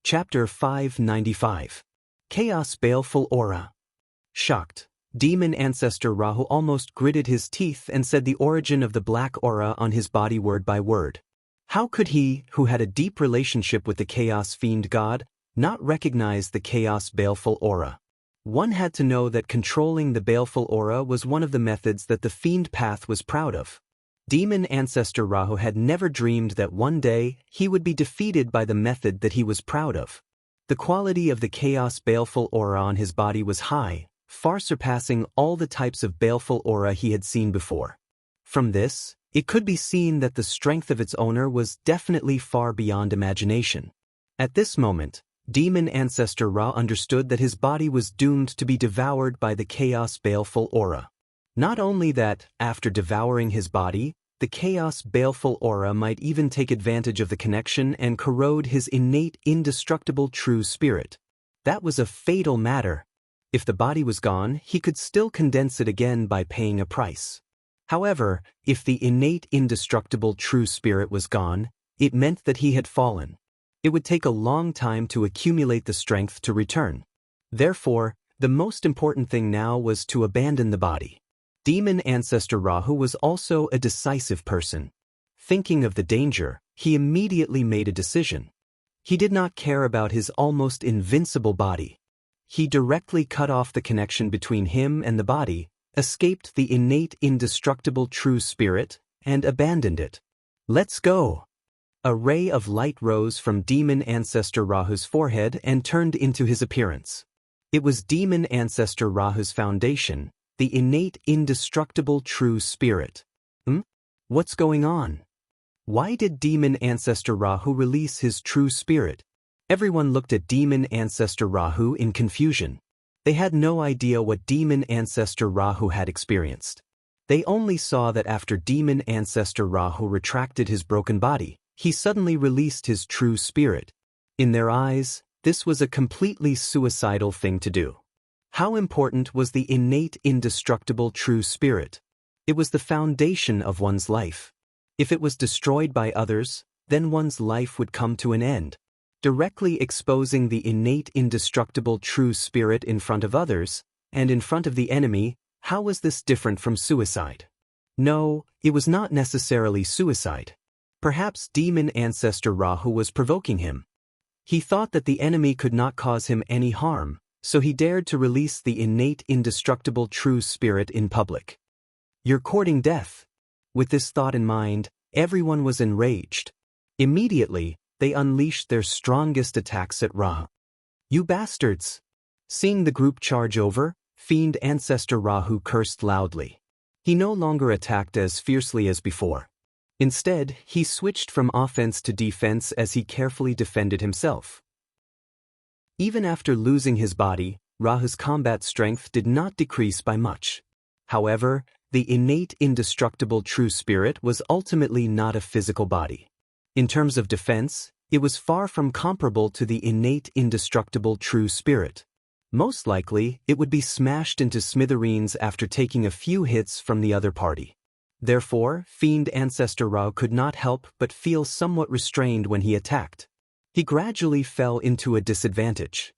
Chapter 595. Chaos Baleful Aura. Shocked, demon ancestor Rahu almost gritted his teeth and said the origin of the black aura on his body word by word. How could he, who had a deep relationship with the chaos fiend god, not recognize the chaos baleful aura? One had to know that controlling the baleful aura was one of the methods that the fiend path was proud of. Demon ancestor Rahu had never dreamed that one day he would be defeated by the method that he was proud of. The quality of the chaos baleful aura on his body was high, far surpassing all the types of baleful aura he had seen before. From this, it could be seen that the strength of its owner was definitely far beyond imagination. At this moment, demon ancestor Ra understood that his body was doomed to be devoured by the chaos baleful aura. Not only that, after devouring his body, the chaos baleful aura might even take advantage of the connection and corrode his innate indestructible true spirit. That was a fatal matter. If the body was gone, he could still condense it again by paying a price. However, if the innate indestructible true spirit was gone, it meant that he had fallen. It would take a long time to accumulate the strength to return. Therefore, the most important thing now was to abandon the body. Demon ancestor Rahu was also a decisive person. Thinking of the danger, he immediately made a decision. He did not care about his almost invincible body. He directly cut off the connection between him and the body, escaped the innate indestructible true spirit, and abandoned it. "Let's go!" A ray of light rose from demon ancestor Rahu's forehead and turned into his appearance. It was demon ancestor Rahu's foundation, the innate indestructible true spirit. What's going on? Why did demon ancestor Rahu release his true spirit? Everyone looked at demon ancestor Rahu in confusion. They had no idea what demon ancestor Rahu had experienced. They only saw that after demon ancestor Rahu retracted his broken body, he suddenly released his true spirit. In their eyes, this was a completely suicidal thing to do. How important was the innate indestructible true spirit? It was the foundation of one's life. If it was destroyed by others, then one's life would come to an end. Directly exposing the innate indestructible true spirit in front of others, and in front of the enemy, how was this different from suicide? No, it was not necessarily suicide. Perhaps demon ancestor Rahu was provoking him. He thought that the enemy could not cause him any harm, so he dared to release the innate indestructible true spirit in public. "You're courting death." With this thought in mind, everyone was enraged. Immediately, they unleashed their strongest attacks at Ra. "You bastards!" Seeing the group charge over, fiend ancestor Rahu cursed loudly. He no longer attacked as fiercely as before. Instead, he switched from offense to defense as he carefully defended himself. Even after losing his body, Rahu's combat strength did not decrease by much. However, the innate indestructible true spirit was ultimately not a physical body. In terms of defense, it was far from comparable to the innate indestructible true spirit. Most likely, it would be smashed into smithereens after taking a few hits from the other party. Therefore, fiend ancestor Ra could not help but feel somewhat restrained when he attacked. He gradually fell into a disadvantage.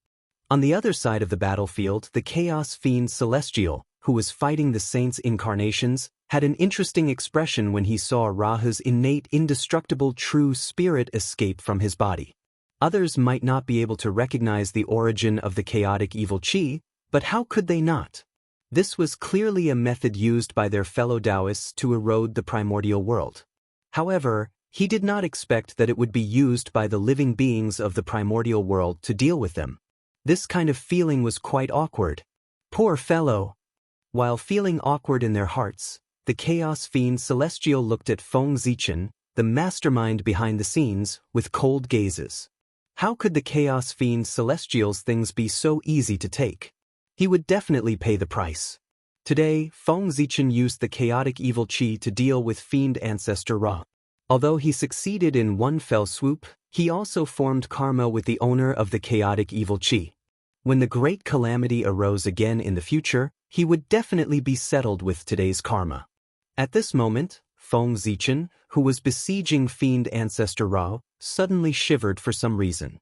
On the other side of the battlefield, the chaos fiend Celestial, who was fighting the saints' incarnations, had an interesting expression when he saw Rahu's innate indestructible true spirit escape from his body. Others might not be able to recognize the origin of the chaotic evil chi, but how could they not? This was clearly a method used by their fellow Taoists to erode the primordial world. However, he did not expect that it would be used by the living beings of the primordial world to deal with them. This kind of feeling was quite awkward. Poor fellow! While feeling awkward in their hearts, the chaos fiend Celestial looked at Feng Zichen, the mastermind behind the scenes, with cold gazes. How could the chaos fiend Celestial's things be so easy to take? He would definitely pay the price. Today, Feng Zichen used the chaotic evil chi to deal with fiend ancestor Ra. Although he succeeded in one fell swoop, he also formed karma with the owner of the chaotic evil chi. When the great calamity arose again in the future, he would definitely be settled with today's karma. At this moment, Feng Zichen, who was besieging fiend ancestor Ra, suddenly shivered for some reason.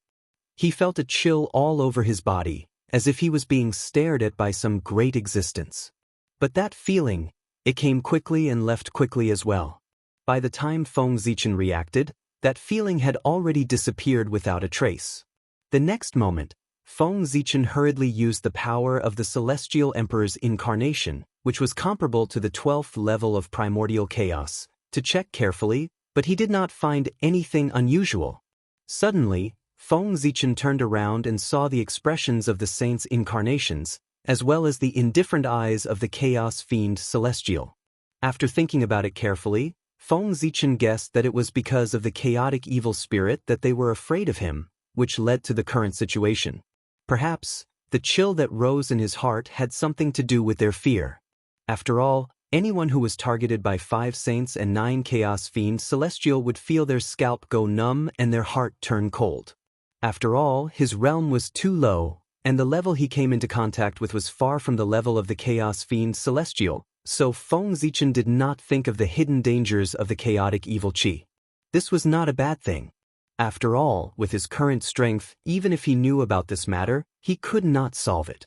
He felt a chill all over his body, as if he was being stared at by some great existence. But that feeling, it came quickly and left quickly as well. By the time Feng Zichen reacted, that feeling had already disappeared without a trace. The next moment, Feng Zichen hurriedly used the power of the Celestial Emperor's incarnation, which was comparable to the 12th level of primordial chaos, to check carefully, but he did not find anything unusual. Suddenly, Feng Zichen turned around and saw the expressions of the saints' incarnations, as well as the indifferent eyes of the chaos fiend Celestial. After thinking about it carefully, Feng Zichen guessed that it was because of the chaotic evil spirit that they were afraid of him, which led to the current situation. Perhaps, the chill that rose in his heart had something to do with their fear. After all, anyone who was targeted by 5 saints and 9 chaos fiends celestial would feel their scalp go numb and their heart turn cold. After all, his realm was too low, and the level he came into contact with was far from the level of the chaos fiend celestial, so Feng Zichen did not think of the hidden dangers of the chaotic evil chi. This was not a bad thing. After all, with his current strength, even if he knew about this matter, he could not solve it.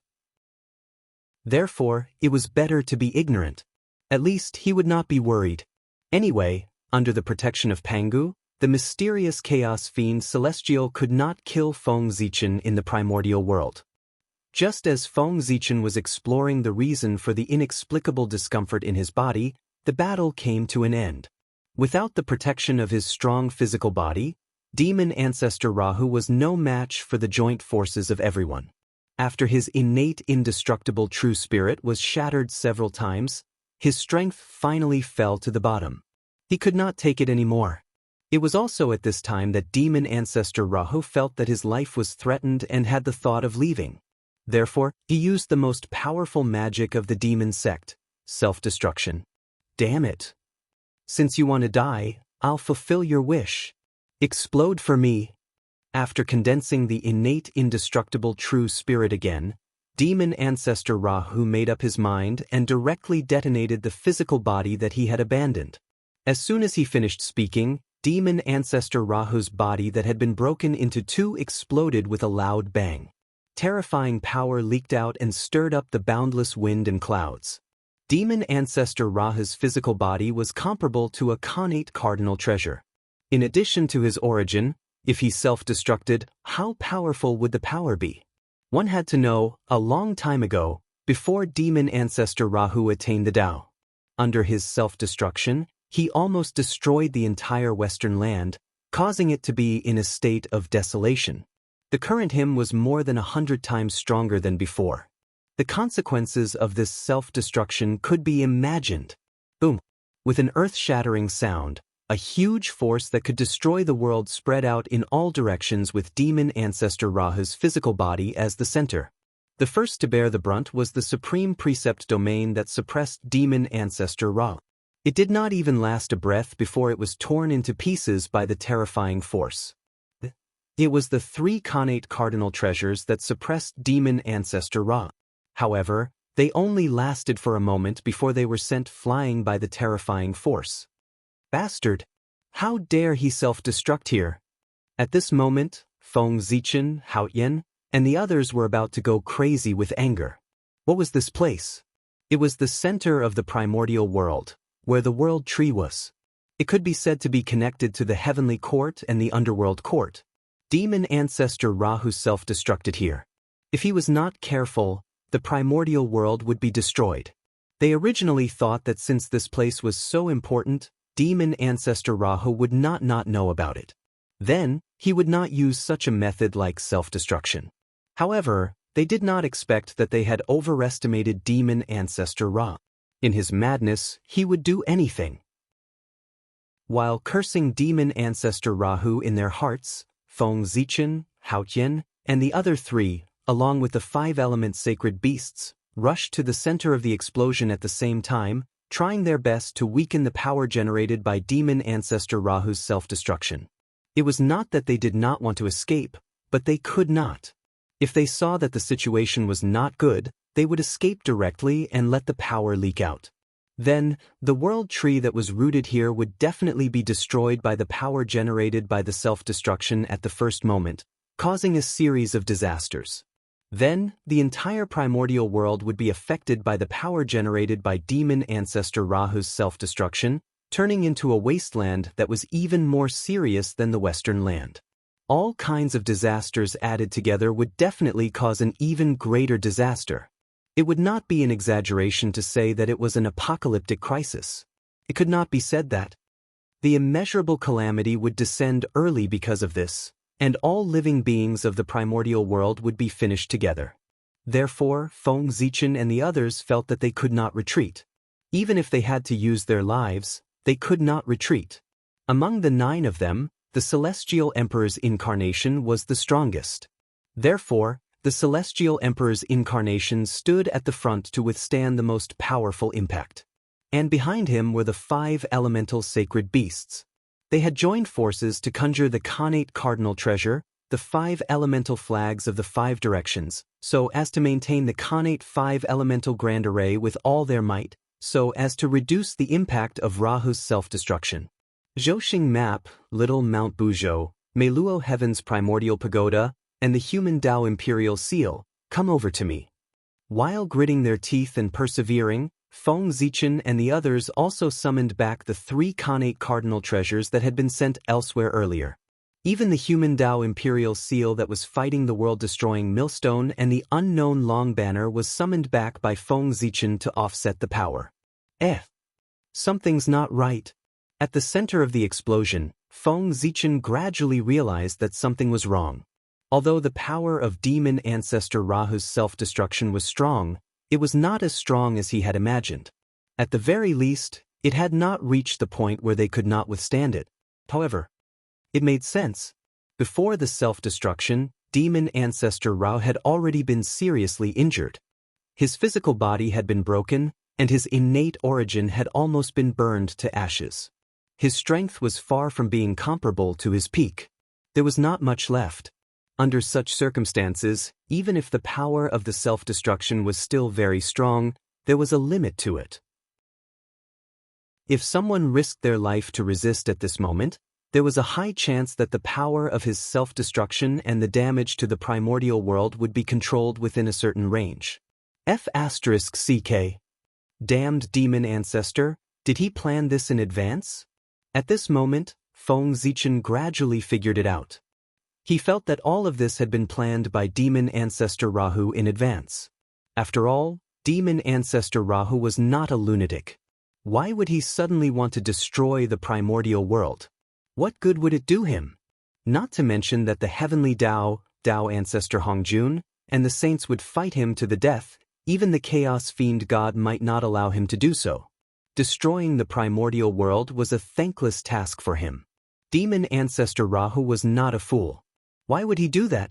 Therefore, it was better to be ignorant. At least he would not be worried. Anyway, under the protection of Pangu, the mysterious chaos fiend celestial could not kill Feng Zichen in the primordial world. Just as Feng Zichen was exploring the reason for the inexplicable discomfort in his body, the battle came to an end. Without the protection of his strong physical body, Demon Ancestor Rahu was no match for the joint forces of everyone. After his innate indestructible true spirit was shattered several times, his strength finally fell to the bottom. He could not take it anymore. It was also at this time that Demon Ancestor Rahu felt that his life was threatened and had the thought of leaving. Therefore, he used the most powerful magic of the demon sect, self-destruction. Damn it. Since you want to die, I'll fulfill your wish. Explode for me. After condensing the innate indestructible true spirit again, Demon Ancestor Rahu made up his mind and directly detonated the physical body that he had abandoned. As soon as he finished speaking, Demon Ancestor Rahu's body that had been broken into 2 exploded with a loud bang. Terrifying power leaked out and stirred up the boundless wind and clouds. Demon Ancestor Rahu's physical body was comparable to a connate cardinal treasure. In addition to his origin, if he self-destructed, how powerful would the power be? One had to know, a long time ago, before Demon Ancestor Rahu attained the Tao. Under his self-destruction, he almost destroyed the entire Western land, causing it to be in a state of desolation. The current him was more than 100 times stronger than before. The consequences of this self-destruction could be imagined. Boom! With an earth-shattering sound, a huge force that could destroy the world spread out in all directions with Demon Ancestor Rahu's physical body as the center. The first to bear the brunt was the supreme precept domain that suppressed Demon Ancestor Rahu. It did not even last a breath before it was torn into pieces by the terrifying force. It was the 3 connate cardinal treasures that suppressed Demon Ancestor Rahu. However, they only lasted for a moment before they were sent flying by the terrifying force. Bastard! How dare he self-destruct here? At this moment, Feng Zichen, Haoyan, and the others were about to go crazy with anger. What was this place? It was the center of the primordial world, where the world tree was. It could be said to be connected to the heavenly court and the underworld court. Demon Ancestor Rahu self-destructed here. If he was not careful, the primordial world would be destroyed. They originally thought that since this place was so important, Demon Ancestor Rahu would not know about it. Then, he would not use such a method like self-destruction. However, they did not expect that they had overestimated Demon Ancestor Rahu. In his madness, he would do anything. While cursing Demon Ancestor Rahu in their hearts, Feng Zichen, Haoyan, and the other 3, along with the 5-element sacred beasts, rushed to the center of the explosion at the same time, trying their best to weaken the power generated by Demon Ancestor Rahu's self-destruction. It was not that they did not want to escape, but they could not. If they saw that the situation was not good, they would escape directly and let the power leak out. Then, the world tree that was rooted here would definitely be destroyed by the power generated by the self-destruction at the first moment, causing a series of disasters. Then, the entire primordial world would be affected by the power generated by demon ancestor Rahu's self-destruction, turning into a wasteland that was even more serious than the Western land. All kinds of disasters added together would definitely cause an even greater disaster. It would not be an exaggeration to say that it was an apocalyptic crisis. It could not be said that. The immeasurable calamity would descend early because of this, and all living beings of the primordial world would be finished together. Therefore, Feng Zichen and the others felt that they could not retreat. Even if they had to use their lives, they could not retreat. Among the 9 of them, the Celestial Emperor's incarnation was the strongest. Therefore, the Celestial Emperor's incarnation stood at the front to withstand the most powerful impact. And behind him were the 5 elemental sacred beasts. They had joined forces to conjure the Khanate Cardinal Treasure, the 5 elemental flags of the 5 directions, so as to maintain the Khanate 5 elemental grand array with all their might, so as to reduce the impact of Rahu's self-destruction. Zhouxing Map, Little Mount Buzhou, Meiluo Heaven's Primordial Pagoda, and the Human Dao Imperial Seal, come over to me. While gritting their teeth and persevering, Feng Zichen and the others also summoned back the 3 Khanate Cardinal Treasures that had been sent elsewhere earlier. Even the Human Dao Imperial Seal that was fighting the world-destroying Millstone and the unknown Long Banner was summoned back by Feng Zichen to offset the power. Something's not right. At the center of the explosion, Feng Zichen gradually realized that something was wrong. Although the power of demon ancestor Rahu's self-destruction was strong, it was not as strong as he had imagined. At the very least, it had not reached the point where they could not withstand it. However, it made sense. Before the self-destruction, demon ancestor Rahu had already been seriously injured. His physical body had been broken, and his innate origin had almost been burned to ashes. His strength was far from being comparable to his peak. There was not much left. Under such circumstances, even if the power of the self-destruction was still very strong, there was a limit to it. If someone risked their life to resist at this moment, there was a high chance that the power of his self-destruction and the damage to the primordial world would be controlled within a certain range. F***CK. Damned demon ancestor, did he plan this in advance? At this moment, Feng Zichen gradually figured it out. He felt that all of this had been planned by demon ancestor Rahu in advance. After all, demon ancestor Rahu was not a lunatic. Why would he suddenly want to destroy the primordial world? What good would it do him? Not to mention that the heavenly Dao ancestor Hongjun, and the saints would fight him to the death. Even the chaos fiend god might not allow him to do so. Destroying the primordial world was a thankless task for him. Demon ancestor Rahu was not a fool. Why would he do that?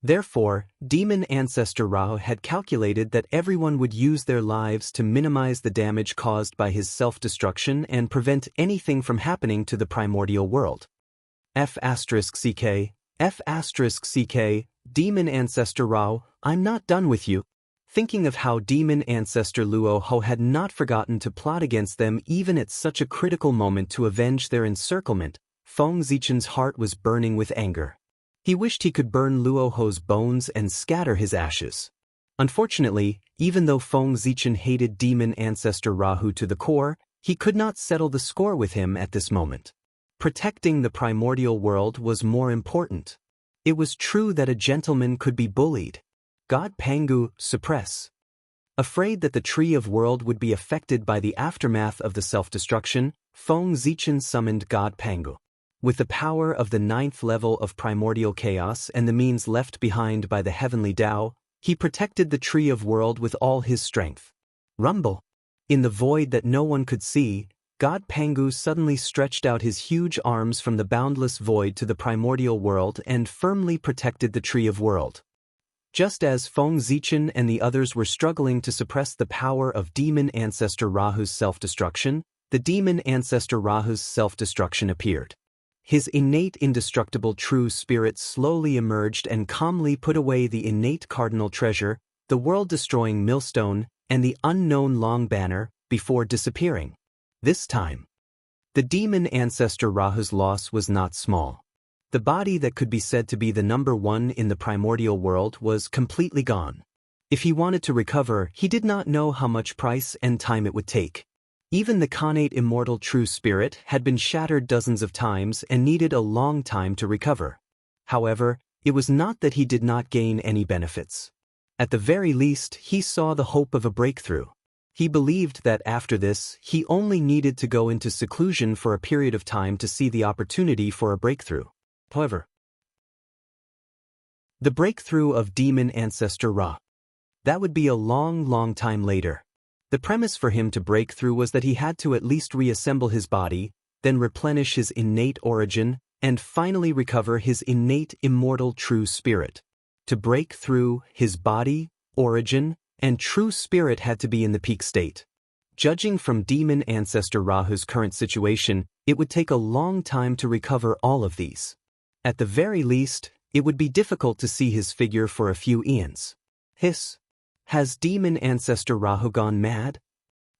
Therefore, demon ancestor Rahu had calculated that everyone would use their lives to minimize the damage caused by his self-destruction and prevent anything from happening to the primordial world. F***CK, demon ancestor Rahu, I'm not done with you. Thinking of how demon ancestor Luo Ho had not forgotten to plot against them even at such a critical moment to avenge their encirclement, Feng Zichen's heart was burning with anger. He wished he could burn Luo Ho's bones and scatter his ashes. Unfortunately, even though Feng Zichen hated demon ancestor Rahu to the core, he could not settle the score with him at this moment. Protecting the primordial world was more important. It was true that a gentleman could be bullied. God Pangu, suppress. Afraid that the Tree of World would be affected by the aftermath of the self-destruction, Feng Zichen summoned God Pangu. With the power of the 9th level of primordial chaos and the means left behind by the heavenly Dao, he protected the Tree of World with all his strength. Rumble. In the void that no one could see, God Pangu suddenly stretched out his huge arms from the boundless void to the primordial world and firmly protected the Tree of World. Just as Feng Zichen and the others were struggling to suppress the power of demon ancestor Rahu's self-destruction, the demon ancestor Rahu's self-destruction appeared. His innate indestructible true spirit slowly emerged and calmly put away the innate cardinal treasure, the world-destroying millstone, and the unknown long banner, before disappearing. This time, the demon ancestor Rahu's loss was not small. The body that could be said to be the number one in the primordial world was completely gone. If he wanted to recover, he did not know how much price and time it would take. Even the connate immortal true spirit had been shattered dozens of times and needed a long time to recover. However, it was not that he did not gain any benefits. At the very least, he saw the hope of a breakthrough. He believed that after this, he only needed to go into seclusion for a period of time to see the opportunity for a breakthrough. However, the breakthrough of demon ancestor Ra. That would be a long time later. The premise for him to break through was that he had to at least reassemble his body, then replenish his innate origin, and finally recover his innate immortal true spirit. To break through, his body, origin, and true spirit had to be in the peak state. Judging from demon ancestor Rahu's current situation, it would take a long time to recover all of these. At the very least, it would be difficult to see his figure for a few eons. Has demon ancestor Rahu gone mad?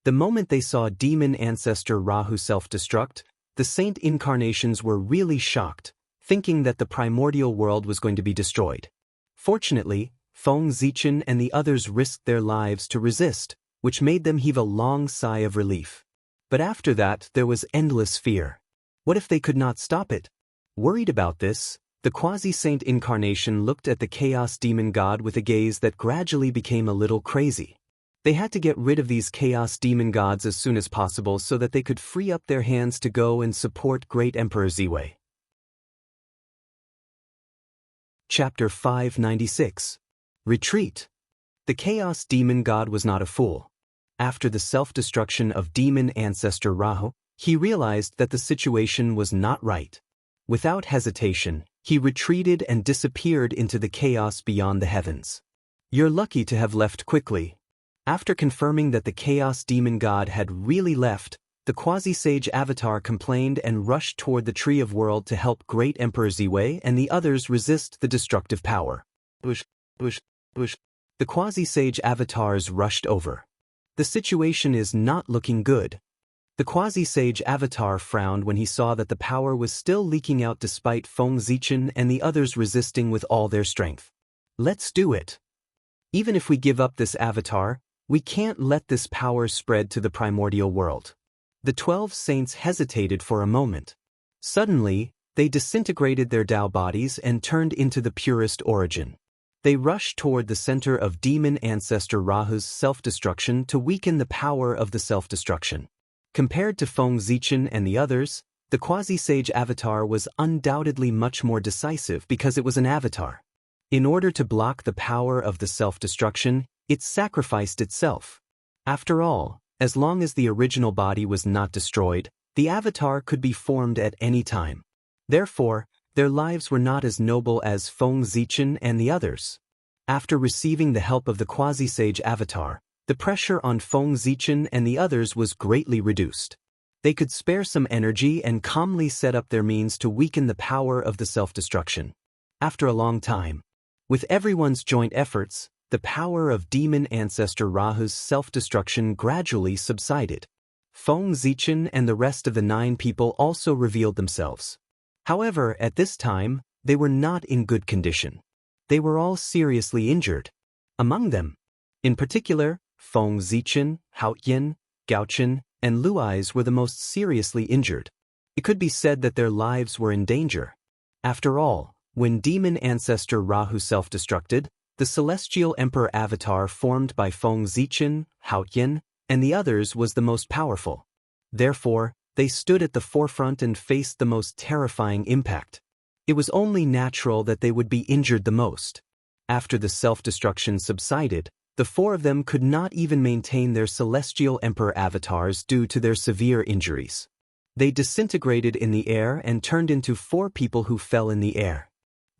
The moment they saw demon ancestor Rahu self-destruct, the saint incarnations were really shocked, thinking that the primordial world was going to be destroyed. Fortunately, Feng Zichen and the others risked their lives to resist, which made them heave a long sigh of relief. But after that, there was endless fear. What if they could not stop it? Worried about this, the quasi-saint incarnation looked at the chaos demon god with a gaze that gradually became a little crazy. They had to get rid of these chaos demon gods as soon as possible so that they could free up their hands to go and support Great Emperor Ziwei. Chapter 596. Retreat. The chaos demon god was not a fool. After the self-destruction of demon ancestor Rahu, he realized that the situation was not right. Without hesitation, he retreated and disappeared into the chaos beyond the heavens. You're lucky to have left quickly. After confirming that the chaos demon god had really left, the quasi-sage avatar complained and rushed toward the Tree of World to help Great Emperor Ziwei and the others resist the destructive power. The quasi-sage avatars rushed over. The situation is not looking good. The quasi-sage avatar frowned when he saw that the power was still leaking out despite Feng Zichen and the others resisting with all their strength. Let's do it. Even if we give up this avatar, we can't let this power spread to the primordial world. The 12 saints hesitated for a moment. Suddenly, they disintegrated their Tao bodies and turned into the purest origin. They rushed toward the center of demon ancestor Rahu's self-destruction to weaken the power of the self-destruction. Compared to Feng Zichen and the others, the quasi-sage avatar was undoubtedly much more decisive because it was an avatar. In order to block the power of the self-destruction, it sacrificed itself. After all, as long as the original body was not destroyed, the avatar could be formed at any time. Therefore, their lives were not as noble as Feng Zichen and the others. After receiving the help of the quasi-sage avatar, the pressure on Feng Zichen and the others was greatly reduced. They could spare some energy and calmly set up their means to weaken the power of the self-destruction. After a long time, with everyone's joint efforts, the power of demon ancestor Rahu's self-destruction gradually subsided. Feng Zichen and the rest of the 9 people also revealed themselves. However, at this time, they were not in good condition. They were all seriously injured. Among them, in particular, Feng Zichen, Haoyan, Gaochen, and Luais were the most seriously injured. It could be said that their lives were in danger. After all, when demon ancestor Rahu self-destructed, the celestial emperor avatar formed by Feng Zichen, Haoyan, and the others was the most powerful. Therefore, they stood at the forefront and faced the most terrifying impact. It was only natural that they would be injured the most. After the self-destruction subsided, the 4 of them could not even maintain their celestial emperor avatars due to their severe injuries. They disintegrated in the air and turned into 4 people who fell in the air.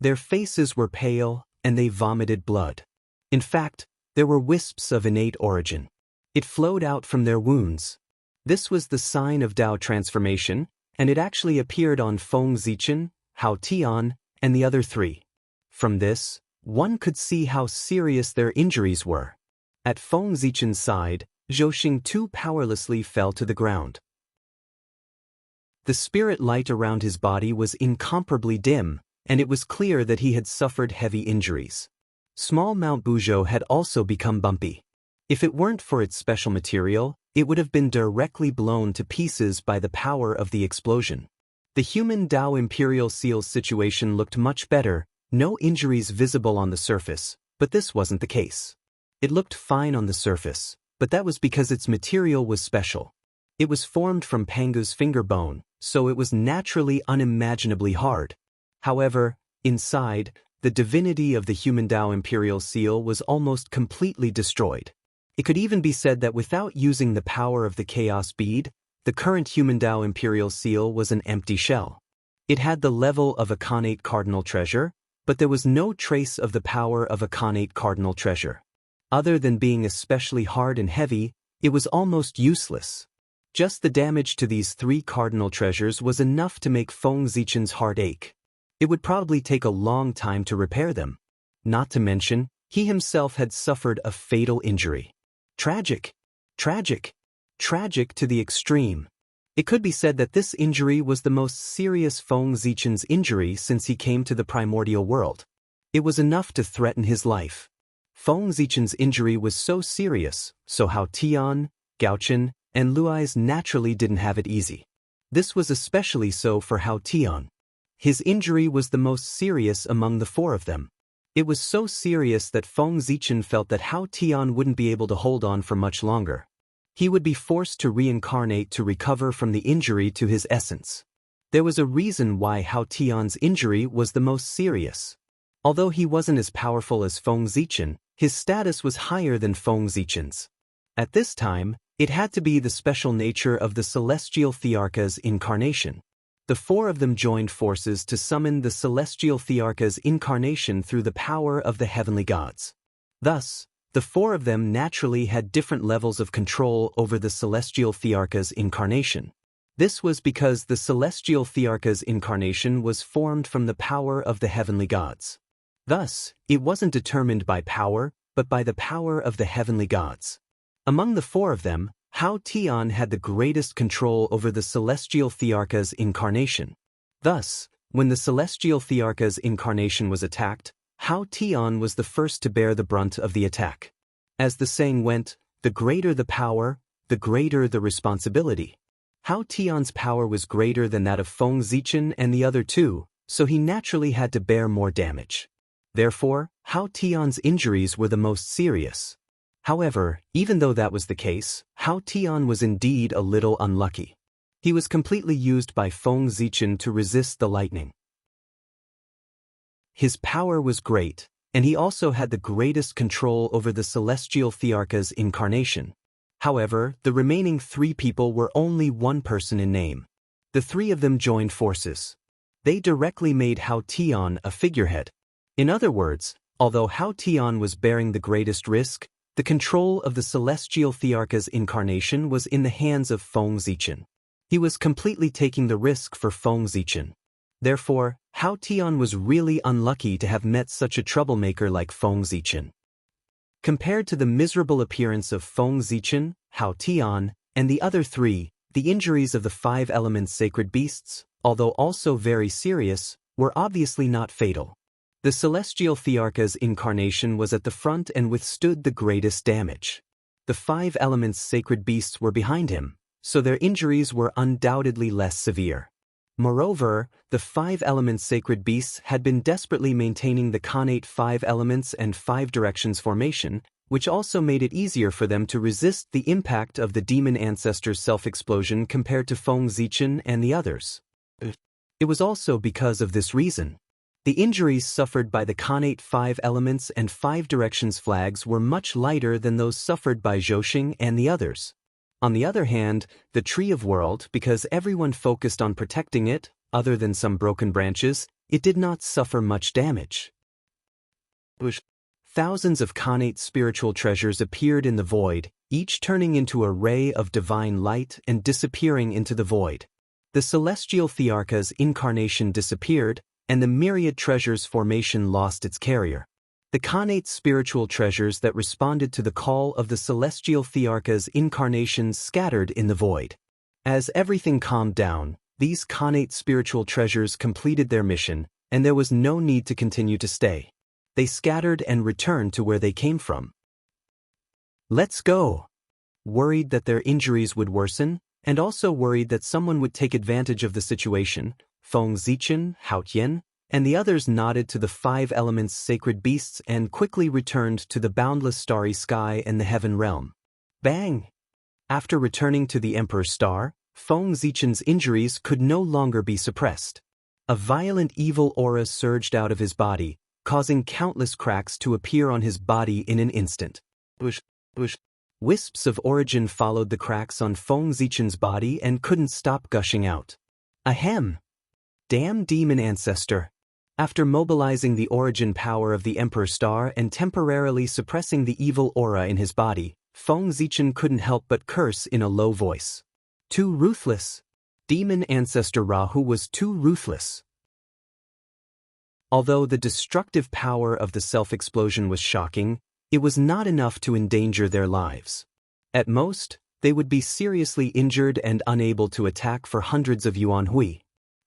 Their faces were pale, and they vomited blood. In fact, there were wisps of innate origin. It flowed out from their wounds. This was the sign of Tao transformation, and it actually appeared on Feng Zichen, Hao Tian, and the other 3. From this, one could see how serious their injuries were. At Feng Zichen's side, Zhou Xing too powerlessly fell to the ground. The spirit light around his body was incomparably dim, and it was clear that he had suffered heavy injuries. Small Mount Buzhou had also become bumpy. If it weren't for its special material, it would have been directly blown to pieces by the power of the explosion. The human Dao Imperial Seal's situation looked much better, no injuries visible on the surface, but this wasn't the case. It looked fine on the surface, but that was because its material was special. It was formed from Pangu's finger bone, so it was naturally unimaginably hard. However, inside, the divinity of the human Dao Imperial Seal was almost completely destroyed. It could even be said that without using the power of the Chaos Bead, the current human Dao Imperial Seal was an empty shell. It had the level of a Khanate Cardinal Treasure, but there was no trace of the power of a Khanate Cardinal Treasure. Other than being especially hard and heavy, it was almost useless. Just the damage to these 3 cardinal treasures was enough to make Feng Zichen's heart ache. It would probably take a long time to repair them. Not to mention, he himself had suffered a fatal injury. Tragic. Tragic. Tragic to the extreme. It could be said that this injury was the most serious Feng Zichen's injury since he came to the primordial world. It was enough to threaten his life. Feng Zichen's injury was so serious, so Hao Tian, Gao Chen, and Luai's naturally didn't have it easy. This was especially so for Hao Tian. His injury was the most serious among the 4 of them. It was so serious that Feng Zichen felt that Hao Tian wouldn't be able to hold on for much longer. He would be forced to reincarnate to recover from the injury to his essence. There was a reason why Hao Tian's injury was the most serious. Although he wasn't as powerful as Feng Zichen, his status was higher than Feng Zichen's. At this time, it had to be the special nature of the Celestial Thearcha's incarnation. The 4 of them joined forces to summon the Celestial Thearcha's incarnation through the power of the heavenly gods. Thus, the 4 of them naturally had different levels of control over the Celestial Thearcha's incarnation. This was because the Celestial Thearcha's incarnation was formed from the power of the heavenly gods. Thus, it wasn't determined by power, but by the power of the heavenly gods. Among the 4 of them, Hao Tian had the greatest control over the Celestial Thearcha's incarnation. Thus, when the Celestial Thearcha's incarnation was attacked, Hao Tian was the first to bear the brunt of the attack. As the saying went, the greater the power, the greater the responsibility. Hao Tian's power was greater than that of Feng Zichen and the other 2, so he naturally had to bear more damage. Therefore, Hao Tian's injuries were the most serious. However, even though that was the case, Hao Tian was indeed a little unlucky. He was completely used by Feng Zichen to resist the lightning. His power was great, and he also had the greatest control over the Celestial Thearcha's incarnation. However, the remaining 3 people were only 1 person in name. The 3 of them joined forces. They directly made Hao Tian a figurehead. In other words, although Hao Tian was bearing the greatest risk, the control of the Celestial Thearcha's incarnation was in the hands of Feng Zichen. He was completely taking the risk for Feng Zichen. Therefore, Hao Tian was really unlucky to have met such a troublemaker like Feng Zichen. Compared to the miserable appearance of Feng Zichen, Hao Tian, and the other 3, the injuries of the 5 elements sacred beasts, although also very serious, were obviously not fatal. The Celestial Thearcha's incarnation was at the front and withstood the greatest damage. The 5 elements sacred beasts were behind him, so their injuries were undoubtedly less severe. Moreover, the 5 elements sacred beasts had been desperately maintaining the Khanate 5 elements and 5 directions formation, which also made it easier for them to resist the impact of the demon ancestor's self-explosion compared to Feng Zichen and the others. It was also because of this reason. The injuries suffered by the Khanate 5 elements and 5 directions flags were much lighter than those suffered by Zhouxing and the others. On the other hand, the Tree of World, because everyone focused on protecting it, other than some broken branches, it did not suffer much damage. Thousands of Khanate spiritual treasures appeared in the void, each turning into a ray of divine light and disappearing into the void. The Celestial Thearcha's incarnation disappeared, and the myriad treasures formation lost its carrier. The Khanate spiritual treasures that responded to the call of the Celestial Thearcha's incarnation scattered in the void. As everything calmed down, These connate spiritual treasures completed their mission, and there was no need to continue to stay. They scattered and returned to where they came from. Let's go! Worried that their injuries would worsen, and also worried that someone would take advantage of the situation, Feng Zichen, Hao Tian, and the others nodded to the 5 elements sacred beasts and quickly returned to the boundless starry sky and the heaven realm. Bang! After returning to the Emperor's star, Feng Zichen's injuries could no longer be suppressed. A violent evil aura surged out of his body, causing countless cracks to appear on his body in an instant. Wisps of origin followed the cracks on Feng Zichen's body and couldn't stop gushing out. Ahem! Damn demon ancestor! After mobilizing the origin power of the Emperor's star and temporarily suppressing the evil aura in his body, Feng Zichen couldn't help but curse in a low voice. Too ruthless! Demon ancestor Rahu was too ruthless. Although the destructive power of the self-explosion was shocking, it was not enough to endanger their lives. At most, they would be seriously injured and unable to attack for hundreds of yuan hui.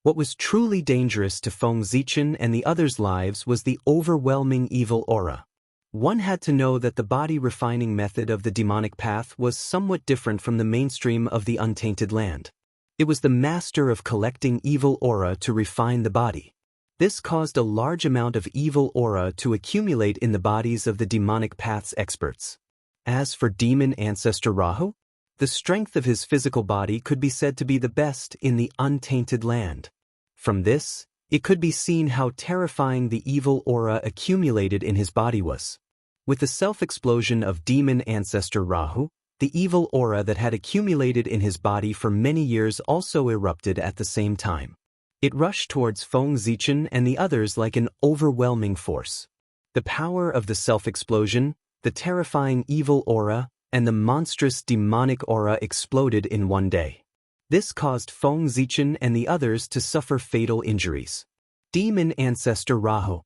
What was truly dangerous to Feng Zichen and the others' lives was the overwhelming evil aura. One had to know that the body-refining method of the demonic path was somewhat different from the mainstream of the untainted land. It was the master of collecting evil aura to refine the body. This caused a large amount of evil aura to accumulate in the bodies of the demonic path's experts. As for demon ancestor Rahu, the strength of his physical body could be said to be the best in the untainted land. From this, it could be seen how terrifying the evil aura accumulated in his body was. With the self-explosion of demon ancestor Rahu, the evil aura that had accumulated in his body for many years also erupted at the same time. It rushed towards Feng Zichen and the others like an overwhelming force. The power of the self-explosion, the terrifying evil aura, and the monstrous demonic aura exploded in one day. This caused Feng Zichen and the others to suffer fatal injuries. Demon ancestor Rahu.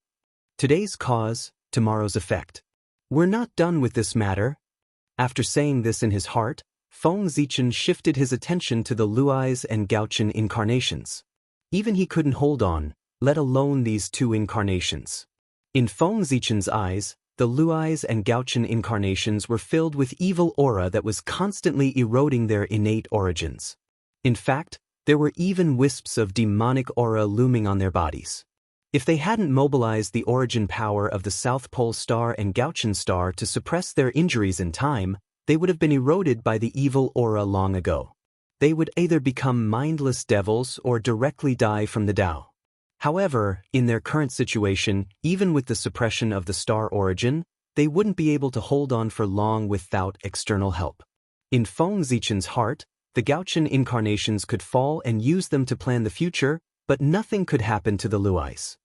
Today's cause, tomorrow's effect. We're not done with this matter. After saying this in his heart, Feng Zichen shifted his attention to the Luais and Gaochen incarnations. Even he couldn't hold on, let alone these 2 incarnations. In Feng Zichen's eyes, the Luais and Gaochen incarnations were filled with evil aura that was constantly eroding their innate origins. In fact, there were even wisps of demonic aura looming on their bodies. If they hadn't mobilized the origin power of the South Pole Star and Gaochen Star to suppress their injuries in time, they would have been eroded by the evil aura long ago. They would either become mindless devils or directly die from the Tao. However, in their current situation, even with the suppression of the star origin, they wouldn't be able to hold on for long without external help. In Feng Zichen's heart, the Gaochen incarnations could fall and use them to plan the future, but nothing could happen to the Luais.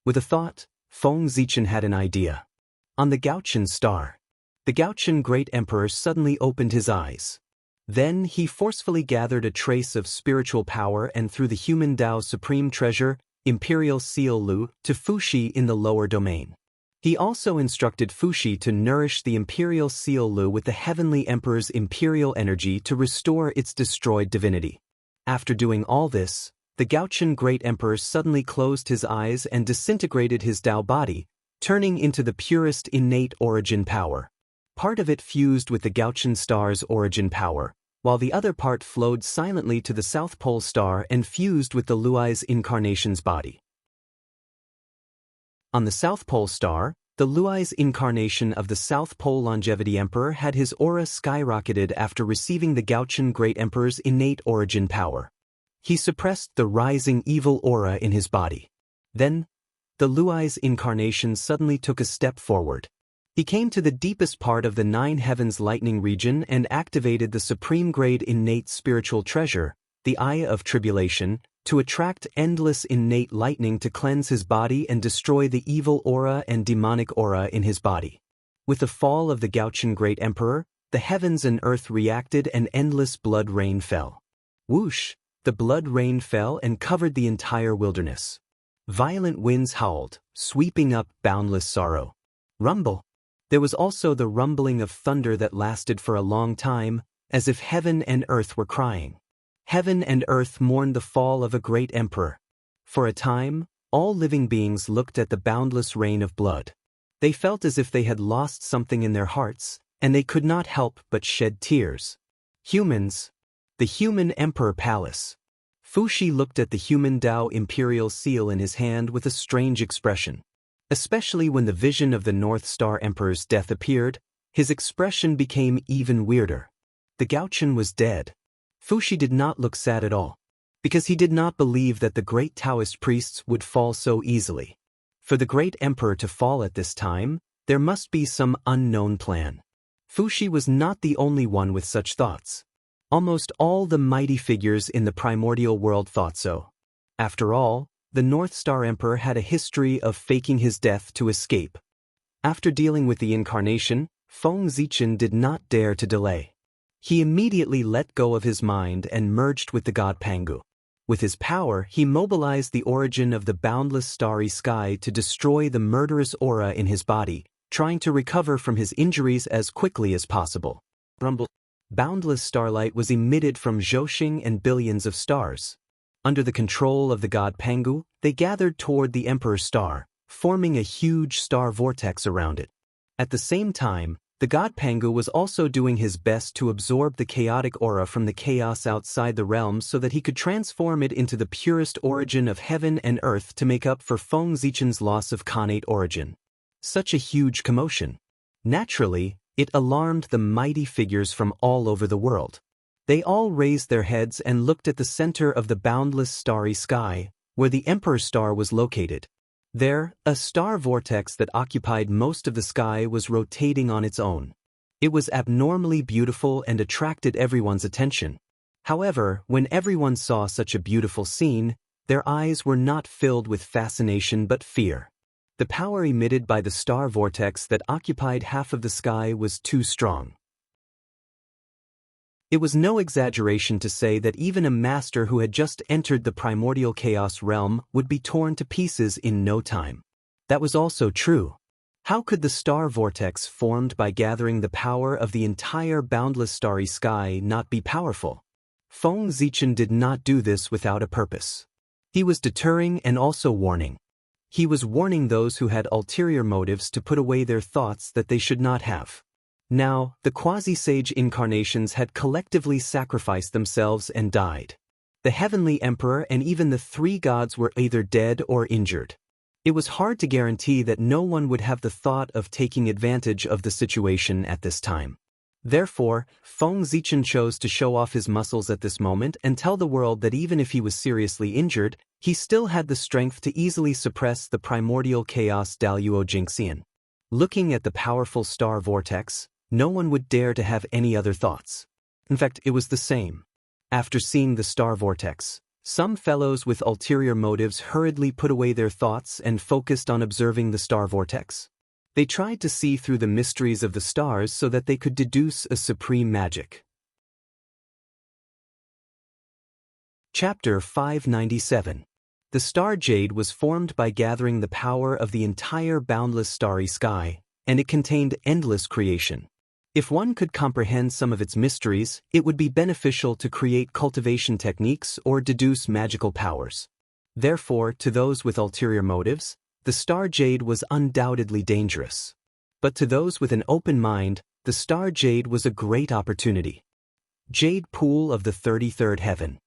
With a thought, Feng Zichen had an idea. On the Gaochen star, the Gaochen Great Emperor suddenly opened his eyes. Then he forcefully gathered a trace of spiritual power and threw the human Tao's supreme treasure, Imperial Seal Lu, to Fuxi in the lower domain. He also instructed Fuxi to nourish the Imperial Seal Lu with the Heavenly Emperor's imperial energy to restore its destroyed divinity. After doing all this, the Gaochen Great Emperor suddenly closed his eyes and disintegrated his Tao body, turning into the purest innate origin power. Part of it fused with the Gaochen star's origin power, while the other part flowed silently to the South Pole Star and fused with the Luai's incarnation's body. On the South Pole Star, the Luai's incarnation of the South Pole Longevity Emperor had his aura skyrocketed after receiving the Gaochen Great Emperor's innate origin power. He suppressed the rising evil aura in his body. Then, the Luai's incarnation suddenly took a step forward. He came to the deepest part of the 9 heavens lightning region and activated the supreme grade innate spiritual treasure, the Eye of Tribulation, to attract endless innate lightning to cleanse his body and destroy the evil aura and demonic aura in his body. With the fall of the Gaochen Great Emperor, the heavens and earth reacted and endless blood rain fell. Whoosh! The blood rain fell and covered the entire wilderness. Violent winds howled, sweeping up boundless sorrow. Rumble! There was also the rumbling of thunder that lasted for a long time, as if heaven and earth were crying. Heaven and earth mourned the fall of a great emperor. For a time, all living beings looked at the boundless rain of blood. They felt as if they had lost something in their hearts, and they could not help but shed tears. Humans. The human emperor palace. Fuxi looked at the human Dao imperial seal in his hand with a strange expression. Especially when the vision of the North Star Emperor's death appeared, his expression became even weirder. The Gaochen was dead. Fuxi did not look sad at all, because he did not believe that the great Taoist priests would fall so easily. For the great emperor to fall at this time, there must be some unknown plan. Fuxi was not the only one with such thoughts. Almost all the mighty figures in the primordial world thought so. After all, the North Star Emperor had a history of faking his death to escape. After dealing with the incarnation, Feng Zichen did not dare to delay. He immediately let go of his mind and merged with the god Pangu. With his power, he mobilized the origin of the boundless starry sky to destroy the murderous aura in his body, trying to recover from his injuries as quickly as possible. Boundless starlight was emitted from Zhouxing and billions of stars. Under the control of the god Pangu, they gathered toward the Emperor's star, forming a huge star vortex around it. At the same time, the god Pangu was also doing his best to absorb the chaotic aura from the chaos outside the realm so that he could transform it into the purest origin of heaven and earth to make up for Feng Zichen's loss of Khanate origin. Such a huge commotion. Naturally, it alarmed the mighty figures from all over the world. They all raised their heads and looked at the center of the boundless starry sky, where the Emperor's star was located. There, a star vortex that occupied most of the sky was rotating on its own. It was abnormally beautiful and attracted everyone's attention. However, when everyone saw such a beautiful scene, their eyes were not filled with fascination but fear. The power emitted by the star vortex that occupied half of the sky was too strong. It was no exaggeration to say that even a master who had just entered the primordial chaos realm would be torn to pieces in no time. That was also true. How could the star vortex formed by gathering the power of the entire boundless starry sky not be powerful? Feng Zichen did not do this without a purpose. He was deterring and also warning. He was warning those who had ulterior motives to put away their thoughts that they should not have. Now, the quasi-sage incarnations had collectively sacrificed themselves and died. The heavenly emperor and even the three gods were either dead or injured. It was hard to guarantee that no one would have the thought of taking advantage of the situation at this time. Therefore, Feng Zichen chose to show off his muscles at this moment and tell the world that even if he was seriously injured, he still had the strength to easily suppress the primordial chaos Daluo Jingxian. Looking at the powerful star vortex, no one would dare to have any other thoughts. In fact, it was the same. After seeing the star vortex, some fellows with ulterior motives hurriedly put away their thoughts and focused on observing the star vortex. They tried to see through the mysteries of the stars so that they could deduce a supreme magic. Chapter 597. The star jade was formed by gathering the power of the entire boundless starry sky, and it contained endless creation. If one could comprehend some of its mysteries, it would be beneficial to create cultivation techniques or deduce magical powers. Therefore, to those with ulterior motives, the star jade was undoubtedly dangerous. But to those with an open mind, the star jade was a great opportunity. Jade Pool of the 33rd Heaven.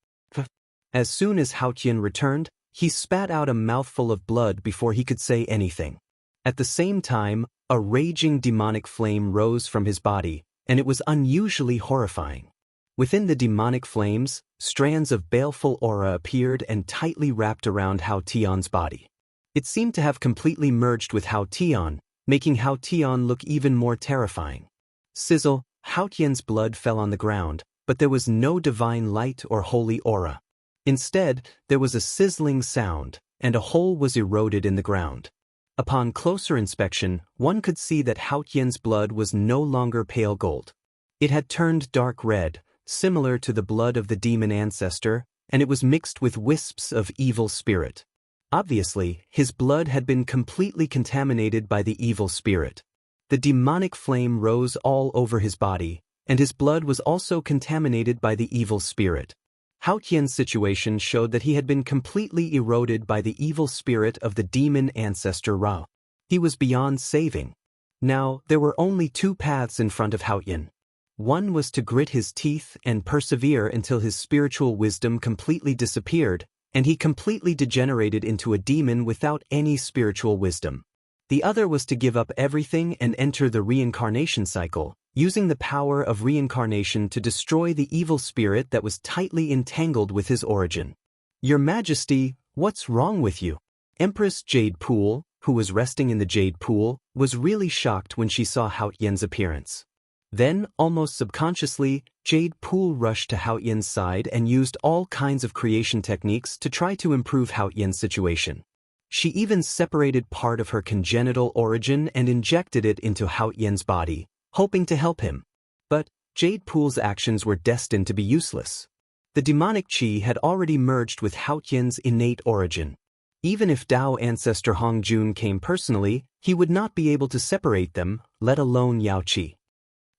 As soon as Haotian returned, he spat out a mouthful of blood before he could say anything. At the same time, a raging demonic flame rose from his body, and it was unusually horrifying. Within the demonic flames, strands of baleful aura appeared and tightly wrapped around Hao Tian's body. It seemed to have completely merged with Hao Tian, making Hao Tian look even more terrifying. Sizzle, Hao Tian's blood fell on the ground, but there was no divine light or holy aura. Instead, there was a sizzling sound, and a hole was eroded in the ground. Upon closer inspection, one could see that Hao Tian's blood was no longer pale gold. It had turned dark red, similar to the blood of the demon ancestor, and it was mixed with wisps of evil spirit. Obviously, his blood had been completely contaminated by the evil spirit. The demonic flame rose all over his body, and his blood was also contaminated by the evil spirit. Hao Qian's situation showed that he had been completely eroded by the evil spirit of the demon ancestor Rao. He was beyond saving. Now, there were only two paths in front of Hao Qian. One was to grit his teeth and persevere until his spiritual wisdom completely disappeared, and he completely degenerated into a demon without any spiritual wisdom. The other was to give up everything and enter the reincarnation cycle, using the power of reincarnation to destroy the evil spirit that was tightly entangled with his origin. Your Majesty, what's wrong with you? Empress Jade Pool, who was resting in the Jade Pool, was really shocked when she saw Hao Qian's appearance. Then, almost subconsciously, Jade Pool rushed to Hao Qian's side and used all kinds of creation techniques to try to improve Hao Qian's situation. She even separated part of her congenital origin and injected it into Hao Qian's body, hoping to help him. But Jade Pool's actions were destined to be useless. The demonic qi had already merged with Hao Qian's innate origin. Even if Dao ancestor Hong Jun came personally, he would not be able to separate them, let alone Yao Qi.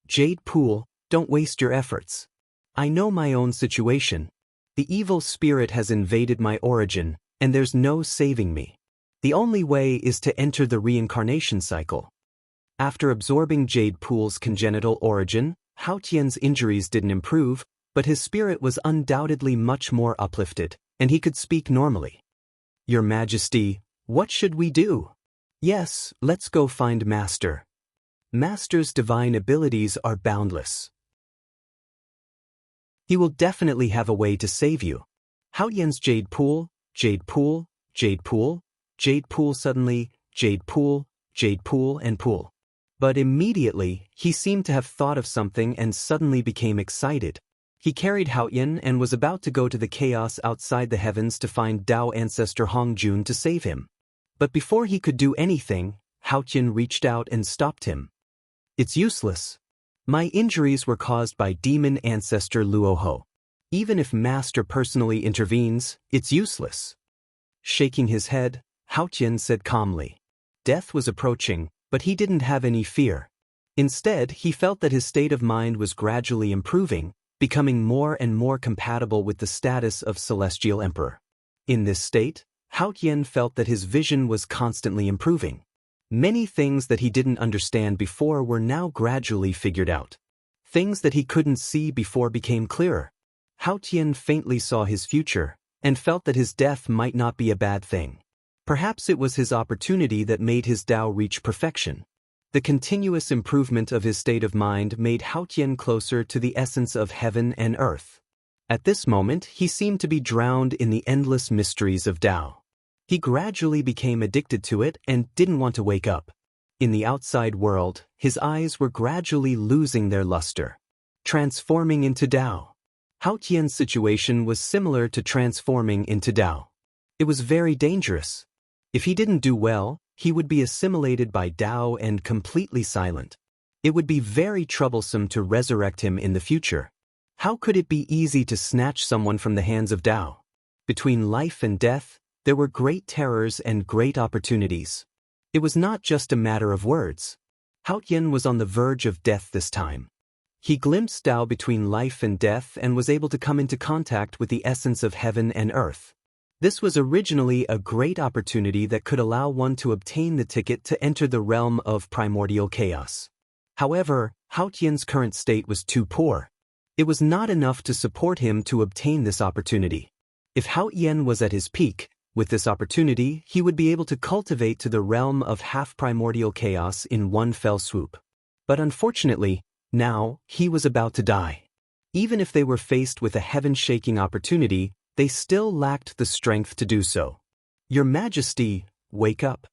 Jade Pool, don't waste your efforts. I know my own situation. The evil spirit has invaded my origin, and there's no saving me. The only way is to enter the reincarnation cycle. After absorbing Jade Pool's congenital origin, Hao Qian's injuries didn't improve, but his spirit was undoubtedly much more uplifted, and he could speak normally. Your Majesty, what should we do? Yes, let's go find Master. Master's divine abilities are boundless. He will definitely have a way to save you. Hao Qian's Jade Pool, Jade Pool, Jade Pool, Jade Pool suddenly, Jade Pool, and Pool. But immediately, he seemed to have thought of something and suddenly became excited. He carried Hao Qian and was about to go to the chaos outside the heavens to find Dao ancestor Hong Jun to save him. But before he could do anything, Hao Qian reached out and stopped him. It's useless. My injuries were caused by demon ancestor Luoho. Even if Master personally intervenes, it's useless. Shaking his head, Hao Qian said calmly. Death was approaching, but he didn't have any fear. Instead, he felt that his state of mind was gradually improving, becoming more and more compatible with the status of Celestial Emperor. In this state, Hao Qian felt that his vision was constantly improving. Many things that he didn't understand before were now gradually figured out. Things that he couldn't see before became clearer. Hao Qian faintly saw his future, and felt that his death might not be a bad thing. Perhaps it was his opportunity that made his Tao reach perfection. The continuous improvement of his state of mind made Hao Qian closer to the essence of heaven and earth. At this moment, he seemed to be drowned in the endless mysteries of Tao. He gradually became addicted to it and didn't want to wake up. In the outside world, his eyes were gradually losing their luster, transforming into Tao. Hao Qian's situation was similar to transforming into Tao. It was very dangerous. If he didn't do well, he would be assimilated by Tao and completely silent. It would be very troublesome to resurrect him in the future. How could it be easy to snatch someone from the hands of Tao? Between life and death, there were great terrors and great opportunities. It was not just a matter of words. Hao Qian was on the verge of death this time. He glimpsed Tao between life and death and was able to come into contact with the essence of heaven and earth. This was originally a great opportunity that could allow one to obtain the ticket to enter the realm of primordial chaos. However, Hao Qian's current state was too poor. It was not enough to support him to obtain this opportunity. If Hao Qian was at his peak, with this opportunity, he would be able to cultivate to the realm of half-primordial chaos in one fell swoop. But unfortunately, now, he was about to die. Even if they were faced with a heaven-shaking opportunity, they still lacked the strength to do so. Your Majesty, wake up.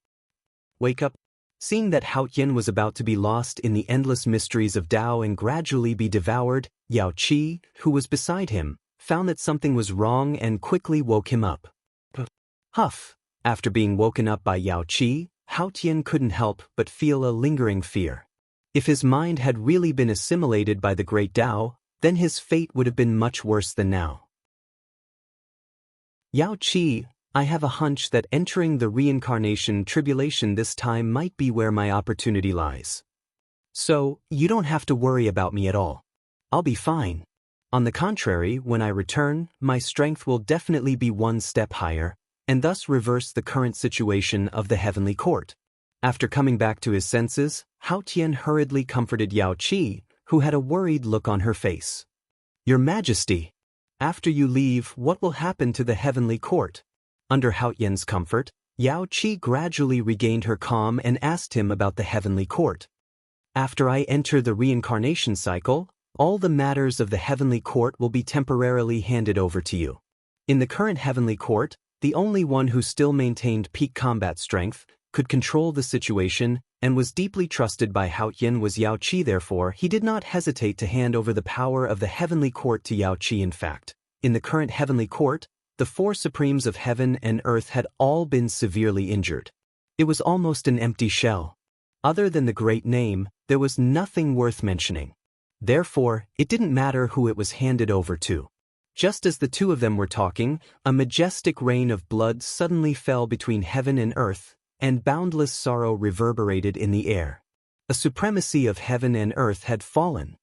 Wake up. Seeing that Hao Qian was about to be lost in the endless mysteries of Tao and gradually be devoured, Yao Qi, who was beside him, found that something was wrong and quickly woke him up. Huff. After being woken up by Yao Qi, Hao Qian couldn't help but feel a lingering fear. If his mind had really been assimilated by the great Tao, then his fate would have been much worse than now. Yao Qi, I have a hunch that entering the reincarnation tribulation this time might be where my opportunity lies. So, you don't have to worry about me at all. I'll be fine. On the contrary, when I return, my strength will definitely be one step higher, and thus reverse the current situation of the heavenly court. After coming back to his senses, Hao Tian hurriedly comforted Yao Qi, who had a worried look on her face. Your Majesty, after you leave, what will happen to the heavenly court? Under Hao Tian's comfort, Yao Qi gradually regained her calm and asked him about the heavenly court. After I enter the reincarnation cycle, all the matters of the heavenly court will be temporarily handed over to you. In the current heavenly court, the only one who still maintained peak combat strength, could control the situation, and was deeply trusted by Hao Tian was Yao Qi. Therefore, he did not hesitate to hand over the power of the heavenly court to Yao Qi. In fact, in the current heavenly court, the four supremes of heaven and earth had all been severely injured. It was almost an empty shell. Other than the great name, there was nothing worth mentioning. Therefore, it didn't matter who it was handed over to. Just as the two of them were talking, a majestic rain of blood suddenly fell between heaven and earth, and boundless sorrow reverberated in the air. A supremacy of heaven and earth had fallen.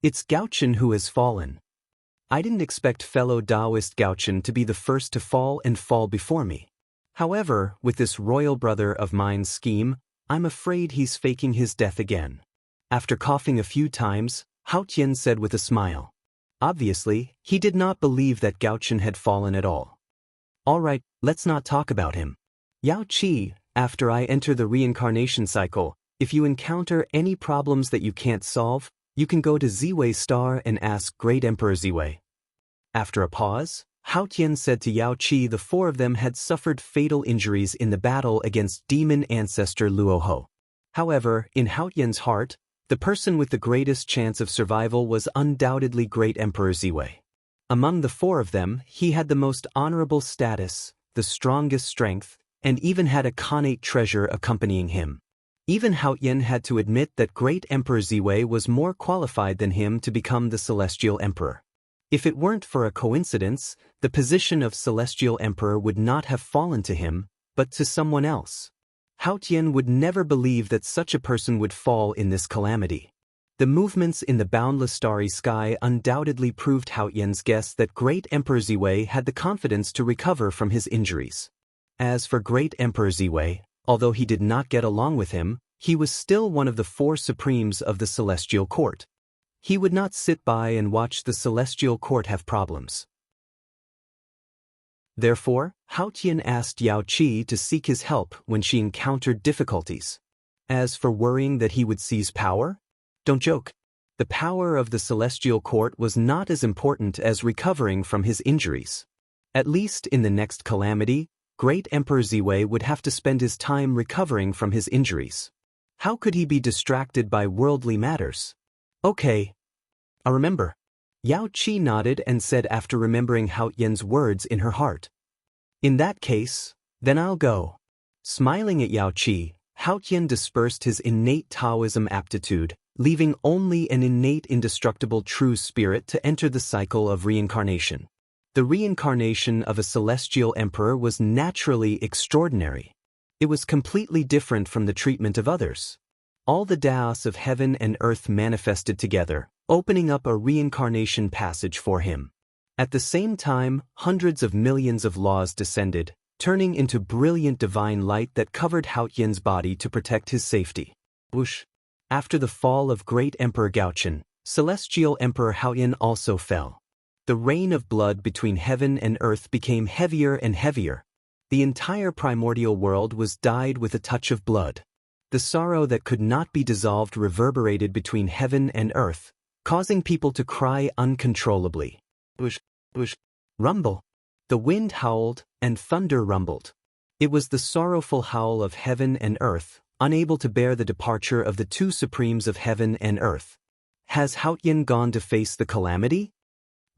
It's Gaochen who has fallen. I didn't expect fellow Taoist Gaochen to be the first to fall and fall before me. However, with this royal brother of mine's scheme, I'm afraid he's faking his death again. After coughing a few times, Hao Tian said with a smile. Obviously, he did not believe that Gaochen had fallen at all. All right, let's not talk about him. Yao Qi, after I enter the reincarnation cycle, if you encounter any problems that you can't solve, you can go to Ziwei Star and ask Great Emperor Ziwei. After a pause, Hao Tian said to Yao Qi the four of them had suffered fatal injuries in the battle against demon ancestor Luoho. However, in Hao Tian's heart, the person with the greatest chance of survival was undoubtedly Great Emperor Ziwei. Among the four of them, he had the most honorable status, the strongest strength, and even had a Khanate treasure accompanying him. Even Hao Tian had to admit that Great Emperor Ziwei was more qualified than him to become the Celestial Emperor. If it weren't for a coincidence, the position of Celestial Emperor would not have fallen to him, but to someone else. Hao Tian would never believe that such a person would fall in this calamity. The movements in the boundless starry sky undoubtedly proved Hao Tian's guess that Great Emperor Ziwei had the confidence to recover from his injuries. As for Great Emperor Ziwei, although he did not get along with him, he was still one of the four supremes of the Celestial Court. He would not sit by and watch the Celestial Court have problems. Therefore, Hao Tian asked Yao Qi to seek his help when she encountered difficulties. As for worrying that he would seize power, don't joke. The power of the Celestial Court was not as important as recovering from his injuries. At least in the next calamity, Great Emperor Ziwei would have to spend his time recovering from his injuries. How could he be distracted by worldly matters? Okay. I remember. Yao Qi nodded and said after remembering Hao Tian's words in her heart. In that case, then I'll go. Smiling at Yao Qi, Hao Tian dispersed his innate Taoism aptitude, leaving only an innate indestructible true spirit to enter the cycle of reincarnation. The reincarnation of a celestial emperor was naturally extraordinary. It was completely different from the treatment of others. All the Daos of heaven and earth manifested together, opening up a reincarnation passage for him. At the same time, hundreds of millions of laws descended, turning into brilliant divine light that covered Hao Tian's body to protect his safety. Whoosh! After the fall of Great Emperor Gaochen, Celestial Emperor Hao Tian also fell. The rain of blood between heaven and earth became heavier and heavier. The entire primordial world was dyed with a touch of blood. The sorrow that could not be dissolved reverberated between heaven and earth, causing people to cry uncontrollably. Whoosh, whoosh, rumble. The wind howled, and thunder rumbled. It was the sorrowful howl of heaven and earth, unable to bear the departure of the two supremes of heaven and earth. Has Hao Tian gone to face the calamity?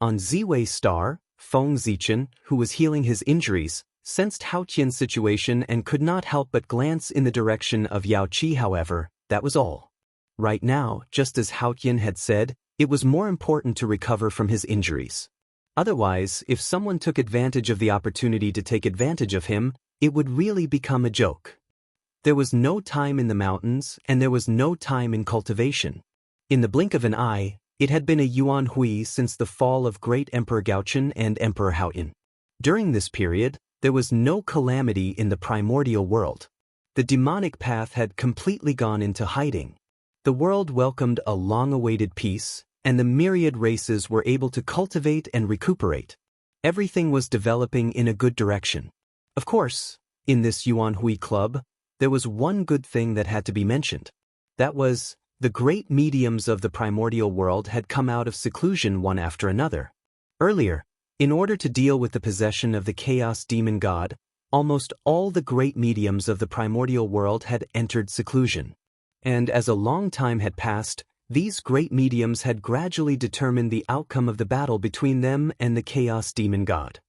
On Ziwei Star, Feng Zichen, who was healing his injuries, sensed Hao Tian's situation and could not help but glance in the direction of Yao Qi. However, that was all. Right now, just as Hao Tian had said, it was more important to recover from his injuries. Otherwise, if someone took advantage of the opportunity to take advantage of him, it would really become a joke. There was no time in the mountains, and there was no time in cultivation. In the blink of an eye, It had been a Yuan Hui since the fall of Great Emperor Gaochen and Emperor Haoyin. During this period, there was no calamity in the primordial world. The demonic path had completely gone into hiding. The world welcomed a long-awaited peace, and the myriad races were able to cultivate and recuperate. Everything was developing in a good direction. Of course, in this Yuan Hui club, there was one good thing that had to be mentioned. That was, the great mediums of the primordial world had come out of seclusion one after another. Earlier, in order to deal with the possession of the chaos demon god, almost all the great mediums of the primordial world had entered seclusion. And as a long time had passed, these great mediums had gradually determined the outcome of the battle between them and the chaos demon god.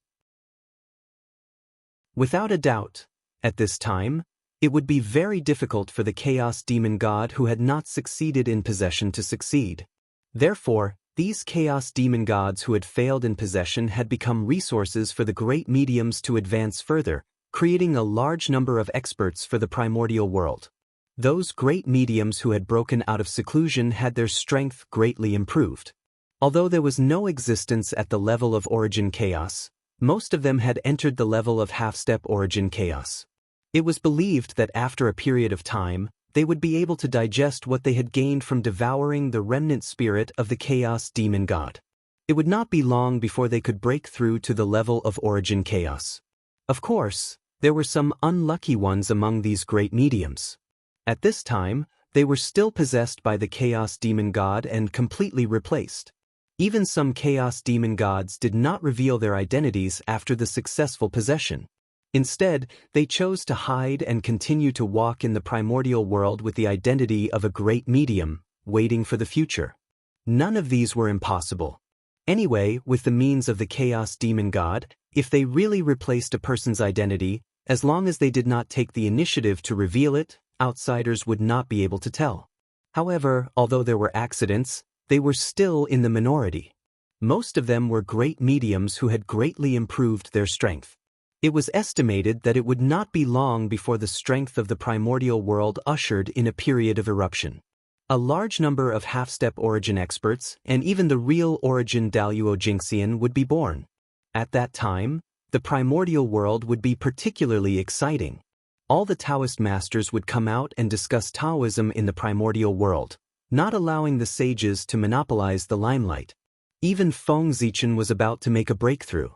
Without a doubt, at this time, it would be very difficult for the chaos demon god who had not succeeded in possession to succeed. Therefore, these chaos demon gods who had failed in possession had become resources for the great mediums to advance further, creating a large number of experts for the primordial world. Those great mediums who had broken out of seclusion had their strength greatly improved. Although there was no existence at the level of origin chaos, most of them had entered the level of half-step origin chaos. It was believed that after a period of time, they would be able to digest what they had gained from devouring the remnant spirit of the chaos demon god. It would not be long before they could break through to the level of origin chaos. Of course, there were some unlucky ones among these great mediums. At this time, they were still possessed by the chaos demon god and completely replaced. Even some chaos demon gods did not reveal their identities after the successful possession. Instead, they chose to hide and continue to walk in the primordial world with the identity of a great medium, waiting for the future. None of these were impossible. Anyway, with the means of the chaos demon god, if they really replaced a person's identity, as long as they did not take the initiative to reveal it, outsiders would not be able to tell. However, although there were accidents, they were still in the minority. Most of them were great mediums who had greatly improved their strength. It was estimated that it would not be long before the strength of the primordial world ushered in a period of eruption. A large number of half-step origin experts and even the real origin Daluo Jingxian would be born. At that time, the primordial world would be particularly exciting. All the Taoist masters would come out and discuss Taoism in the primordial world, not allowing the sages to monopolize the limelight. Even Feng Zichen was about to make a breakthrough.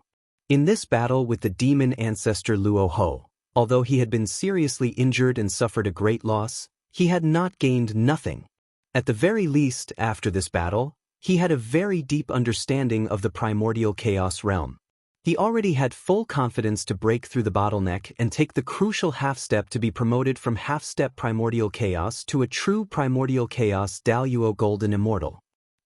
In this battle with the demon ancestor Luo Ho, although he had been seriously injured and suffered a great loss, he had not gained nothing. At the very least, after this battle, he had a very deep understanding of the primordial chaos realm. He already had full confidence to break through the bottleneck and take the crucial half-step to be promoted from half-step primordial chaos to a true primordial chaos Daluo Golden Immortal.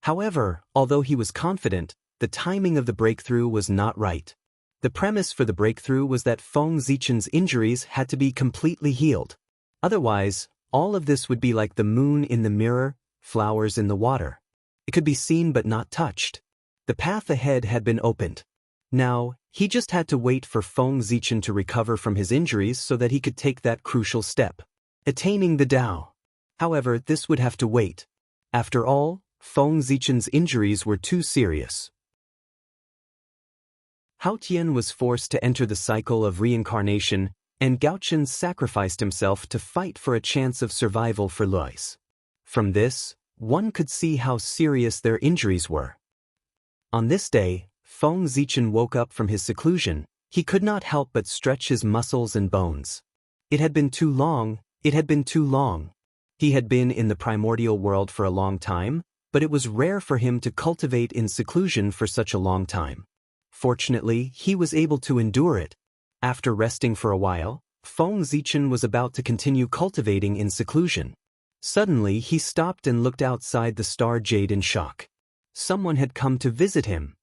However, although he was confident, the timing of the breakthrough was not right. The premise for the breakthrough was that Feng Zichen's injuries had to be completely healed. Otherwise, all of this would be like the moon in the mirror, flowers in the water. It could be seen but not touched. The path ahead had been opened. Now, he just had to wait for Feng Zichen to recover from his injuries so that he could take that crucial step, attaining the Tao. However, this would have to wait. After all, Feng Zichen's injuries were too serious. Hao Tian was forced to enter the cycle of reincarnation, and Gao Chen sacrificed himself to fight for a chance of survival for Luis. From this, one could see how serious their injuries were. On this day, Feng Zichen woke up from his seclusion. He could not help but stretch his muscles and bones. It had been too long, it had been too long. He had been in the primordial world for a long time, but it was rare for him to cultivate in seclusion for such a long time. Fortunately, he was able to endure it. After resting for a while, Feng Zichen was about to continue cultivating in seclusion. Suddenly, he stopped and looked outside the star jade in shock. Someone had come to visit him.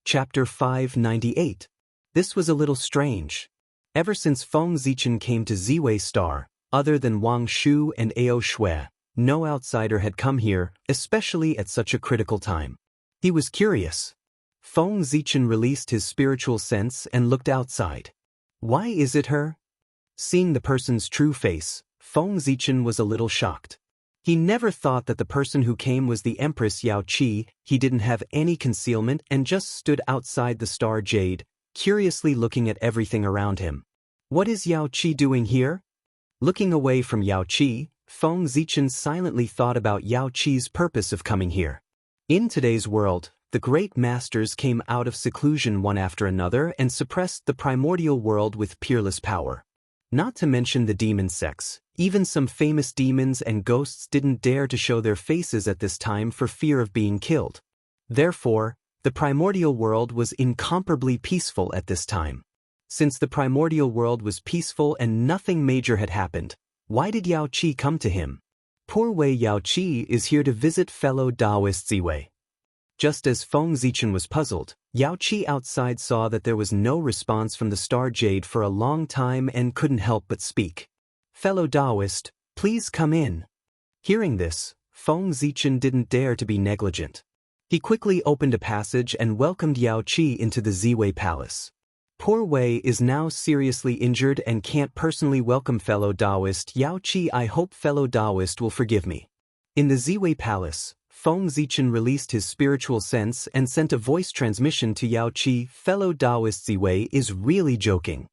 Chapter 598. This was a little strange. Ever since Feng Zichen came to Ziwei Star, other than Wang Shu and Ao Shui, no outsider had come here, especially at such a critical time. He was curious. Feng Zichen released his spiritual sense and looked outside. Why is it her? Seeing the person's true face, Feng Zichen was a little shocked. He never thought that the person who came was the Empress Xiaoqi. He didn't have any concealment and just stood outside the star jade, curiously looking at everything around him. What is Xiaoqi doing here? Looking away from Xiaoqi, Feng Zichen silently thought about Xiaoqi's purpose of coming here. In today's world, the great masters came out of seclusion one after another and suppressed the primordial world with peerless power. Not to mention the demon sects, even some famous demons and ghosts didn't dare to show their faces at this time for fear of being killed. Therefore, the primordial world was incomparably peaceful at this time. Since the primordial world was peaceful and nothing major had happened, why did Xiaoqi come to him? Poor Wei Xiaoqi is here to visit fellow Taoist Ziwei. Just as Feng Zichen was puzzled, Xiaoqi outside saw that there was no response from the star jade for a long time and couldn't help but speak. Fellow Taoist, please come in. Hearing this, Feng Zichen didn't dare to be negligent. He quickly opened a passage and welcomed Xiaoqi into the Ziwei Palace. Poor Wei is now seriously injured and can't personally welcome fellow Taoist Xiaoqi. I hope fellow Taoist will forgive me. In the Ziwei Palace, Feng Zichen released his spiritual sense and sent a voice transmission to Xiaoqi. Fellow Taoist Ziwei is really joking.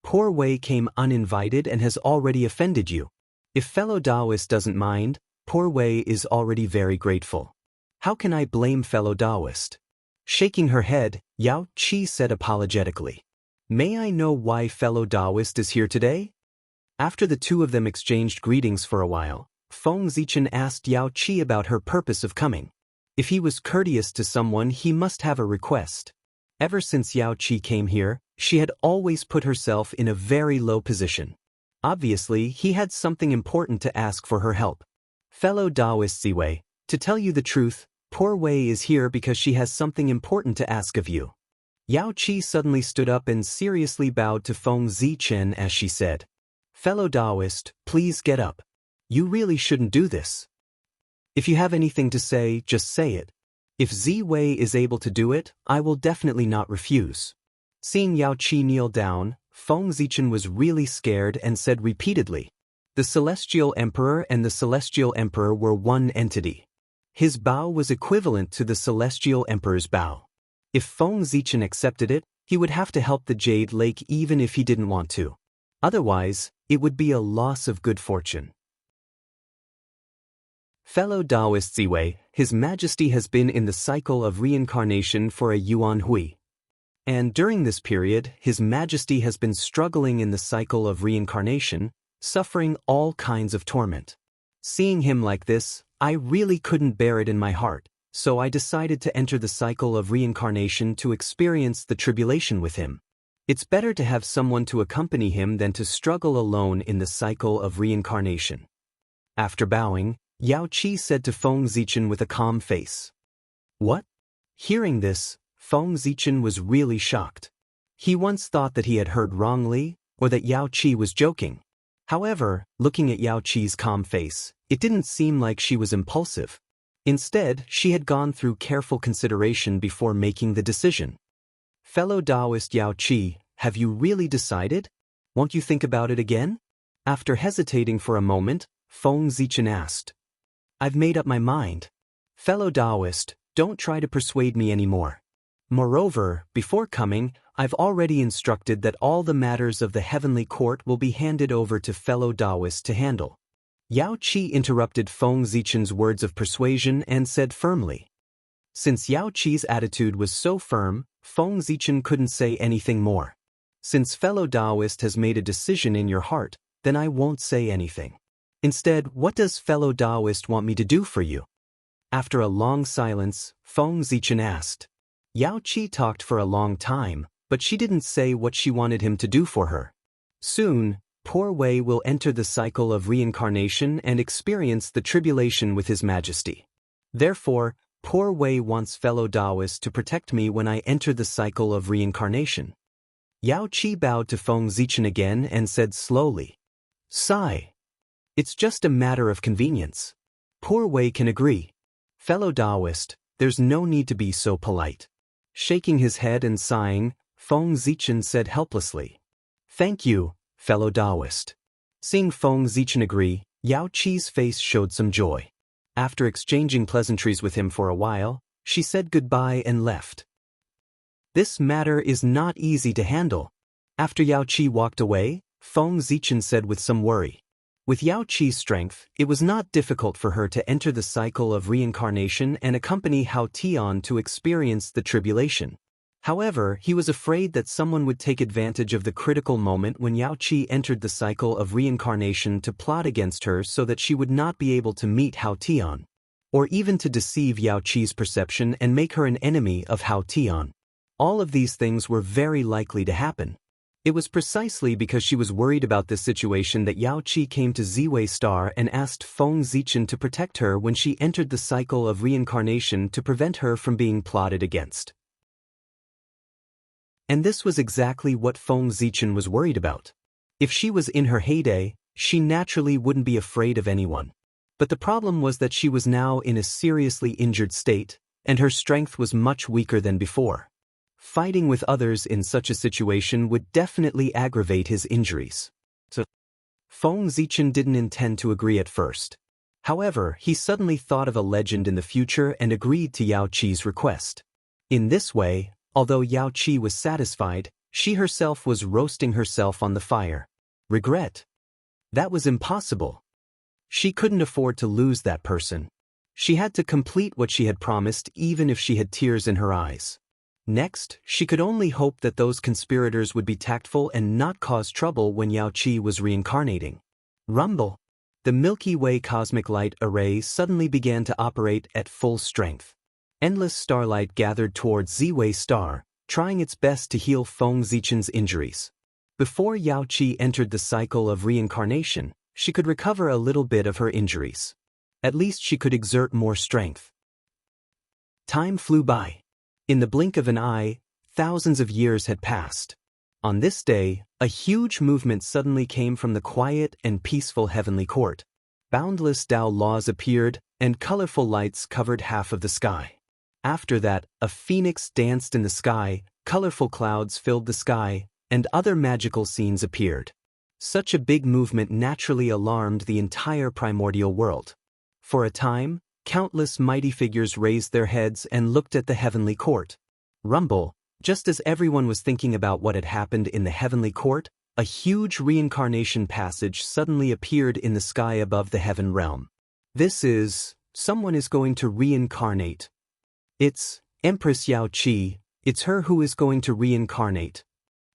Poor Wei came uninvited and has already offended you. If fellow Taoist doesn't mind, poor Wei is already very grateful. How can I blame fellow Taoist? Shaking her head, Xiaoqi said apologetically. May I know why fellow Taoist is here today? After the two of them exchanged greetings for a while, Feng Zichen asked Xiaoqi about her purpose of coming. If he was courteous to someone, he must have a request. Ever since Xiaoqi came here, she had always put herself in a very low position. Obviously, he had something important to ask for her help. Fellow Taoist Ziwei, to tell you the truth, poor Wei is here because she has something important to ask of you. Xiaoqi suddenly stood up and seriously bowed to Feng Zichen as she said, Fellow Taoist, please get up. You really shouldn't do this. If you have anything to say, just say it. If Ziwei is able to do it, I will definitely not refuse. Seeing Xiaoqi kneel down, Feng Zichen was really scared and said repeatedly, the Celestial Emperor and the Celestial Emperor were one entity. His bow was equivalent to the Celestial Emperor's bow. If Feng Zichen accepted it, he would have to help the Jade Lake even if he didn't want to. Otherwise, it would be a loss of good fortune. Fellow Taoist Ziwei, His Majesty has been in the cycle of reincarnation for a Yuan Hui. And during this period, His Majesty has been struggling in the cycle of reincarnation, suffering all kinds of torment. Seeing him like this, I really couldn't bear it in my heart, so I decided to enter the cycle of reincarnation to experience the tribulation with him. It's better to have someone to accompany him than to struggle alone in the cycle of reincarnation. After bowing, Xiaoqi said to Feng Zichen with a calm face. What? Hearing this, Feng Zichen was really shocked. He once thought that he had heard wrongly, or that Xiaoqi was joking. However, looking at Xiaoqi's calm face, it didn't seem like she was impulsive. Instead, she had gone through careful consideration before making the decision. Fellow Taoist Xiaoqi, have you really decided? Won't you think about it again? After hesitating for a moment, Feng Zichen asked. I've made up my mind. Fellow Taoist, don't try to persuade me anymore. Moreover, before coming, I've already instructed that all the matters of the heavenly court will be handed over to fellow Taoists to handle. Xiaoqi interrupted Feng Zichen's words of persuasion and said firmly. Since Xiaoqi's attitude was so firm, Feng Zichen couldn't say anything more. Since fellow Taoist has made a decision in your heart, then I won't say anything. Instead, what does fellow Taoist want me to do for you? After a long silence, Feng Zichen asked. Xiaoqi talked for a long time, but she didn't say what she wanted him to do for her. Soon, poor Wei will enter the cycle of reincarnation and experience the tribulation with His Majesty. Therefore, poor Wei wants fellow Taoists to protect me when I enter the cycle of reincarnation. Xiaoqi bowed to Feng Zichen again and said slowly, Sigh. It's just a matter of convenience. Poor Wei can agree. Fellow Taoist, there's no need to be so polite. Shaking his head and sighing, Feng Zichen said helplessly. Thank you, fellow Taoist. Seeing Feng Zichen agree, Yao Qi's face showed some joy. After exchanging pleasantries with him for a while, she said goodbye and left. This matter is not easy to handle. After Yao Qi walked away, Feng Zichen said with some worry. With Yao Qi's strength, it was not difficult for her to enter the cycle of reincarnation and accompany Hao Tian to experience the tribulation. However, he was afraid that someone would take advantage of the critical moment when Yao Qi entered the cycle of reincarnation to plot against her so that she would not be able to meet Hao Tian, or even to deceive Yao Qi's perception and make her an enemy of Hao Tian. All of these things were very likely to happen. It was precisely because she was worried about this situation that Yao Qi came to Ziwei Star and asked Feng Zichen to protect her when she entered the cycle of reincarnation to prevent her from being plotted against. And this was exactly what Feng Zichen was worried about. If she was in her heyday, she naturally wouldn't be afraid of anyone. But the problem was that she was now in a seriously injured state, and her strength was much weaker than before. Fighting with others in such a situation would definitely aggravate his injuries. So, Feng Zichen didn't intend to agree at first. However, he suddenly thought of a legend in the future and agreed to Yao Qi's request. In this way, although Yao Qi was satisfied, she herself was roasting herself on the fire. Regret? That was impossible. She couldn't afford to lose that person. She had to complete what she had promised even if she had tears in her eyes. Next, she could only hope that those conspirators would be tactful and not cause trouble when Yao Qi was reincarnating. Rumble! The Milky Way cosmic light array suddenly began to operate at full strength. Endless starlight gathered towards Ziwei Star, trying its best to heal Feng Zichen's injuries. Before Yao Qi entered the cycle of reincarnation, she could recover a little bit of her injuries. At least she could exert more strength. Time flew by. In the blink of an eye, thousands of years had passed. On this day, a huge movement suddenly came from the quiet and peaceful heavenly court. Boundless Tao laws appeared, and colorful lights covered half of the sky. After that, a phoenix danced in the sky, colorful clouds filled the sky, and other magical scenes appeared. Such a big movement naturally alarmed the entire primordial world. For a time, countless mighty figures raised their heads and looked at the heavenly court. Rumble! Just as everyone was thinking about what had happened in the heavenly court, a huge reincarnation passage suddenly appeared in the sky above the heaven realm. Someone is going to reincarnate. It's Empress Yao Qi, it's her who is going to reincarnate.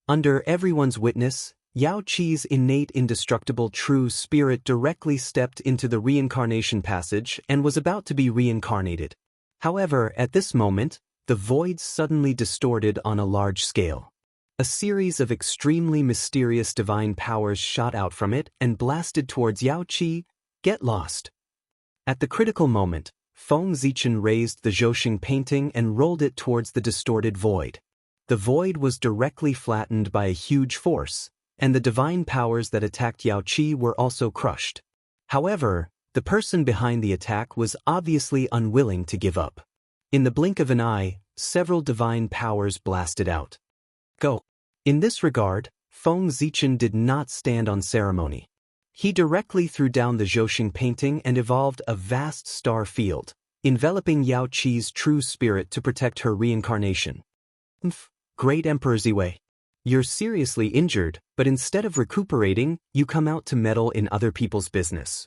Under everyone's witness, Yao Qi's innate indestructible true spirit directly stepped into the reincarnation passage and was about to be reincarnated. However, at this moment, the void suddenly distorted on a large scale. A series of extremely mysterious divine powers shot out from it and blasted towards Yao Qi. Get lost. At the critical moment, Feng Zichen raised the Zhouxing painting and rolled it towards the distorted void. The void was directly flattened by a huge force, and the divine powers that attacked Yao Qi were also crushed. However, the person behind the attack was obviously unwilling to give up. In the blink of an eye, several divine powers blasted out. Go! In this regard, Feng Zichen did not stand on ceremony. He directly threw down the Zhouxing painting and evolved a vast star field, enveloping Yao Qi's true spirit to protect her reincarnation. Great Emperor Ziwei. You're seriously injured, but instead of recuperating, you come out to meddle in other people's business.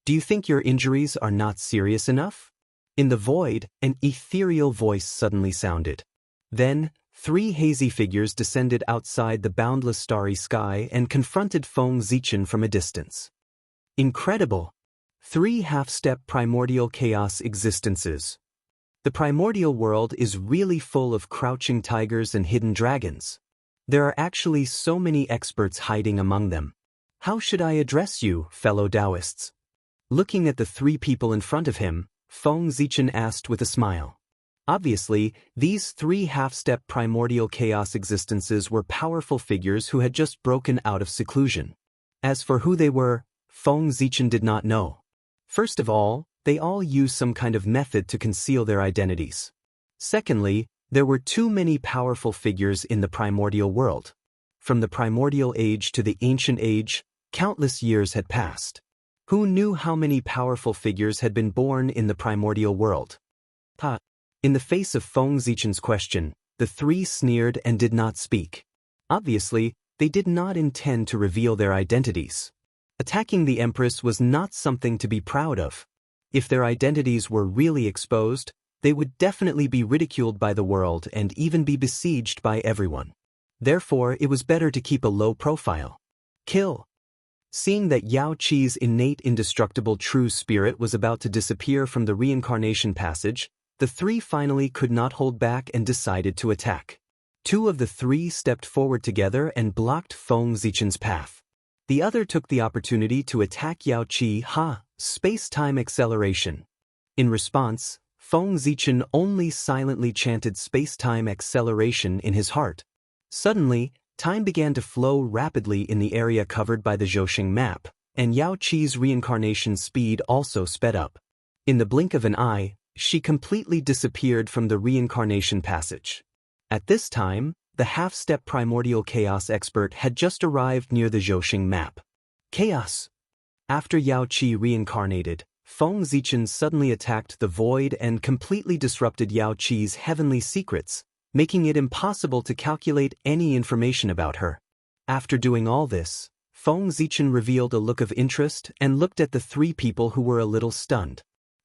Do you think your injuries are not serious enough? In the void, an ethereal voice suddenly sounded. Then, 3 hazy figures descended outside the boundless starry sky and confronted Feng Zichen from a distance. Incredible! 3 half-step primordial chaos existences. The primordial world is really full of crouching tigers and hidden dragons. There are actually so many experts hiding among them. How should I address you, fellow Taoists? Looking at the 3 people in front of him, Feng Zichen asked with a smile. Obviously, these 3 half-step primordial chaos existences were powerful figures who had just broken out of seclusion. As for who they were, Feng Zichen did not know. First of all, they all used some kind of method to conceal their identities. Secondly, there were too many powerful figures in the primordial world. From the primordial age to the ancient age, Countless years had passed. Who knew how many powerful figures had been born in the primordial world? In the face of Feng Zichen's question, the three sneered and did not speak. Obviously, they did not intend to reveal their identities. Attacking the Empress was not something to be proud of. If their identities were really exposed, they would definitely be ridiculed by the world and even be besieged by everyone. Therefore, it was better to keep a low profile. Kill. Seeing that Yao Qi's innate indestructible true spirit was about to disappear from the reincarnation passage, the three finally could not hold back and decided to attack. Two of the three stepped forward together and blocked Feng Zichen's path. The other took the opportunity to attack Yao Qi. Space-time acceleration. In response, Feng Zichen only silently chanted space-time acceleration in his heart. Suddenly, time began to flow rapidly in the area covered by the Zhouxing map, and Yao Qi's reincarnation speed also sped up. In the blink of an eye, she completely disappeared from the reincarnation passage. At this time, the half-step primordial chaos expert had just arrived near the Zhouxing map. Chaos. After Yao Qi reincarnated, Feng Zichen suddenly attacked the void and completely disrupted Yao Qi's heavenly secrets, making it impossible to calculate any information about her. After doing all this, Feng Zichen revealed a look of interest and looked at the three people who were a little stunned.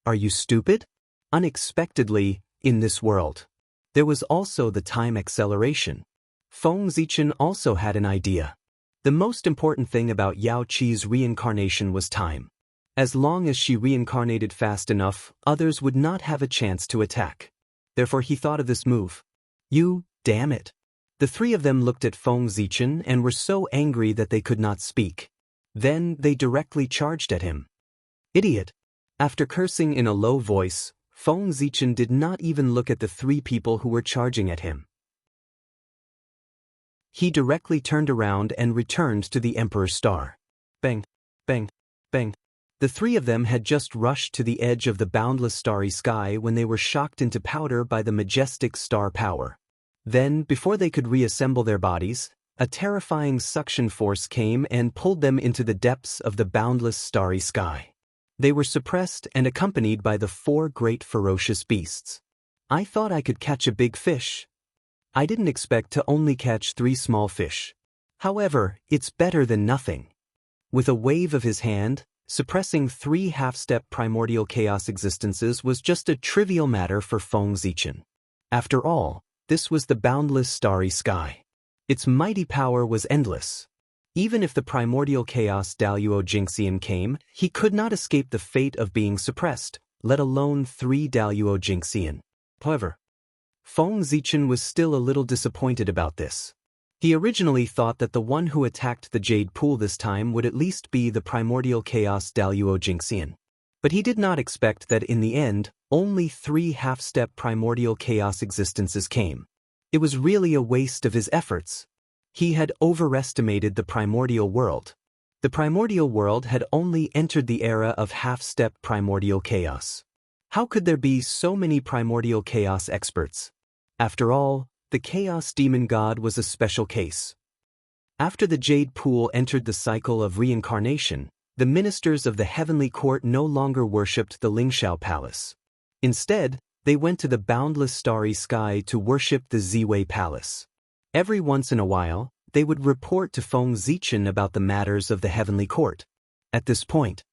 Are you stupid? Unexpectedly, in this world, there was also the time acceleration. Feng Zichen also had an idea. The most important thing about Yao Qi's reincarnation was time. As long as she reincarnated fast enough, others would not have a chance to attack. Therefore he thought of this move. You, damn it. The three of them looked at Feng Zichen and were so angry that they could not speak. Then they directly charged at him. Idiot. After cursing in a low voice, Feng Zichen did not even look at the three people who were charging at him. He directly turned around and returned to the Emperor's star. Bang, bang, bang. The three of them had just rushed to the edge of the boundless starry sky when they were shocked into powder by the majestic star power. Then, before they could reassemble their bodies, a terrifying suction force came and pulled them into the depths of the boundless starry sky. They were suppressed and accompanied by the four great ferocious beasts. I thought I could catch a big fish. I didn't expect to only catch 3 small fish. However, it's better than nothing. With a wave of his hand, suppressing 3 half-step primordial chaos existences was just a trivial matter for Feng Zichen. After all, this was the boundless starry sky. Its mighty power was endless. Even if the primordial chaos Daluo Jingxian came, he could not escape the fate of being suppressed, let alone 3 Daluo Jingxian. However, Feng Zichen was still a little disappointed about this. He originally thought that the one who attacked the Jade Pool this time would at least be the primordial chaos Daluo Jingxian. But he did not expect that in the end, only 3 half-step primordial chaos existences came. It was really a waste of his efforts. He had overestimated the primordial world. The primordial world had only entered the era of half-step primordial chaos. How could there be so many primordial chaos experts? After all, the Chaos Demon God was a special case. After the Jade Pool entered the cycle of reincarnation, the ministers of the heavenly court no longer worshipped the Lingxiao Palace. Instead, they went to the boundless starry sky to worship the Ziwei Palace. Every once in a while, they would report to Feng Zichen about the matters of the heavenly court. At this point,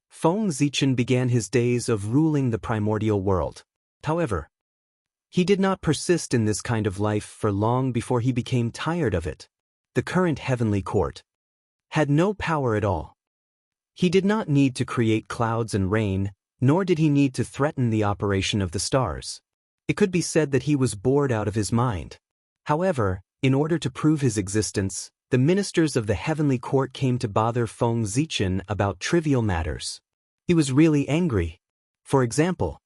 Feng Zichen began his days of ruling the primordial world. However, he did not persist in this kind of life for long before he became tired of it. The current heavenly court had no power at all. He did not need to create clouds and rain, nor did he need to threaten the operation of the stars. It could be said that he was bored out of his mind. However, in order to prove his existence, the ministers of the heavenly court came to bother Feng Zichen about trivial matters. He was really angry. For example,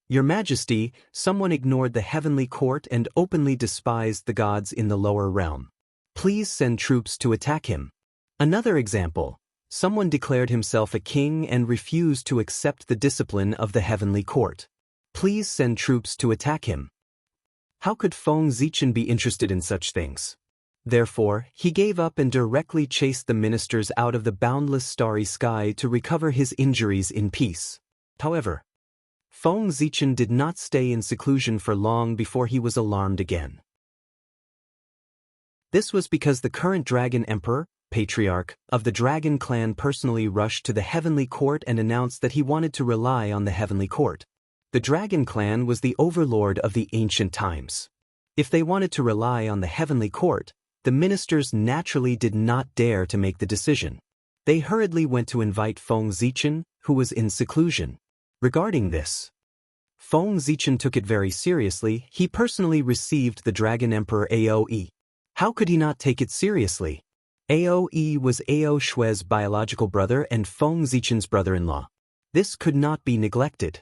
Your Majesty, someone ignored the heavenly court and openly despised the gods in the lower realm. Please send troops to attack him. Another example, someone declared himself a king and refused to accept the discipline of the heavenly court. Please send troops to attack him. How could Feng Zichen be interested in such things? Therefore, he gave up and directly chased the ministers out of the boundless starry sky to recover his injuries in peace. However, Feng Zichen did not stay in seclusion for long before he was alarmed again. This was because the current Dragon Emperor, Patriarch, of the Dragon Clan personally rushed to the Heavenly Court and announced that he wanted to rely on the Heavenly Court. The Dragon Clan was the overlord of the ancient times. If they wanted to rely on the Heavenly Court, the ministers naturally did not dare to make the decision. They hurriedly went to invite Feng Zichen, who was in seclusion. Regarding this, Feng Zichen took it very seriously. He personally received the Dragon Emperor Aoe. How could he not take it seriously? Aoe was Ao Shue's biological brother and Feng Zichen's brother-in-law. This could not be neglected.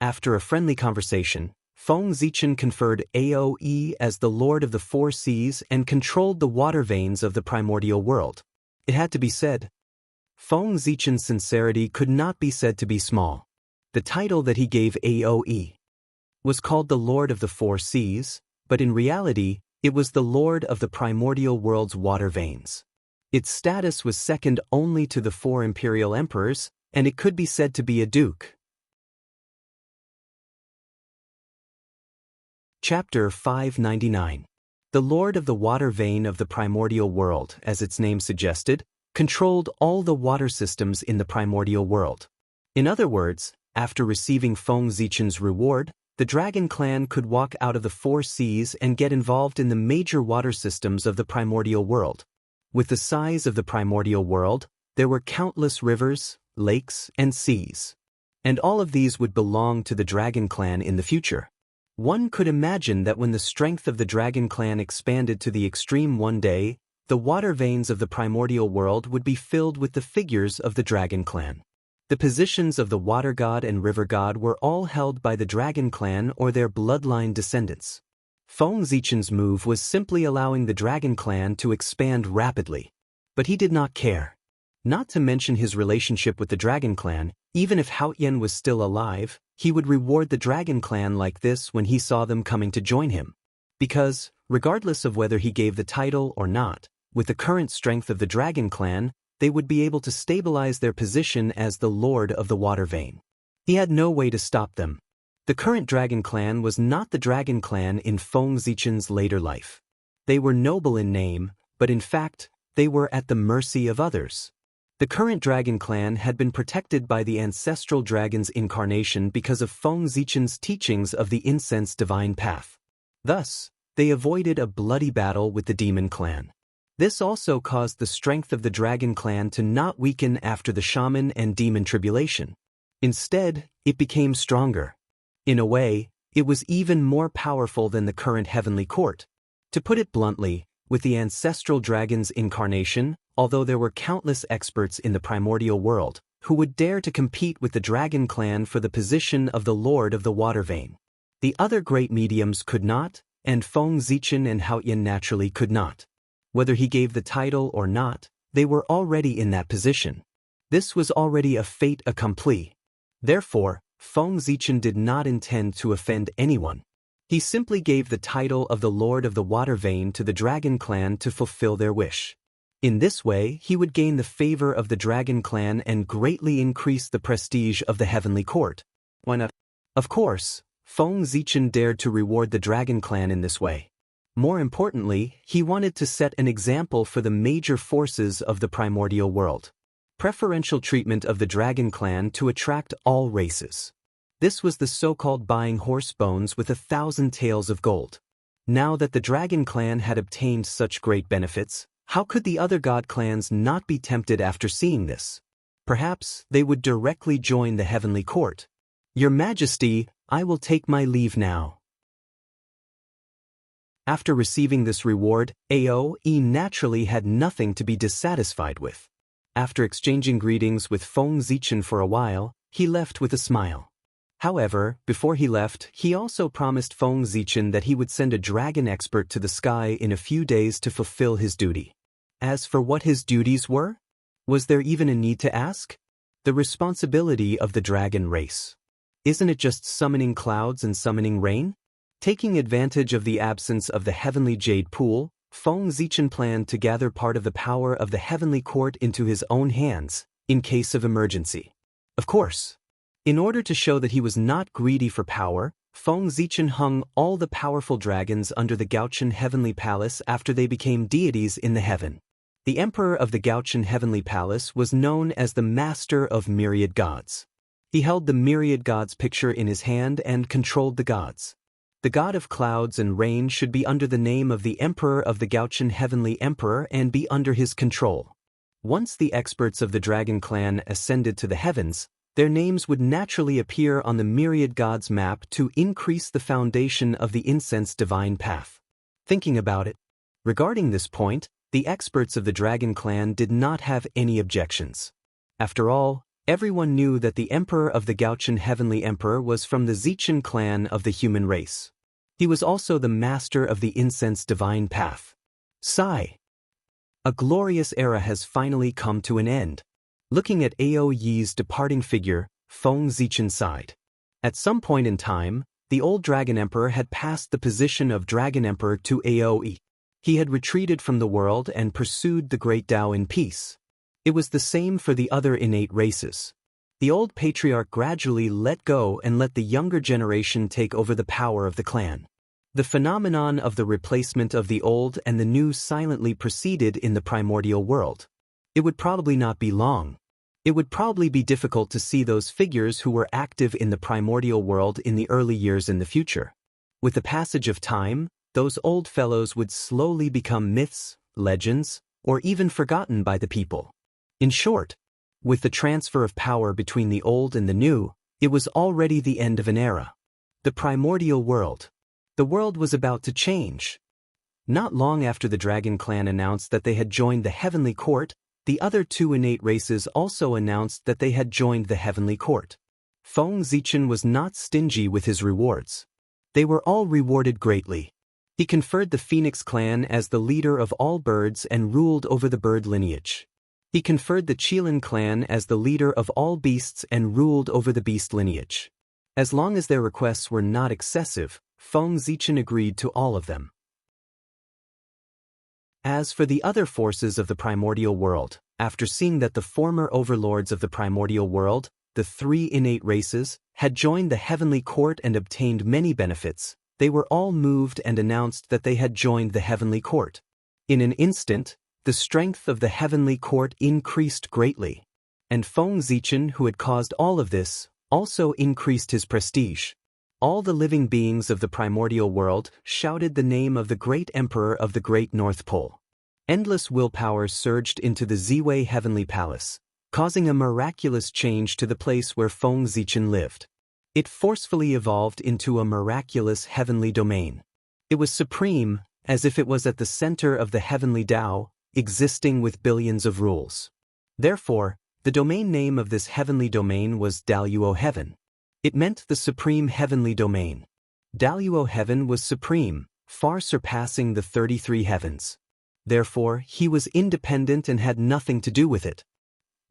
After a friendly conversation, Feng Zichen conferred Aoe as the Lord of the Four Seas and controlled the water veins of the primordial world. It had to be said, Feng Zichen's sincerity could not be said to be small. The title that he gave Aoe was called the Lord of the Four Seas, but in reality, it was the Lord of the primordial world's water veins. Its status was second only to the four imperial emperors, and it could be said to be a duke. Chapter 599. The Lord of the Water Vein of the Primordial World, as its name suggested, controlled all the water systems in the primordial world. In other words, after receiving Feng Zichen's reward, the Dragon Clan could walk out of the four seas and get involved in the major water systems of the primordial world. With the size of the primordial world, there were countless rivers, lakes, and seas. And all of these would belong to the Dragon Clan in the future. One could imagine that when the strength of the Dragon Clan expanded to the extreme one day, the water veins of the primordial world would be filled with the figures of the Dragon Clan. The positions of the Water God and River God were all held by the Dragon Clan or their bloodline descendants. Feng Zichen's move was simply allowing the Dragon Clan to expand rapidly. But he did not care. Not to mention his relationship with the Dragon Clan, even if Haoyan was still alive, he would reward the Dragon Clan like this when he saw them coming to join him. Because, regardless of whether he gave the title or not, with the current strength of the Dragon Clan, they would be able to stabilize their position as the Lord of the Water Vein. He had no way to stop them. The current Dragon Clan was not the Dragon Clan in Feng Zichen's later life. They were noble in name, but in fact, they were at the mercy of others. The current Dragon Clan had been protected by the ancestral dragon's incarnation because of Feng Zichen's teachings of the incense divine path. Thus, they avoided a bloody battle with the Demon Clan. This also caused the strength of the Dragon Clan to not weaken after the Shaman and Demon tribulation. Instead, it became stronger. In a way, it was even more powerful than the current Heavenly Court. To put it bluntly, with the ancestral dragon's incarnation, although there were countless experts in the primordial world who would dare to compete with the Dragon Clan for the position of the Lord of the Water Vein, the other great mediums could not, and Feng Zichen and Haoyan naturally could not. Whether he gave the title or not, they were already in that position. This was already a fait accompli. Therefore, Feng Zichen did not intend to offend anyone. He simply gave the title of the Lord of the Water Vein to the Dragon Clan to fulfill their wish. In this way, he would gain the favor of the Dragon Clan and greatly increase the prestige of the Heavenly Court. Why not? Of course, Feng Zichen dared to reward the Dragon Clan in this way. More importantly, he wanted to set an example for the major forces of the primordial world. Preferential treatment of the Dragon Clan to attract all races. This was the so-called buying horse bones with 1,000 taels of gold. Now that the Dragon Clan had obtained such great benefits, how could the other god clans not be tempted after seeing this? Perhaps they would directly join the Heavenly Court. Your Majesty, I will take my leave now. After receiving this reward, Aoe naturally had nothing to be dissatisfied with. After exchanging greetings with Feng Zichen for a while, he left with a smile. However, before he left, he also promised Feng Zichen that he would send a dragon expert to the sky in a few days to fulfill his duty. As for what his duties were, was there even a need to ask? The responsibility of the dragon race. Isn't it just summoning clouds and summoning rain? Taking advantage of the absence of the heavenly jade pool, Feng Zichen planned to gather part of the power of the heavenly court into his own hands, in case of emergency. Of course, in order to show that he was not greedy for power, Feng Zichen hung all the powerful dragons under the Gaochen Heavenly Palace after they became deities in the heaven. The emperor of the Gaochen Heavenly Palace was known as the Master of Myriad Gods. He held the myriad gods picture in his hand and controlled the gods. The god of clouds and rain should be under the name of the emperor of the Gaochen Heavenly Emperor and be under his control. Once the experts of the dragon clan ascended to the heavens, their names would naturally appear on the myriad gods map to increase the foundation of the incense divine path. Thinking about it, regarding this point, the experts of the dragon clan did not have any objections. After all, everyone knew that the emperor of the Gaochen Heavenly Emperor was from the Zichen clan of the human race. He was also the master of the incense divine path. Sigh. A glorious era has finally come to an end. Looking at Ao Yi's departing figure, Feng Zichen sighed. At some point in time, the old Dragon Emperor had passed the position of Dragon Emperor to Ao Yi. He had retreated from the world and pursued the great Tao in peace. It was the same for the other innate races. The old patriarch gradually let go and let the younger generation take over the power of the clan. The phenomenon of the replacement of the old and the new silently proceeded in the primordial world. It would probably not be long. It would probably be difficult to see those figures who were active in the primordial world in the early years in the future. With the passage of time, those old fellows would slowly become myths, legends, or even forgotten by the people. In short, with the transfer of power between the old and the new, it was already the end of an era. The primordial world. The world was about to change. Not long after the Dragon Clan announced that they had joined the Heavenly Court, the other two innate races also announced that they had joined the Heavenly Court. Feng Zichen was not stingy with his rewards. They were all rewarded greatly. He conferred the Phoenix clan as the leader of all birds and ruled over the bird lineage. He conferred the Qilin clan as the leader of all beasts and ruled over the beast lineage. As long as their requests were not excessive, Feng Zichen agreed to all of them. As for the other forces of the primordial world, after seeing that the former overlords of the primordial world, the three innate races, had joined the Heavenly Court and obtained many benefits, they were all moved and announced that they had joined the Heavenly Court. In an instant, the strength of the Heavenly Court increased greatly, and Feng Zichen, who had caused all of this, also increased his prestige. All the living beings of the primordial world shouted the name of the great emperor of the Great North Pole. Endless willpower surged into the Ziwei Heavenly Palace, causing a miraculous change to the place where Feng Zichen lived. It forcefully evolved into a miraculous heavenly domain. It was supreme, as if it was at the center of the heavenly Tao, existing with billions of rules. Therefore, the domain name of this heavenly domain was Daluo Heaven. It meant the supreme heavenly domain. Daluo Heaven was supreme, far surpassing the 33 heavens. Therefore, he was independent and had nothing to do with it.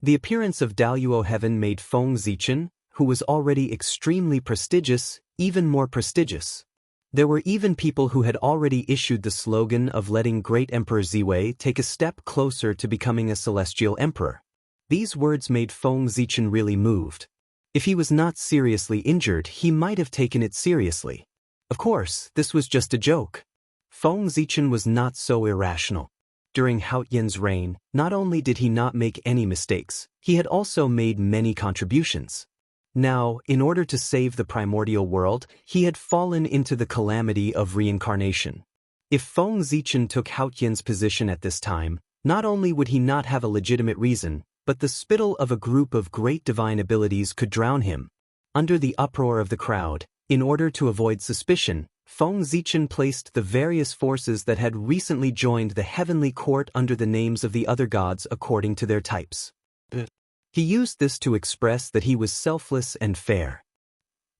The appearance of Daluo Heaven made Feng Zichen, who was already extremely prestigious, even more prestigious. There were even people who had already issued the slogan of letting Great Emperor Ziwei take a step closer to becoming a celestial emperor. These words made Feng Zichen really moved. If he was not seriously injured, he might have taken it seriously. Of course, this was just a joke. Feng Zichen was not so irrational. During Hao Yan's reign, not only did he not make any mistakes, he had also made many contributions. Now, in order to save the primordial world, he had fallen into the calamity of reincarnation. If Feng Zichen took Hao Yan's position at this time, not only would he not have a legitimate reason, but the spittle of a group of great divine abilities could drown him. Under the uproar of the crowd, in order to avoid suspicion, Feng Zichen placed the various forces that had recently joined the Heavenly Court under the names of the other gods according to their types. He used this to express that he was selfless and fair.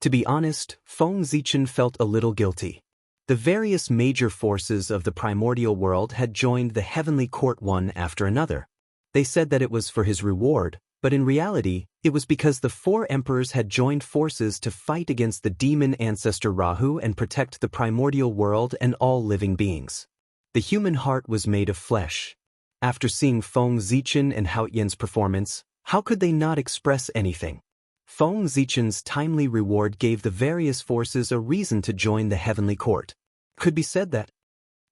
To be honest, Feng Zichen felt a little guilty. The various major forces of the primordial world had joined the Heavenly Court one after another. They said that it was for his reward, but in reality, it was because the four emperors had joined forces to fight against the demon ancestor Rahu and protect the primordial world and all living beings. The human heart was made of flesh. After seeing Feng Zichen and Hao Yan's performance, how could they not express anything? Feng Zichen's timely reward gave the various forces a reason to join the heavenly court. Could be said that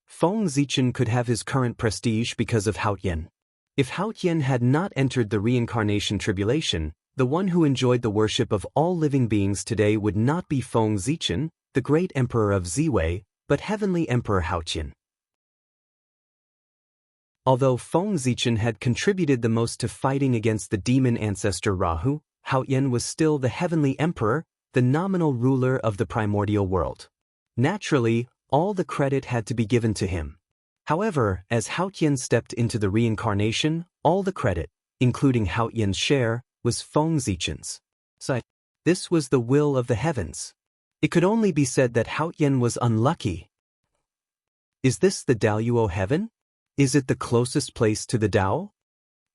Feng Zichen could have his current prestige because of Hao Yan. If Hao Yan had not entered the reincarnation tribulation, the one who enjoyed the worship of all living beings today would not be Feng Zichen, the great emperor of Ziwei, but heavenly emperor Hao Yan. Although Feng Zichen had contributed the most to fighting against the demon ancestor Rahu, Hao Yan was still the heavenly emperor, the nominal ruler of the primordial world. Naturally, all the credit had to be given to him. However, as Hao Yan stepped into the reincarnation, all the credit, including Hao Yan's share, was Feng Zichen's. So, this was the will of the heavens. It could only be said that Hao Yan was unlucky. Is this the Daluo heaven? Is it the closest place to the Dao?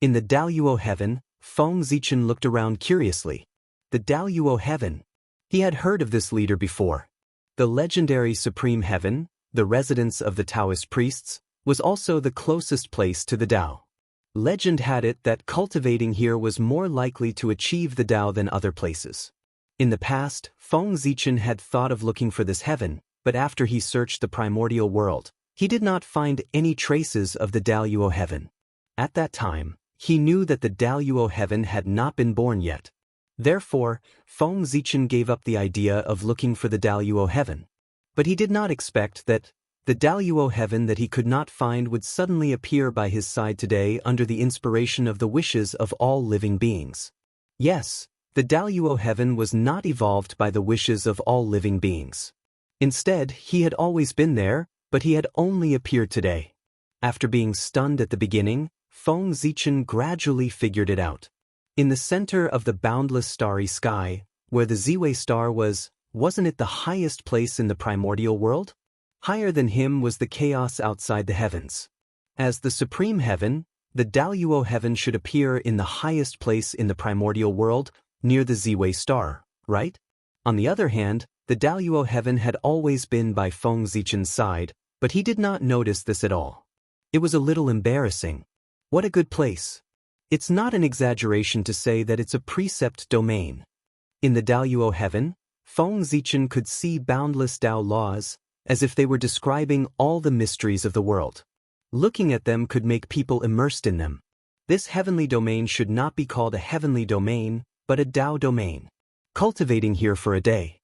In the Daluo heaven, Feng Zichen looked around curiously. The Daluo heaven. He had heard of this leader before. The legendary supreme heaven, the residence of the Taoist priests, was also the closest place to the Dao. Legend had it that cultivating here was more likely to achieve the Dao than other places. In the past, Feng Zichen had thought of looking for this heaven, but after he searched the primordial world, he did not find any traces of the Daluo heaven. At that time, he knew that the Daluo heaven had not been born yet. Therefore, Feng Zichen gave up the idea of looking for the Daluo heaven. But he did not expect that the Daluo heaven that he could not find would suddenly appear by his side today under the inspiration of the wishes of all living beings. Yes, the Daluo heaven was not evolved by the wishes of all living beings. Instead, he had always been there, but he had only appeared today. After being stunned at the beginning, Feng Zichen gradually figured it out. In the center of the boundless starry sky, where the Ziwei star wasn't it the highest place in the primordial world? Higher than him was the chaos outside the heavens. As the supreme heaven, the Daluo heaven should appear in the highest place in the primordial world, near the Ziwei star, right? On the other hand, the Daluo heaven had always been by Feng Zichen's side, but he did not notice this at all. It was a little embarrassing. What a good place. It's not an exaggeration to say that it's a precept domain. In the Daluo heaven, Feng Zichen could see boundless Dao laws, as if they were describing all the mysteries of the world. Looking at them could make people immersed in them. This heavenly domain should not be called a heavenly domain, but a Dao domain. Cultivating here for a day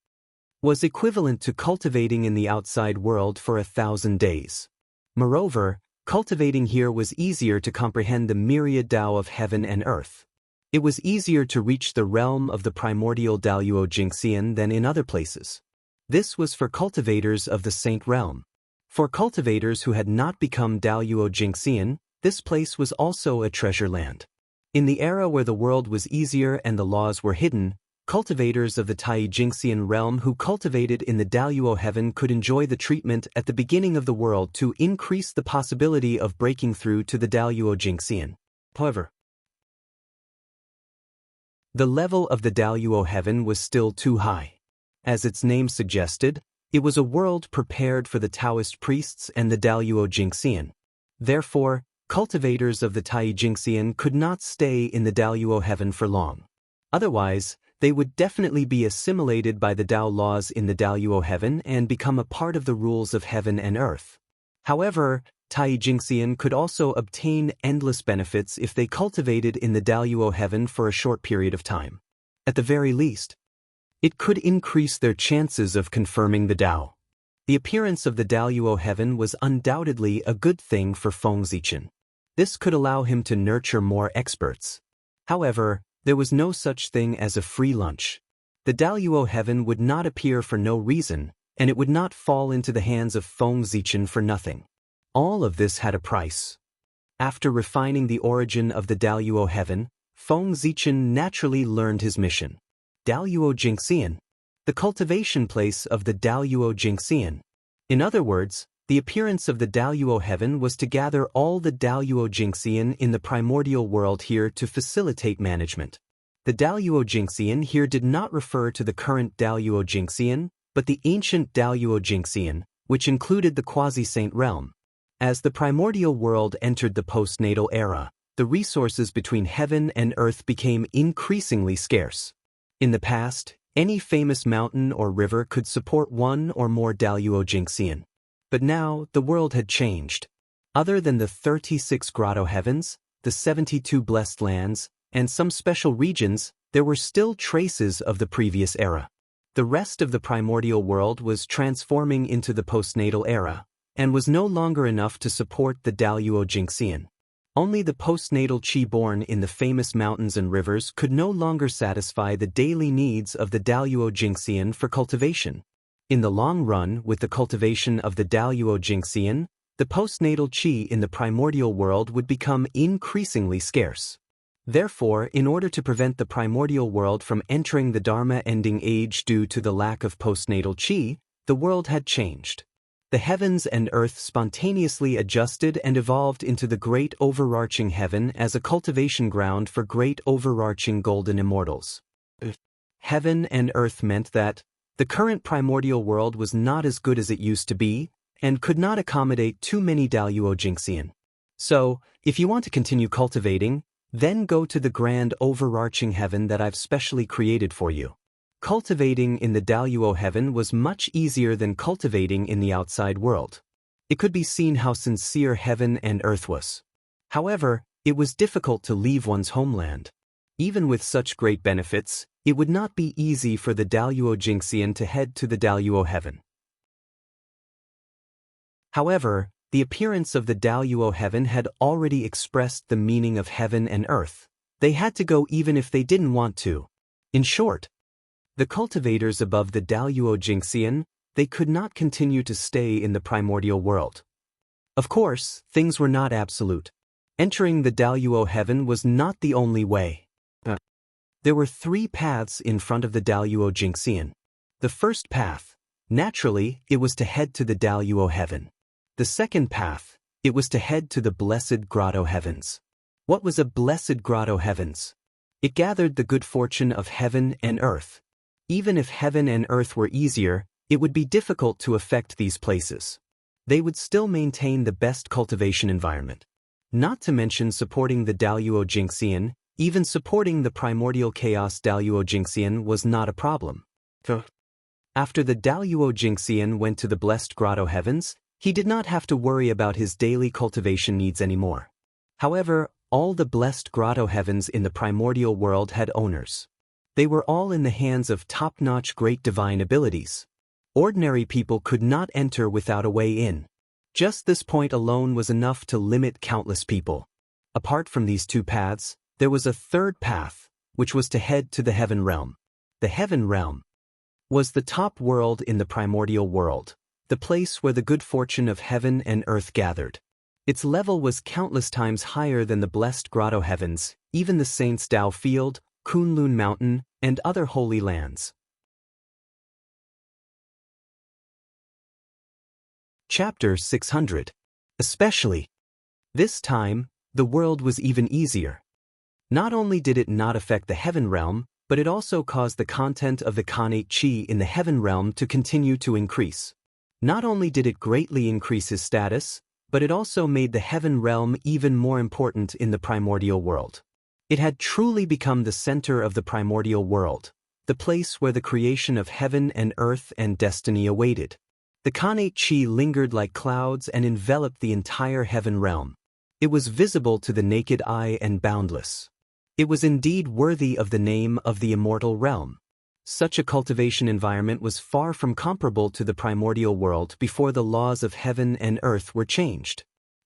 was equivalent to cultivating in the outside world for 1,000 days. Moreover, cultivating here was easier to comprehend the myriad Dao of heaven and earth. It was easier to reach the realm of the primordial Daluo Jingxian than in other places. This was for cultivators of the Saint Realm. For cultivators who had not become Daluo Jingxian, this place was also a treasure land. In the era where the world was easier and the laws were hidden, cultivators of the Tai Jingxian realm who cultivated in the Daluo heaven could enjoy the treatment at the beginning of the world to increase the possibility of breaking through to the Daluo Jingxian. However, the level of the Daluo heaven was still too high. As its name suggested, it was a world prepared for the Taoist priests and the Daluo Jingxian. Therefore, cultivators of the Tai Jingxian could not stay in the Daluo heaven for long. Otherwise, they would definitely be assimilated by the Dao laws in the Daluo heaven and become a part of the rules of heaven and earth. However, Tai Jingxian could also obtain endless benefits if they cultivated in the Daluo heaven for a short period of time. At the very least, it could increase their chances of confirming the Dao. The appearance of the Daluo heaven was undoubtedly a good thing for Feng Zichen. This could allow him to nurture more experts. However, there was no such thing as a free lunch. The Daluo heaven would not appear for no reason, and it would not fall into the hands of Feng Zichen for nothing. All of this had a price. After refining the origin of the Daluo heaven, Feng Zichen naturally learned his mission. Daluo Jingxian, the cultivation place of the Daluo Jingxian. In other words, the appearance of the Daluo heaven was to gather all the Daluo Jingxian in the primordial world here to facilitate management. The Daluo Jingxian here did not refer to the current Daluo Jingxian, but the ancient Daluo Jingxian, which included the quasi-saint realm. As the primordial world entered the postnatal era, the resources between heaven and earth became increasingly scarce. In the past, any famous mountain or river could support one or more Daluo Jingxian. But now, the world had changed. Other than the 36 grotto heavens, the 72 blessed lands, and some special regions, there were still traces of the previous era. The rest of the primordial world was transforming into the postnatal era, and was no longer enough to support the Daluo Jingxian. Only the postnatal qi born in the famous mountains and rivers could no longer satisfy the daily needs of the Daluo Jingxian for cultivation. In the long run, with the cultivation of the Daluo Jingxian, the postnatal qi in the primordial world would become increasingly scarce. Therefore, in order to prevent the primordial world from entering the Dharma-ending age due to the lack of postnatal qi, the world had changed. The heavens and earth spontaneously adjusted and evolved into the great overarching heaven as a cultivation ground for great overarching golden immortals. Heaven and earth meant that the current primordial world was not as good as it used to be, and could not accommodate too many Daluo Jingxian. So, if you want to continue cultivating, then go to the grand overarching heaven that I've specially created for you. Cultivating in the Daluo heaven was much easier than cultivating in the outside world. It could be seen how sincere heaven and earth was. However, it was difficult to leave one's homeland. Even with such great benefits, it would not be easy for the Daluo Jingxian to head to the Daluo heaven. However, the appearance of the Daluo heaven had already expressed the meaning of heaven and earth. They had to go even if they didn't want to. In short, the cultivators above the Daluo Jingxian, they could not continue to stay in the primordial world. Of course, things were not absolute. Entering the Daluo heaven was not the only way. There were 3 paths in front of the Daluo Jingxian. The first path, naturally, it was to head to the Daluo heaven. The second path, it was to head to the blessed grotto heavens. What was a blessed grotto heavens? It gathered the good fortune of heaven and earth. Even if heaven and earth were easier, it would be difficult to affect these places. They would still maintain the best cultivation environment. Not to mention supporting the Daluo Jingxian, even supporting the primordial chaos Daluo Jingxian was not a problem. After the Daluo Jingxian went to the blessed grotto heavens, he did not have to worry about his daily cultivation needs anymore. However, all the blessed grotto heavens in the primordial world had owners. They were all in the hands of top-notch great divine abilities. Ordinary people could not enter without a way in. Just this point alone was enough to limit countless people. Apart from these 2 paths, there was a third path, which was to head to the heaven realm. The heaven realm was the top world in the primordial world, the place where the good fortune of heaven and earth gathered. Its level was countless times higher than the blessed grotto heavens, even the saints' Dao Field, Kunlun Mountain, and other holy lands. Chapter 600. Especially. This time, the world was even easier. Not only did it not affect the heaven realm, but it also caused the content of the Khanate Qi in the heaven realm to continue to increase. Not only did it greatly increase his status, but it also made the heaven realm even more important in the primordial world. It had truly become the center of the primordial world, the place where the creation of heaven and earth and destiny awaited. The Khanate Qi lingered like clouds and enveloped the entire heaven realm. It was visible to the naked eye and boundless. It was indeed worthy of the name of the immortal realm. Such a cultivation environment was far from comparable to the primordial world before the laws of heaven and earth were changed.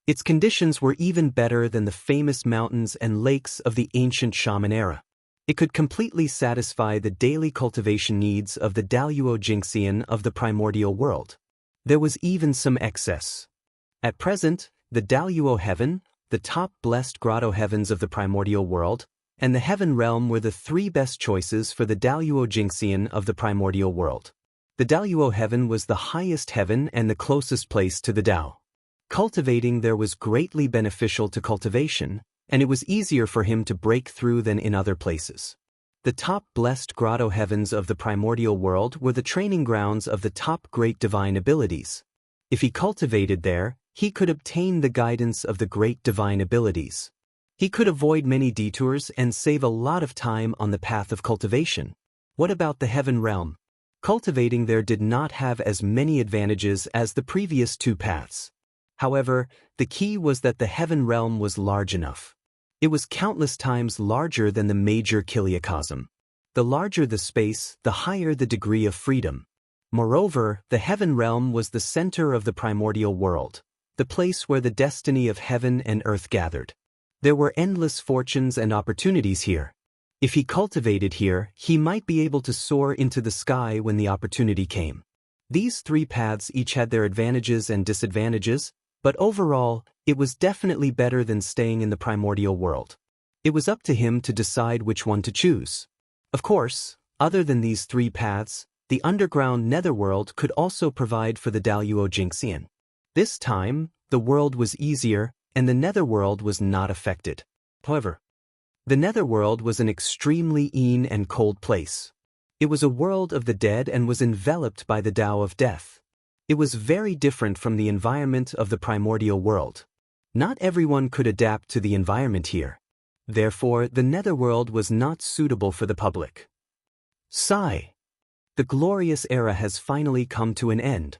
Its conditions were even better than the famous mountains and lakes of the ancient shaman era. It could completely satisfy the daily cultivation needs of the Daluo Jingxian of the primordial world. There was even some excess. At present, the Daluo heaven, the top blessed grotto heavens of the primordial world, and the heaven realm were the 3 best choices for the Daluo Jingxian of the primordial world. The Daluo heaven was the highest heaven and the closest place to the Tao. Cultivating there was greatly beneficial to cultivation, and it was easier for him to break through than in other places. The top blessed grotto heavens of the primordial world were the training grounds of the top great divine abilities. If he cultivated there, he could obtain the guidance of the great divine abilities. He could avoid many detours and save a lot of time on the path of cultivation. What about the heaven realm? Cultivating there did not have as many advantages as the previous two paths. However, the key was that the heaven realm was large enough. It was countless times larger than the major kiliacosm. The larger the space, the higher the degree of freedom. Moreover, the heaven realm was the center of the primordial world, the place where the destiny of heaven and earth gathered. There were endless fortunes and opportunities here. If he cultivated here, he might be able to soar into the sky when the opportunity came. These three paths each had their advantages and disadvantages, but overall, it was definitely better than staying in the primordial world. It was up to him to decide which one to choose. Of course, other than these three paths, the underground netherworld could also provide for the Daluo Xianxia. This time, the world was easier, and the netherworld was not affected. However, the netherworld was an extremely and cold place. It was a world of the dead and was enveloped by the Tao of death. It was very different from the environment of the primordial world. Not everyone could adapt to the environment here. Therefore, the netherworld was not suitable for the public. Sigh. The glorious era has finally come to an end.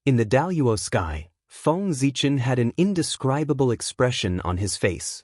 In the Daluo sky, Feng Zichen had an indescribable expression on his face.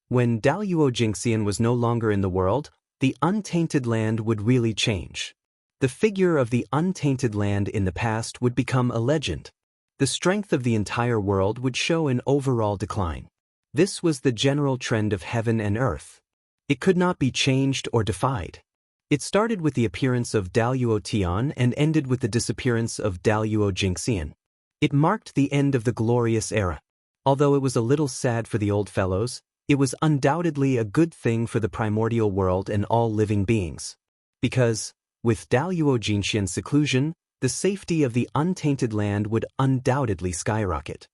When Daluo Xianxia was no longer in the world, the untainted land would really change. The figure of the untainted land in the past would become a legend. The strength of the entire world would show an overall decline. This was the general trend of heaven and earth. It could not be changed or defied. It started with the appearance of Daluo Tian and ended with the disappearance of Daluo Xianxia. It marked the end of the glorious era. Although it was a little sad for the old fellows, it was undoubtedly a good thing for the primordial world and all living beings. Because, with Daluo Xianxia's seclusion, the safety of the untainted land would undoubtedly skyrocket.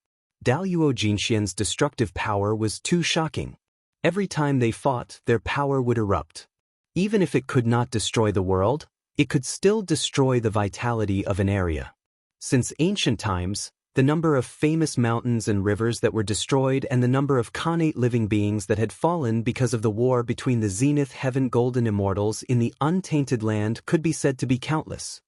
Daluo Xianxia's destructive power was too shocking. Every time they fought, their power would erupt. Even if it could not destroy the world, it could still destroy the vitality of an area. Since ancient times, the number of famous mountains and rivers that were destroyed and the number of connate living beings that had fallen because of the war between the Zenith Heaven Golden Immortals in the untainted land could be said to be countless.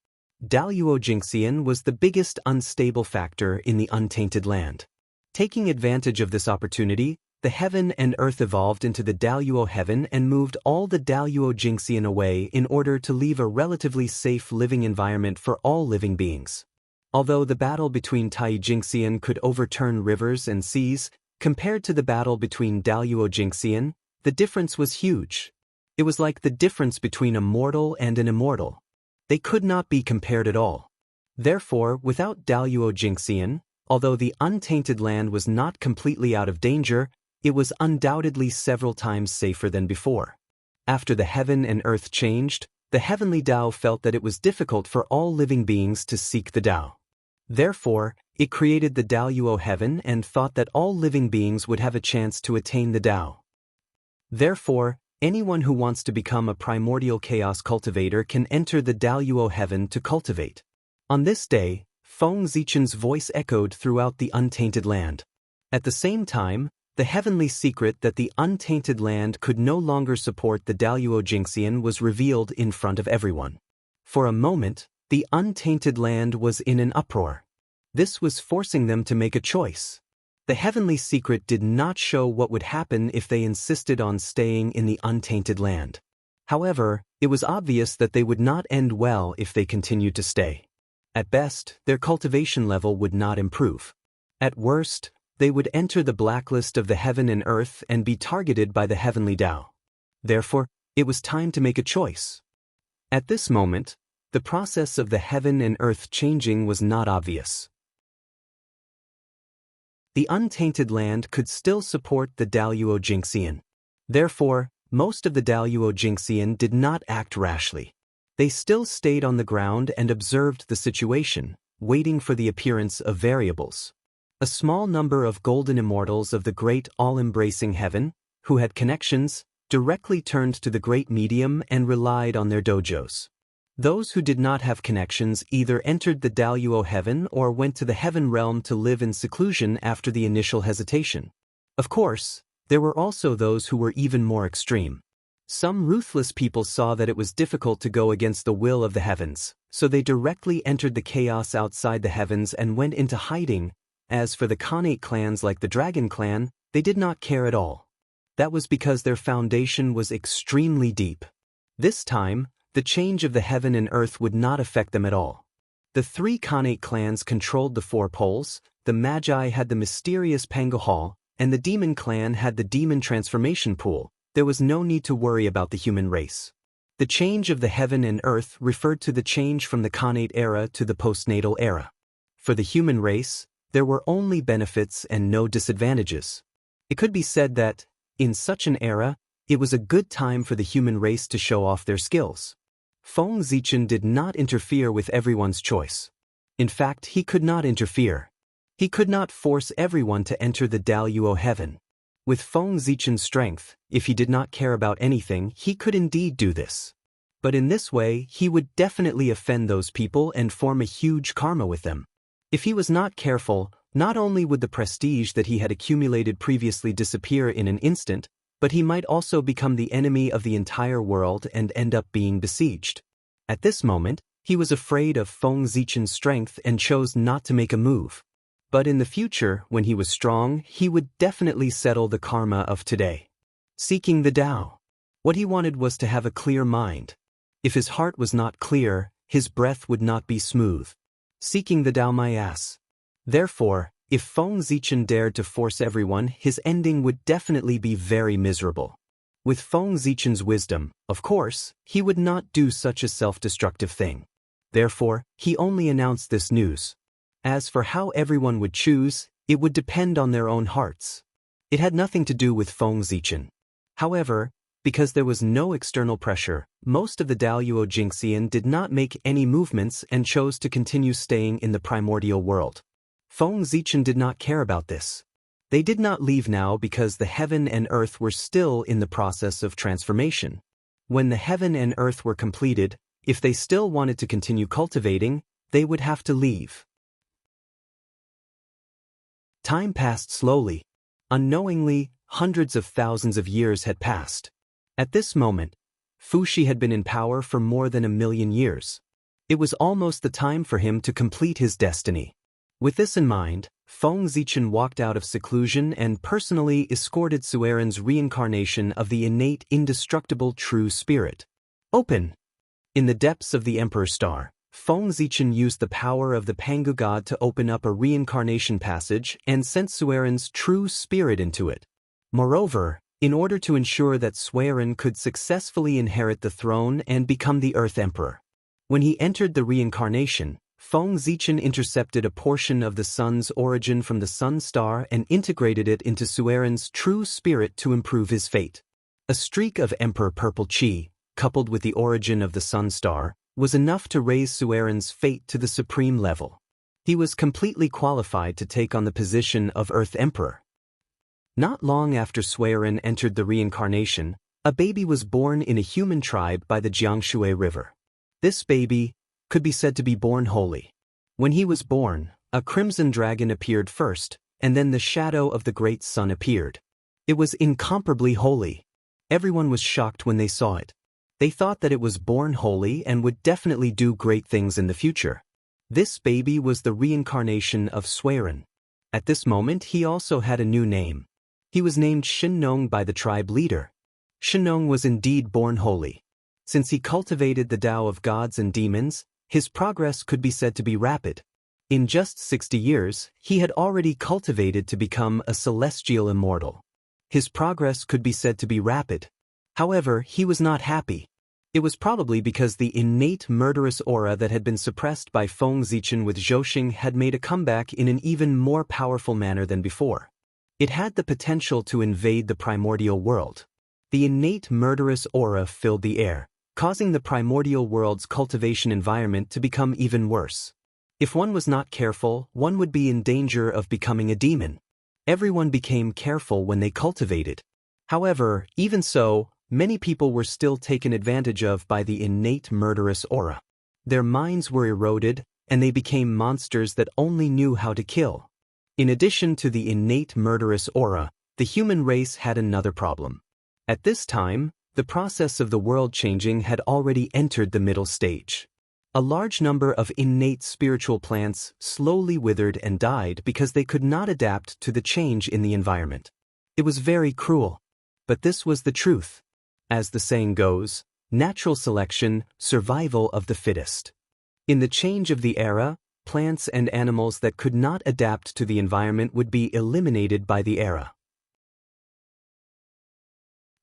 Daluo Xianxia was the biggest unstable factor in the untainted land. Taking advantage of this opportunity, the heaven and earth evolved into the Daluo heaven and moved all the Daluo Xianxia away in order to leave a relatively safe living environment for all living beings. Although the battle between Tai Xianxia could overturn rivers and seas, compared to the battle between Daluo Xianxia, the difference was huge. It was like the difference between a mortal and an immortal. They could not be compared at all. Therefore, without Daluo Xianxia, although the untainted land was not completely out of danger, it was undoubtedly several times safer than before. After the heaven and earth changed, the heavenly Tao felt that it was difficult for all living beings to seek the Tao. Therefore, it created the Daluo heaven and thought that all living beings would have a chance to attain the Tao. Therefore, anyone who wants to become a primordial chaos cultivator can enter the Daluo heaven to cultivate. On this day, Feng Zichen's voice echoed throughout the untainted land. At the same time, the heavenly secret that the untainted land could no longer support the Daluo Xianxia was revealed in front of everyone. For a moment, the untainted land was in an uproar. This was forcing them to make a choice. The heavenly secret did not show what would happen if they insisted on staying in the untainted land. However, it was obvious that they would not end well if they continued to stay. At best, their cultivation level would not improve. At worst, they would enter the blacklist of the heaven and earth and be targeted by the heavenly Tao. Therefore, it was time to make a choice. At this moment, the process of the heaven and earth changing was not obvious. The untainted land could still support the Daluo Xianxia. Therefore, most of the Daluo Xianxia did not act rashly. They still stayed on the ground and observed the situation, waiting for the appearance of variables. A small number of golden immortals of the great all-embracing heaven, who had connections, directly turned to the great medium and relied on their dojos. Those who did not have connections either entered the Daluo heaven or went to the heaven realm to live in seclusion after the initial hesitation. Of course, there were also those who were even more extreme. Some ruthless people saw that it was difficult to go against the will of the heavens, so they directly entered the chaos outside the heavens and went into hiding. As for the Khanate clans like the Dragon Clan, they did not care at all. That was because their foundation was extremely deep. This time, the change of the heaven and earth would not affect them at all. The three Khanate clans controlled the four poles, the Magi had the mysterious Pangohal, and the Demon clan had the Demon transformation pool. There was no need to worry about the human race. The change of the heaven and earth referred to the change from the Khanate era to the postnatal era. For the human race, there were only benefits and no disadvantages. It could be said that, in such an era, it was a good time for the human race to show off their skills. Feng Zichen did not interfere with everyone's choice. In fact, he could not interfere. He could not force everyone to enter the Daluo heaven. With Feng Zichen's strength, if he did not care about anything, he could indeed do this. But in this way, he would definitely offend those people and form a huge karma with them. If he was not careful, not only would the prestige that he had accumulated previously disappear in an instant, but he might also become the enemy of the entire world and end up being besieged. At this moment, he was afraid of Feng Zichen's strength and chose not to make a move. But in the future, when he was strong, he would definitely settle the karma of today. Seeking the Tao. What he wanted was to have a clear mind. If his heart was not clear, his breath would not be smooth. Seeking the Tao my ass. Therefore, if Feng Zichen dared to force everyone, his ending would definitely be very miserable. With Feng Zichen's wisdom, of course, he would not do such a self-destructive thing. Therefore, he only announced this news. As for how everyone would choose, it would depend on their own hearts. It had nothing to do with Feng Zichen. However, because there was no external pressure, most of the Daluo Jingxian did not make any movements and chose to continue staying in the primordial world. Feng Zichen did not care about this. They did not leave now because the heaven and earth were still in the process of transformation. When the heaven and earth were completed, if they still wanted to continue cultivating, they would have to leave. Time passed slowly. Unknowingly, hundreds of thousands of years had passed. At this moment, Fuxi had been in power for more than 1,000,000 years. It was almost the time for him to complete his destiny. With this in mind, Feng Zichen walked out of seclusion and personally escorted Sueren's reincarnation of the innate indestructible true spirit. Open! In the depths of the Emperor Star, Feng Zichen used the power of the Pangu god to open up a reincarnation passage and sent Sueren's true spirit into it. Moreover, in order to ensure that Sueren could successfully inherit the throne and become the Earth Emperor. When he entered the reincarnation, Feng Zichen intercepted a portion of the sun's origin from the sun star and integrated it into Sueren's true spirit to improve his fate. A streak of Emperor Purple Qi, coupled with the origin of the sun star, was enough to raise Sueren's fate to the supreme level. He was completely qualified to take on the position of Earth Emperor. Not long after Sueren entered the reincarnation, a baby was born in a human tribe by the Xianxia River. This baby could be said to be born holy. When he was born, a crimson dragon appeared first, and then the shadow of the great sun appeared. It was incomparably holy. Everyone was shocked when they saw it. They thought that it was born holy and would definitely do great things in the future. This baby was the reincarnation of Sueren. At this moment he also had a new name. He was named Xinnong by the tribe leader. Xinnong was indeed born holy. Since he cultivated the Tao of gods and demons, his progress could be said to be rapid. In just 60 years, he had already cultivated to become a celestial immortal. His progress could be said to be rapid. However, he was not happy. It was probably because the innate murderous aura that had been suppressed by Feng Zichen with Zhouxing had made a comeback in an even more powerful manner than before. It had the potential to invade the primordial world. The innate murderous aura filled the air, causing the primordial world's cultivation environment to become even worse. If one was not careful, one would be in danger of becoming a demon. Everyone became careful when they cultivated. However, even so, many people were still taken advantage of by the innate murderous aura. Their minds were eroded, and they became monsters that only knew how to kill. In addition to the innate murderous aura, the human race had another problem. At this time, the process of the world changing had already entered the middle stage. A large number of innate spiritual plants slowly withered and died because they could not adapt to the change in the environment. It was very cruel. But this was the truth. As the saying goes, natural selection, survival of the fittest. In the change of the era, plants and animals that could not adapt to the environment would be eliminated by the era.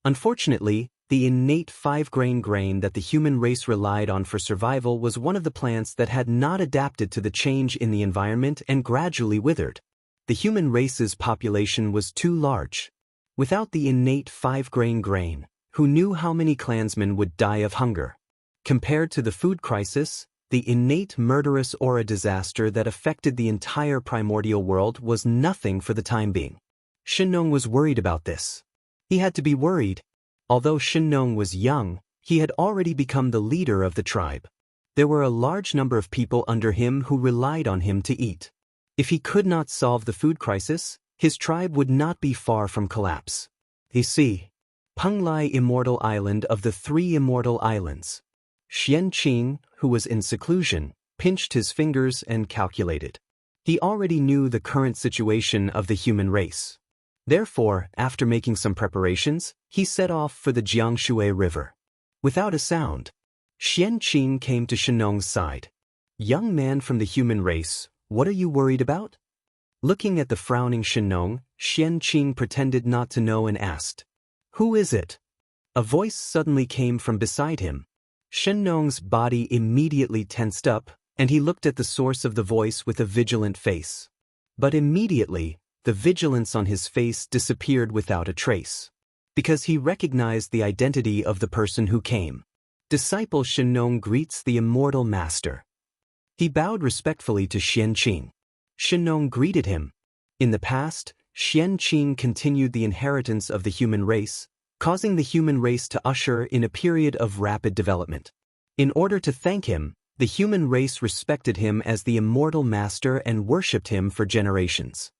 Unfortunately, the innate 5-grain that the human race relied on for survival was one of the plants that had not adapted to the change in the environment and gradually withered. The human race's population was too large. Without the innate 5-grain, who knew how many clansmen would die of hunger? Compared to the food crisis, the innate murderous aura disaster that affected the entire primordial world was nothing for the time being. Xianxia was worried about this. He had to be worried. Although Xianxia was young, he had already become the leader of the tribe. There were a large number of people under him who relied on him to eat. If he could not solve the food crisis, his tribe would not be far from collapse. You see, Penglai Immortal Island of the 3 Immortal Islands. Xianxia, who was in seclusion, pinched his fingers and calculated. He already knew the current situation of the human race. Therefore, after making some preparations, he set off for the Xianxia River. Without a sound, Xianxia came to Xianxia's side. "Young man from the human race, what are you worried about?" Looking at the frowning Xianxia pretended not to know and asked, "Who is it?" A voice suddenly came from beside him. Xianxia's body immediately tensed up, and he looked at the source of the voice with a vigilant face. But immediately, the vigilance on his face disappeared without a trace. Because he recognized the identity of the person who came. Disciple Xianxia greets the immortal master. He bowed respectfully to Xianxia. Xianxia greeted him. In the past, Xianxia continued the inheritance of the human race, causing the human race to usher in a period of rapid development. In order to thank him, the human race respected him as the immortal master and worshipped him for generations.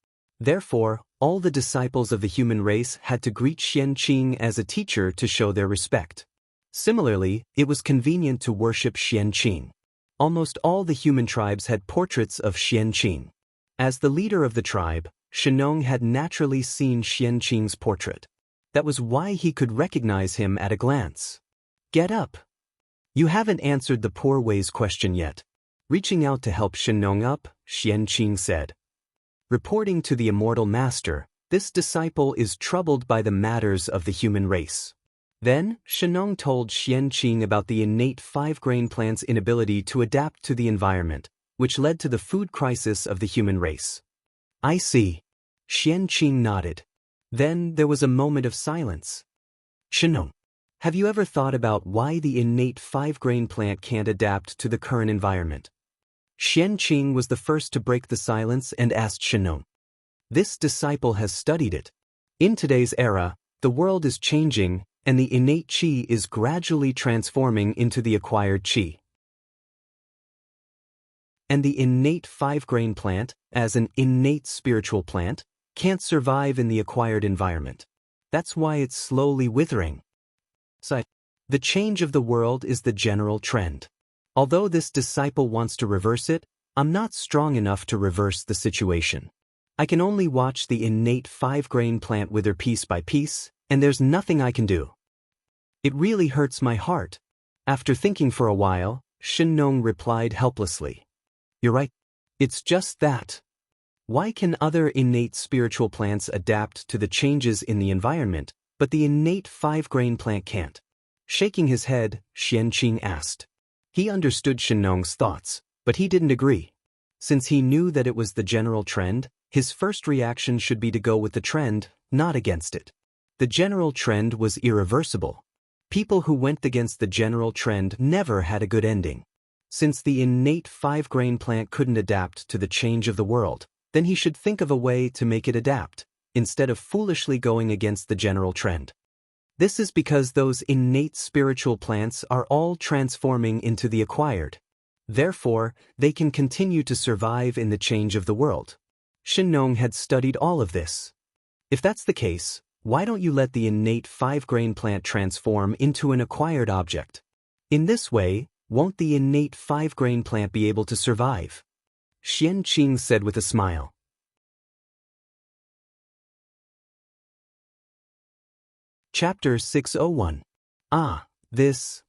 Therefore, all the disciples of the human race had to greet Xianxia as a teacher to show their respect. Similarly, it was convenient to worship Xianxia. Almost all the human tribes had portraits of Xianxia. As the leader of the tribe, Xianxia had naturally seen Xianxia's portrait. That was why he could recognize him at a glance. "Get up. You haven't answered the poor ways question yet." Reaching out to help Xianxia up, Xianxia said. Reporting to the immortal master, this disciple is troubled by the matters of the human race. Then, Xianxia told Xianxia about the innate 5-grain plant's inability to adapt to the environment, which led to the food crisis of the human race. "I see." Xianxia nodded. Then there was a moment of silence. "Xianxia, have you ever thought about why the innate 5-grain plant can't adapt to the current environment?" Xianxia was the first to break the silence and asked Xianxia. "This disciple has studied it. In today's era, the world is changing, and the innate qi is gradually transforming into the acquired qi. And the innate 5-grain plant, as an innate spiritual plant, can't survive in the acquired environment. That's why it's slowly withering. So, the change of the world is the general trend. Although this disciple wants to reverse it, I'm not strong enough to reverse the situation. I can only watch the innate 5-grain plant wither piece by piece, and there's nothing I can do. It really hurts my heart." After thinking for a while, Xianxia replied helplessly. "You're right. It's just that. Why can other innate spiritual plants adapt to the changes in the environment, but the innate 5-grain plant can't?" Shaking his head, Xianxia asked. He understood Xianxia's thoughts, but he didn't agree. Since he knew that it was the general trend, his first reaction should be to go with the trend, not against it. The general trend was irreversible. People who went against the general trend never had a good ending. Since the innate 5-grain plant couldn't adapt to the change of the world, then he should think of a way to make it adapt, instead of foolishly going against the general trend. This is because those innate spiritual plants are all transforming into the acquired. Therefore, they can continue to survive in the change of the world. Xianxia had studied all of this. If that's the case, why don't you let the innate 5-grain plant transform into an acquired object? In this way, won't the innate 5-grain plant be able to survive? Xianxia said with a smile. Chapter 601.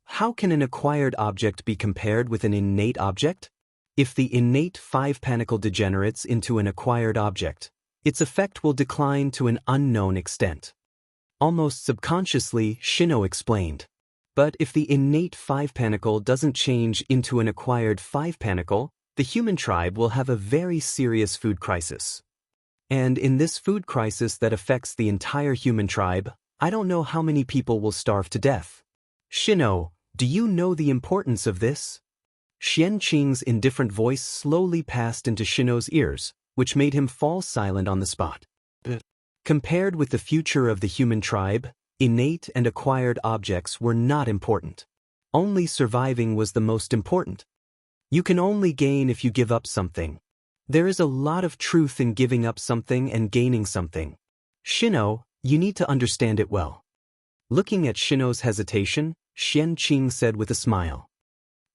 How can an acquired object be compared with an innate object? If the innate 5-panicle degenerates into an acquired object, its effect will decline to an unknown extent. Almost subconsciously, Xianxia explained. But if the innate 5-panicle doesn't change into an acquired 5-panicle, the human tribe will have a very serious food crisis. And in this food crisis that affects the entire human tribe, I don't know how many people will starve to death. Xianxia, do you know the importance of this? Xianxia's indifferent voice slowly passed into Xianxia's ears, which made him fall silent on the spot. Compared with the future of the human tribe, innate and acquired objects were not important. Only surviving was the most important. You can only gain if you give up something. There is a lot of truth in giving up something and gaining something. Xianxia, you need to understand it well. Looking at Xianxia's hesitation, Xianxia said with a smile.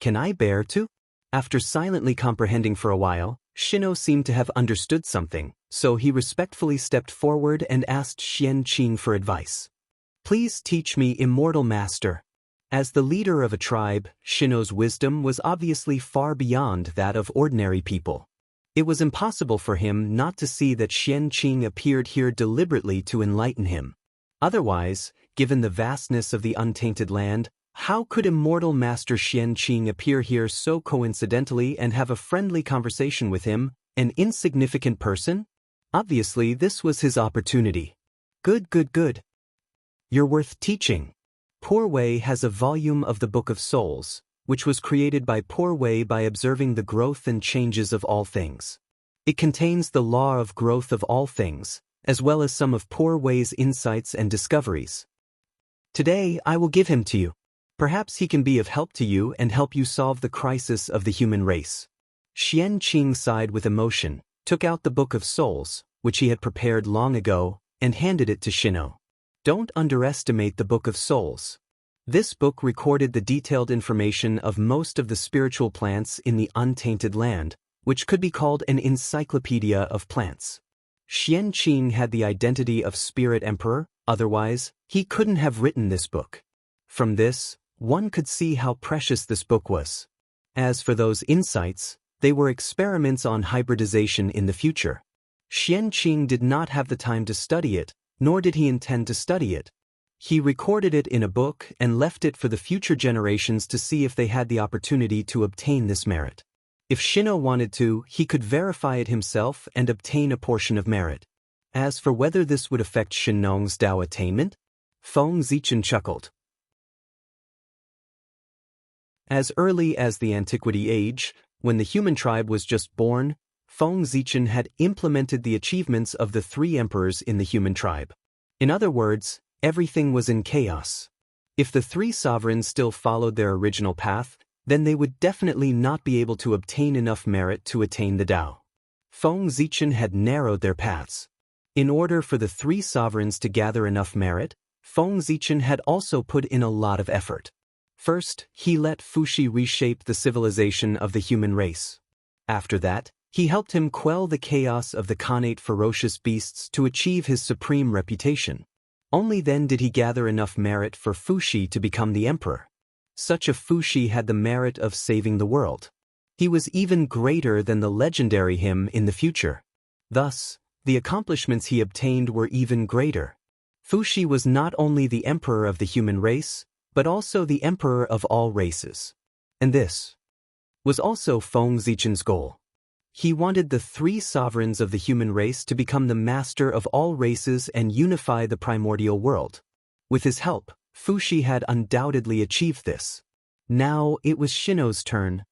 Can I bear to? After silently comprehending for a while, Xianxia seemed to have understood something, so he respectfully stepped forward and asked Xianxia for advice. Please teach me, immortal master. As the leader of a tribe, Xianxia's wisdom was obviously far beyond that of ordinary people. It was impossible for him not to see that Xianxia appeared here deliberately to enlighten him. Otherwise, given the vastness of the untainted land, how could immortal Master Xianxia appear here so coincidentally and have a friendly conversation with him, an insignificant person? Obviously, this was his opportunity. Good. You're worth teaching. Poor Wei has a volume of the Book of Souls, which was created by Poor Wei by observing the growth and changes of all things. It contains the law of growth of all things, as well as some of Poor Wei's insights and discoveries. Today, I will give him to you. Perhaps he can be of help to you and help you solve the crisis of the human race. Xianxia sighed with emotion, took out the Book of Souls, which he had prepared long ago, and handed it to Xianxia. Don't underestimate the Book of Souls. This book recorded the detailed information of most of the spiritual plants in the untainted land, which could be called an encyclopedia of plants. Xianxia had the identity of Spirit Emperor, otherwise, he couldn't have written this book. From this, one could see how precious this book was. As for those insights, they were experiments on hybridization in the future. Xianxia did not have the time to study it, nor did he intend to study it. He recorded it in a book and left it for the future generations to see if they had the opportunity to obtain this merit. If Xianxia wanted to, he could verify it himself and obtain a portion of merit. As for whether this would affect Xianxia's Dao attainment, Feng Zichen chuckled. As early as the Antiquity Age, when the human tribe was just born, Feng Zichen had implemented the achievements of the 3 emperors in the human tribe. In other words, everything was in chaos. If the 3 sovereigns still followed their original path, then they would definitely not be able to obtain enough merit to attain the Dao. Feng Zichen had narrowed their paths. In order for the 3 sovereigns to gather enough merit, Feng Zichen had also put in a lot of effort. First, he let Fuxi reshape the civilization of the human race. After that, he helped him quell the chaos of the Khanate ferocious beasts to achieve his supreme reputation. Only then did he gather enough merit for Fuxi to become the emperor. Such a Fuxi had the merit of saving the world. He was even greater than the legendary him in the future. Thus, the accomplishments he obtained were even greater. Fuxi was not only the emperor of the human race, but also the emperor of all races. And this was also Feng Zichen's goal. He wanted the 3 sovereigns of the human race to become the master of all races and unify the primordial world. With his help, Fuxi had undoubtedly achieved this. Now it was Xianxia's turn.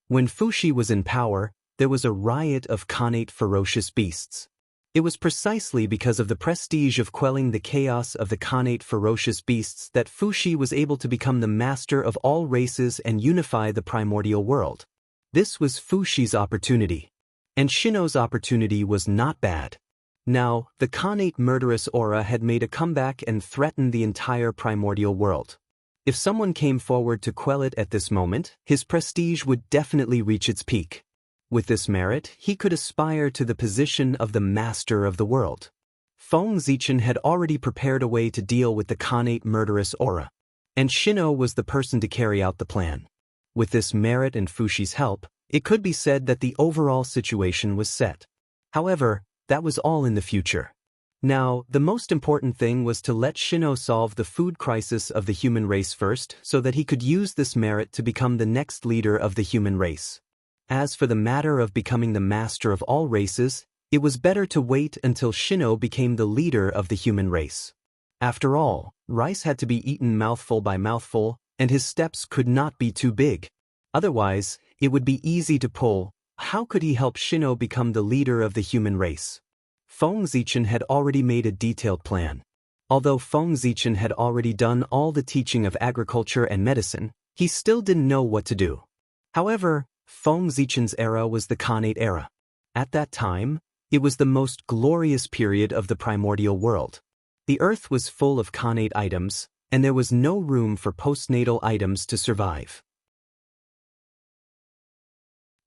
When Fuxi was in power, there was a riot of Khanate ferocious beasts. It was precisely because of the prestige of quelling the chaos of the Khanate ferocious beasts that Fuxi was able to become the master of all races and unify the primordial world. This was Fushi's opportunity. And Shino's opportunity was not bad. Now, the Khanate murderous aura had made a comeback and threatened the entire primordial world. If someone came forward to quell it at this moment, his prestige would definitely reach its peak. With this merit, he could aspire to the position of the master of the world. Feng Zichen had already prepared a way to deal with the Khanate murderous aura. And Shino was the person to carry out the plan. With this merit and Fushi's help, it could be said that the overall situation was set. However, that was all in the future. Now, the most important thing was to let Shino solve the food crisis of the human race first so that he could use this merit to become the next leader of the human race. As for the matter of becoming the master of all races, it was better to wait until Shino became the leader of the human race. After all, rice had to be eaten mouthful by mouthful, and his steps could not be too big. Otherwise, it would be easy to pull. How could he help Shino become the leader of the human race? Feng Zichen had already made a detailed plan. Although Feng Zichen had already done all the teaching of agriculture and medicine, he still didn't know what to do. However, Feng Zichen's era was the Khanate era. At that time, it was the most glorious period of the primordial world. The earth was full of Khanate items, and there was no room for postnatal items to survive.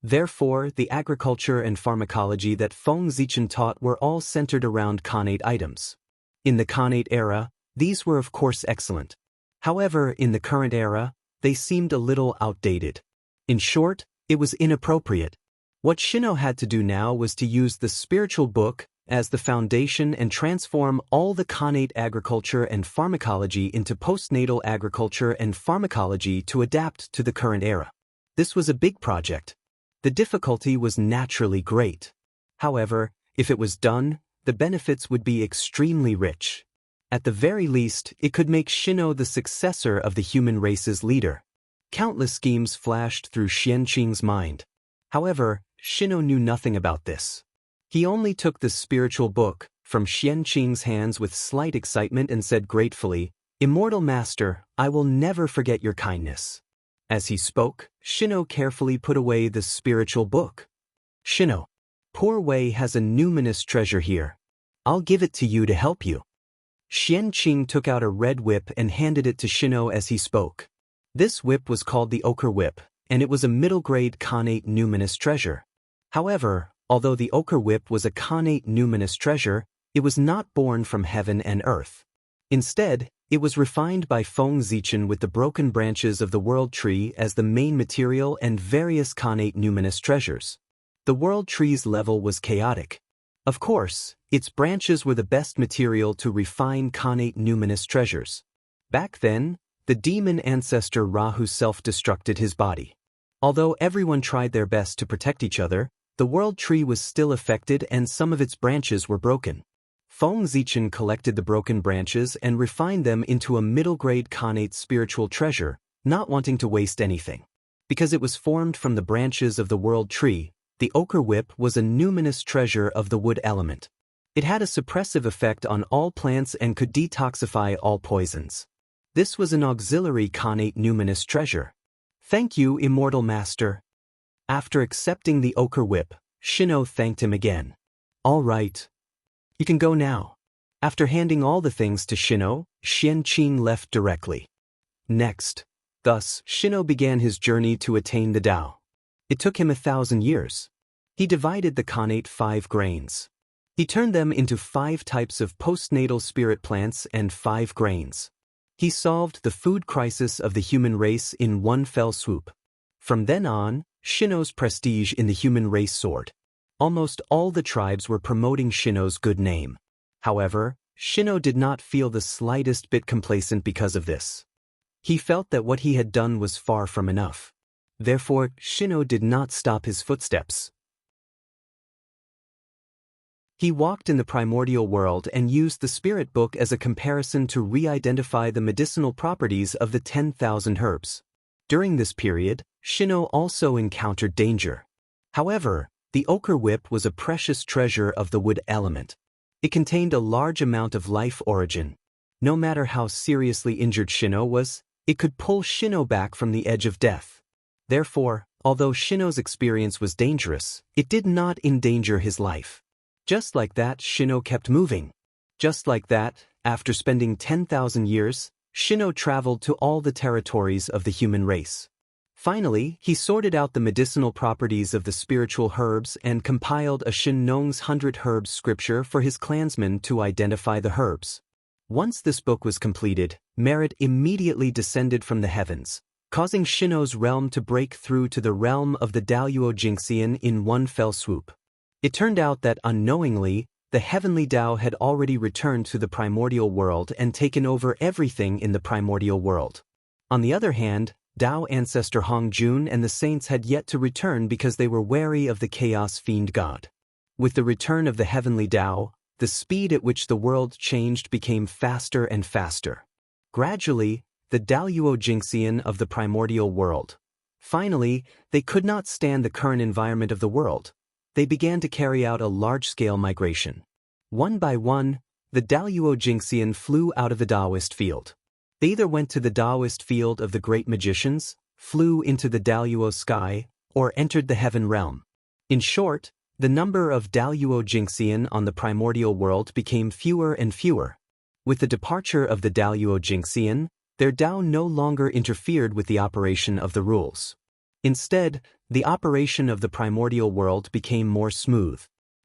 Therefore, the agriculture and pharmacology that Feng Zichen taught were all centered around Khanate items. In the Khanate era, these were of course excellent. However, in the current era, they seemed a little outdated. In short, it was inappropriate. What Shino had to do now was to use the spiritual book as the foundation and transform all the Khanate agriculture and pharmacology into postnatal agriculture and pharmacology to adapt to the current era. This was a big project. The difficulty was naturally great. However, if it was done, the benefits would be extremely rich. At the very least, it could make Shino the successor of the human race's leader. Countless schemes flashed through Xianxia's mind. However, Shino knew nothing about this. He only took the spiritual book from Xianxia's hands with slight excitement and said gratefully, "Immortal Master, I will never forget your kindness." As he spoke, Shino carefully put away the spiritual book. "Shino, poor Wei has a numinous treasure here. I'll give it to you to help you." Xianxia took out a red whip and handed it to Shino as he spoke. This whip was called the Ochre Whip, and it was a middle-grade Khanate numinous treasure. However, although the Ochre Whip was a Khanate numinous treasure, it was not born from heaven and earth. Instead, it was refined by Feng Zichen with the broken branches of the World Tree as the main material and various Khanate numinous treasures. The World Tree's level was chaotic. Of course, its branches were the best material to refine Khanate numinous treasures. Back then, the demon ancestor Rahu self-destructed his body. Although everyone tried their best to protect each other, the World Tree was still affected and some of its branches were broken. Feng Zichen collected the broken branches and refined them into a middle-grade Khanate spiritual treasure, not wanting to waste anything. Because it was formed from the branches of the World Tree, the Ochre Whip was a numinous treasure of the wood element. It had a suppressive effect on all plants and could detoxify all poisons. This was an auxiliary Khanate numinous treasure. "Thank you, Immortal Master." After accepting the Ochre Whip, Shino thanked him again. "All right. You can go now." After handing all the things to Shino, Xianxia left directly. Next. Thus, Shino began his journey to attain the Tao. It took him 1,000 years. He divided the Khanate 5 grains. He turned them into 5 types of postnatal spirit plants and 5 grains. He solved the food crisis of the human race in one fell swoop. From then on, Shino's prestige in the human race soared. Almost all the tribes were promoting Shino's good name. However, Shino did not feel the slightest bit complacent because of this. He felt that what he had done was far from enough. Therefore, Shino did not stop his footsteps. He walked in the primordial world and used the spirit book as a comparison to re-identify the medicinal properties of the 10,000 herbs. During this period, Shino also encountered danger. However, the Ochre Whip was a precious treasure of the wood element. It contained a large amount of life origin. No matter how seriously injured Shino was, it could pull Shino back from the edge of death. Therefore, Although Shino's experience was dangerous, it did not endanger his life. Just like that, Shino kept moving. Just like that, after spending 10,000 years, Shino traveled to all the territories of the human race. Finally, he sorted out the medicinal properties of the spiritual herbs and compiled a Shinnong's 100 Herbs scripture for his clansmen to identify the herbs. Once this book was completed, merit immediately descended from the heavens, causing Shino's realm to break through to the realm of the Daluo Jingxian in one fell swoop. It turned out that unknowingly, the heavenly Tao had already returned to the primordial world and taken over everything in the primordial world. On the other hand, Tao ancestor Hong Jun and the saints had yet to return because they were wary of the chaos fiend god. With the return of the heavenly Tao, the speed at which the world changed became faster and faster. Gradually, the Daluo Jingxian of the primordial world. Finally, they could not stand the current environment of the world. They began to carry out a large-scale migration. One by one, the Daluo Jingxian flew out of the Taoist field. They either went to the Taoist field of the great magicians, flew into the Daluo sky, or entered the heaven realm. In short, the number of Daluo Jingxian on the primordial world became fewer and fewer. With the departure of the Daluo Jingxian, their Tao no longer interfered with the operation of the rules. Instead, the operation of the primordial world became more smooth.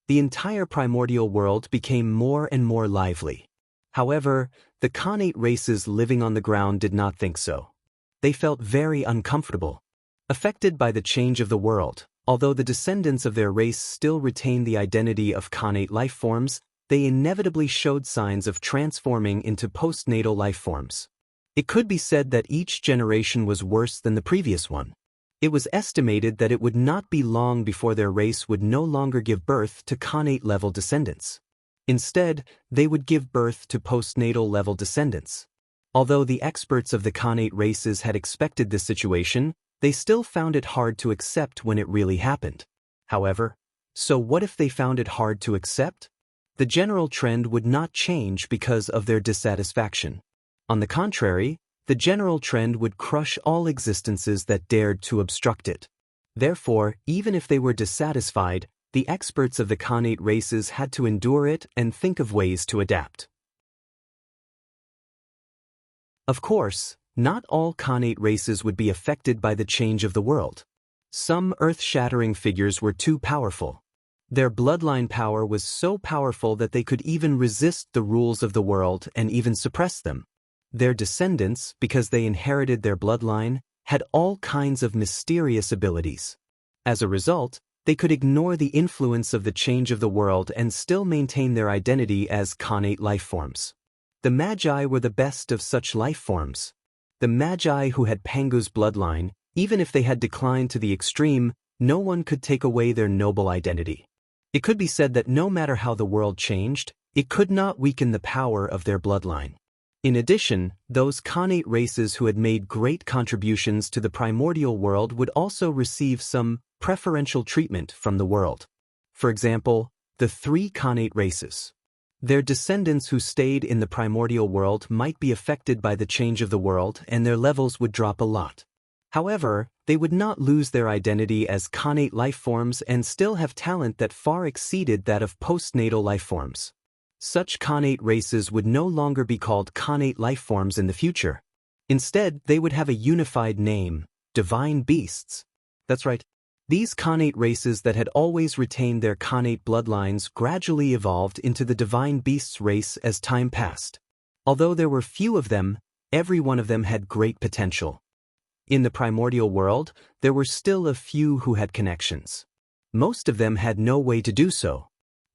The entire primordial world became more and more lively. However, the Khanate races living on the ground did not think so. They felt very uncomfortable. Affected by the change of the world, although the descendants of their race still retained the identity of Khanate life forms, they inevitably showed signs of transforming into postnatal life forms. It could be said that each generation was worse than the previous one. It was estimated that it would not be long before their race would no longer give birth to Khanate-level descendants. Instead, they would give birth to postnatal-level descendants. Although the experts of the Khanate races had expected this situation, they still found it hard to accept when it really happened. However, so what if they found it hard to accept? The general trend would not change because of their dissatisfaction. On the contrary, the general trend would crush all existences that dared to obstruct it. Therefore, even if they were dissatisfied, the experts of the Khanate races had to endure it and think of ways to adapt. Of course, not all Khanate races would be affected by the change of the world. Some earth-shattering figures were too powerful. Their bloodline power was so powerful that they could even resist the rules of the world and even suppress them. Their descendants, because they inherited their bloodline, had all kinds of mysterious abilities. As a result, they could ignore the influence of the change of the world and still maintain their identity as Khanate life forms. The Magi were the best of such life forms. The Magi who had Pangu's bloodline, even if they had declined to the extreme, no one could take away their noble identity. It could be said that no matter how the world changed, it could not weaken the power of their bloodline. In addition, those Khanate races who had made great contributions to the primordial world would also receive some preferential treatment from the world. For example, the 3 Khanate races. Their descendants who stayed in the primordial world might be affected by the change of the world and their levels would drop a lot. However, they would not lose their identity as Khanate life forms and still have talent that far exceeded that of postnatal life forms. Such Khanate races would no longer be called Khanate life forms in the future. Instead, they would have a unified name, Divine Beasts. That's right. These Khanate races that had always retained their Khanate bloodlines gradually evolved into the Divine Beasts race as time passed. Although there were few of them, every one of them had great potential. In the primordial world, there were still a few who had connections. Most of them had no way to do so.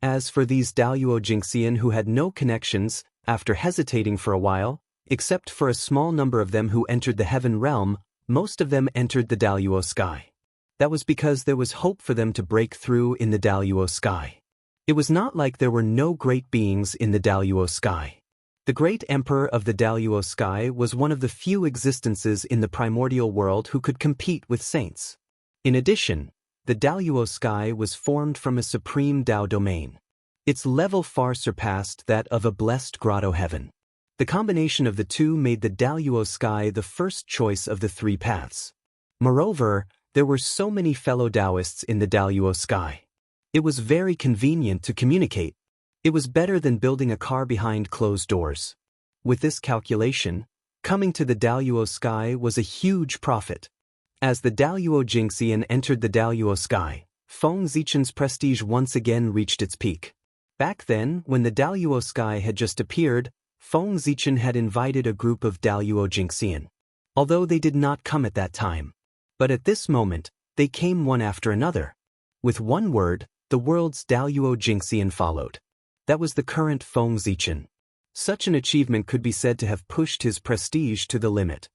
As for these Daluo Jingxian who had no connections, after hesitating for a while, except for a small number of them who entered the heaven realm, most of them entered the Daluo sky. That was because there was hope for them to break through in the Daluo sky. It was not like there were no great beings in the Daluo sky. The great emperor of the Daluo sky was one of the few existences in the primordial world who could compete with saints. In addition, the Daluo sky was formed from a supreme Tao domain. Its level far surpassed that of a blessed grotto heaven. The combination of the two made the Daluo sky the first choice of the 3 paths. Moreover, There were so many fellow Taoists in the Daluo sky. It was very convenient to communicate. It was better than building a car behind closed doors. With this calculation, coming to the Daluo sky was a huge profit. As the Daluo Jingxian entered the Daluo sky, Feng Zichen's prestige once again reached its peak. Back then, when the Daluo sky had just appeared, Feng Zichen had invited a group of Daluo Jingxian. Although they did not come at that time. But at this moment, they came one after another. With one word, the world's Daluo Jingxian followed. That was the current Feng Zichen. Such an achievement could be said to have pushed his prestige to the limit.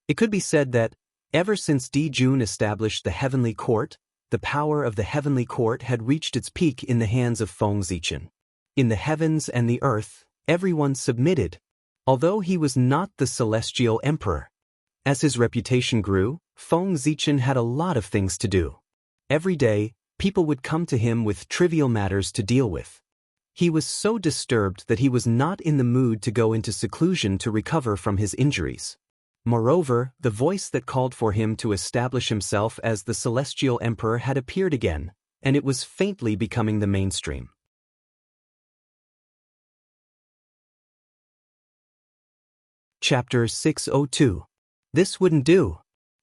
It could be said that, ever since Di Jun established the Heavenly Court, the power of the Heavenly Court had reached its peak in the hands of Feng Zichen. In the heavens and the earth, everyone submitted, although he was not the celestial emperor. As his reputation grew, Feng Zichen had a lot of things to do. Every day, people would come to him with trivial matters to deal with. He was so disturbed that he was not in the mood to go into seclusion to recover from his injuries. Moreover, the voice that called for him to establish himself as the celestial emperor had appeared again, and it was faintly becoming the mainstream. Chapter 602. This wouldn't do.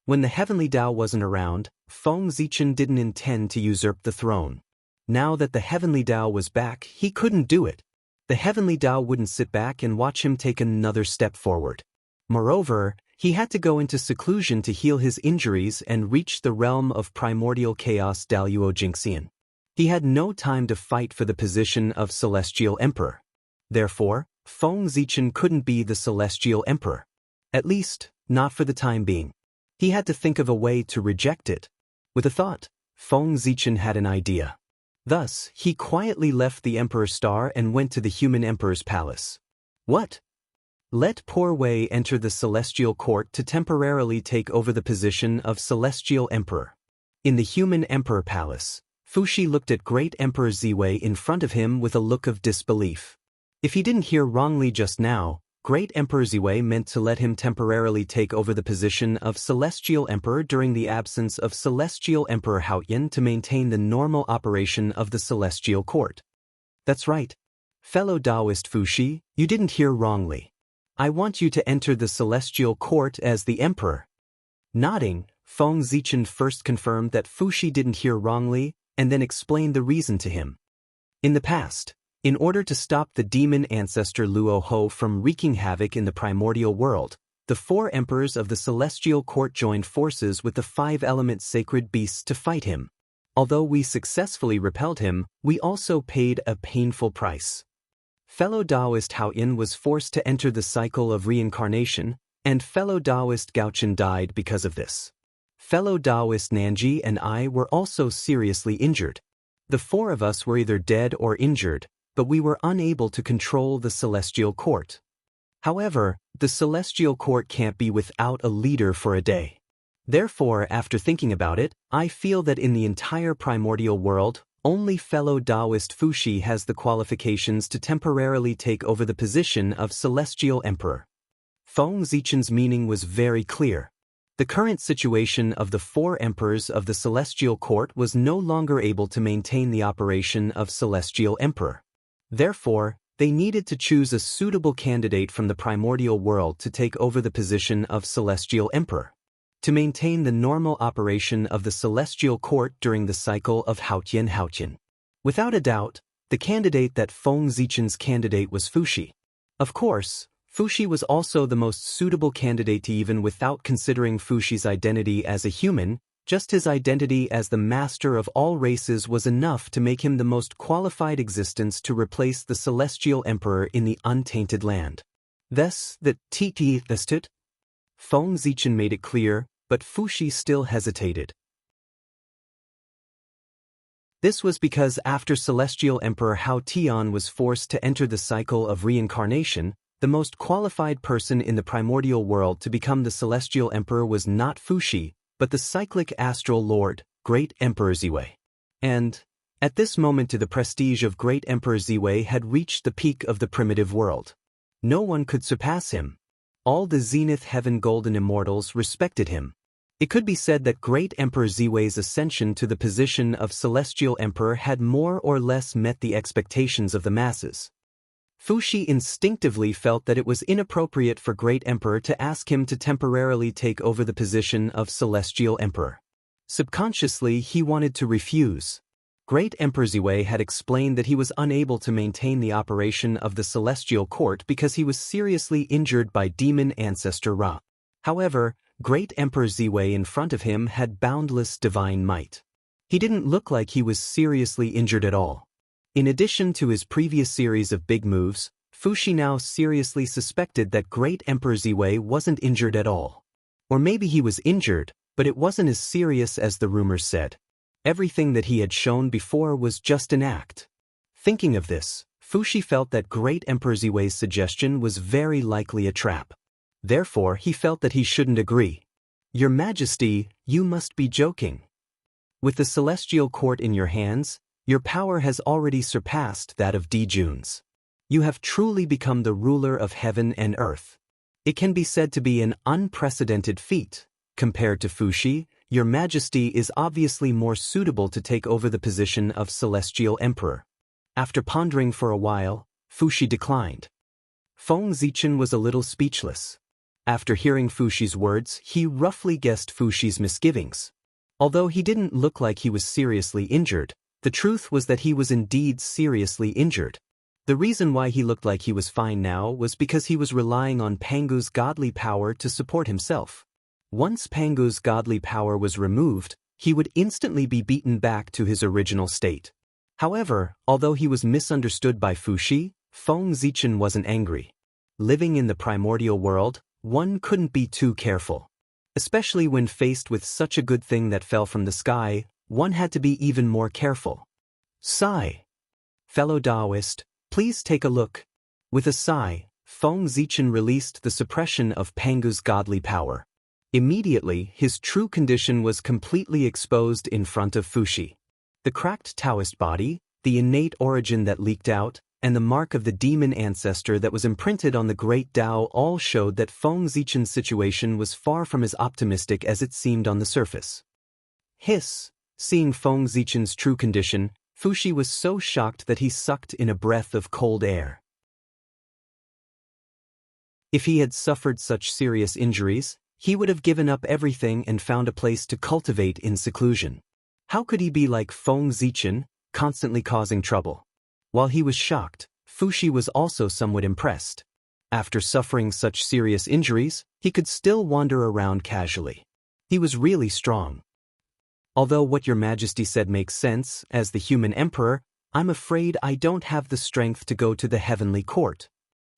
When the Heavenly Tao wasn't around, Feng Zichen didn't intend to usurp the throne. Now that the Heavenly Tao was back, he couldn't do it. The Heavenly Tao wouldn't sit back and watch him take another step forward. Moreover, he had to go into seclusion to heal his injuries and reach the realm of primordial chaos Daluo Jingxian. He had no time to fight for the position of celestial emperor. Therefore, Feng Zichen couldn't be the celestial emperor. At least, not for the time being. He had to think of a way to reject it. With a thought, Feng Zichen had an idea. Thus, he quietly left the Emperor's Star and went to the human emperor's palace. What? Let poor Wei enter the celestial court to temporarily take over the position of celestial emperor. In the human emperor palace, Fuxi looked at great Emperor Ziwei in front of him with a look of disbelief. If he didn't hear wrongly just now, Great Emperor Ziwei meant to let him temporarily take over the position of Celestial Emperor during the absence of Celestial Emperor Haoyan to maintain the normal operation of the Celestial Court. That's right. Fellow Taoist Fuxi, you didn't hear wrongly. I want you to enter the Celestial Court as the Emperor. Nodding, Feng Zichen first confirmed that Fuxi didn't hear wrongly, and then explained the reason to him. In the past, in order to stop the demon ancestor Luo Ho from wreaking havoc in the primordial world, the 4 emperors of the Celestial Court joined forces with the 5-element sacred beasts to fight him. Although we successfully repelled him, we also paid a painful price. Fellow Taoist Haoyan was forced to enter the cycle of reincarnation, and fellow Taoist Gaochen died because of this. Fellow Taoist Nanji and I were also seriously injured. The 4 of us were either dead or injured, but we were unable to control the Celestial Court. However, the Celestial Court can't be without a leader for a day. Therefore, after thinking about it, I feel that in the entire primordial world, only fellow Taoist Fuxi has the qualifications to temporarily take over the position of Celestial Emperor. Feng Zichen's meaning was very clear. The current situation of the 4 emperors of the Celestial Court was no longer able to maintain the operation of Celestial Emperor. Therefore, they needed to choose a suitable candidate from the primordial world to take over the position of Celestial Emperor, to maintain the normal operation of the Celestial Court during the cycle of Haotian. Without a doubt, the candidate that Feng Zichen's candidate was Fuxi. Of course, Fuxi was also the most suitable candidate even without considering Fuxi's identity as a human. Just his identity as the master of all races was enough to make him the most qualified existence to replace the Celestial Emperor in the untainted land. Thus, the Testut. Feng Zichen made it clear, but Fuxi still hesitated. This was because after Celestial Emperor Hao Tian was forced to enter the cycle of reincarnation, the most qualified person in the primordial world to become the Celestial Emperor was not Fuxi, but the cyclic astral lord, Great Emperor Ziwei. And, at this moment the prestige of Great Emperor Ziwei had reached the peak of the primitive world. No one could surpass him. All the Zenith Heaven Golden Immortals respected him. It could be said that Great Emperor Ziwei's ascension to the position of Celestial Emperor had more or less met the expectations of the masses. Fuxi instinctively felt that it was inappropriate for Great Emperor to ask him to temporarily take over the position of Celestial Emperor. Subconsciously, he wanted to refuse. Great Emperor Ziwei had explained that he was unable to maintain the operation of the Celestial Court because he was seriously injured by demon ancestor Ra. However, Great Emperor Ziwei in front of him had boundless divine might. He didn't look like he was seriously injured at all. In addition to his previous series of big moves, Fuxi now seriously suspected that Great Emperor Ziwei wasn't injured at all. Or maybe he was injured, but it wasn't as serious as the rumors said. Everything that he had shown before was just an act. Thinking of this, Fuxi felt that Great Emperor Ziwei's suggestion was very likely a trap. Therefore, he felt that he shouldn't agree. "Your Majesty, you must be joking. With the Celestial Court in your hands, your power has already surpassed that of Dijuns. You have truly become the ruler of heaven and earth. It can be said to be an unprecedented feat. Compared to Fuxi, your Majesty is obviously more suitable to take over the position of Celestial Emperor." After pondering for a while, Fuxi declined. Feng Zichen was a little speechless. After hearing Fuxi's words, he roughly guessed Fuxi's misgivings. Although he didn't look like he was seriously injured, the truth was that he was indeed seriously injured. The reason why he looked like he was fine now was because he was relying on Pangu's godly power to support himself. Once Pangu's godly power was removed, he would instantly be beaten back to his original state. However, although he was misunderstood by Fuxi, Feng Zichen wasn't angry. Living in the primordial world, one couldn't be too careful. Especially when faced with such a good thing that fell from the sky, one had to be even more careful. Sigh. Fellow Taoist, please take a look. With a sigh, Feng Zichen released the suppression of Pangu's godly power. Immediately, his true condition was completely exposed in front of Fuxi. The cracked Taoist body, the innate origin that leaked out, and the mark of the demon ancestor that was imprinted on the great Tao all showed that Feng Zichen's situation was far from as optimistic as it seemed on the surface. Hiss! Seeing Feng Zichen's true condition, Fuxi was so shocked that he sucked in a breath of cold air. If he had suffered such serious injuries, he would have given up everything and found a place to cultivate in seclusion. How could he be like Feng Zichen, constantly causing trouble? While he was shocked, Fuxi was also somewhat impressed. After suffering such serious injuries, he could still wander around casually. He was really strong. Although what your Majesty said makes sense, as the human emperor, I'm afraid I don't have the strength to go to the heavenly court.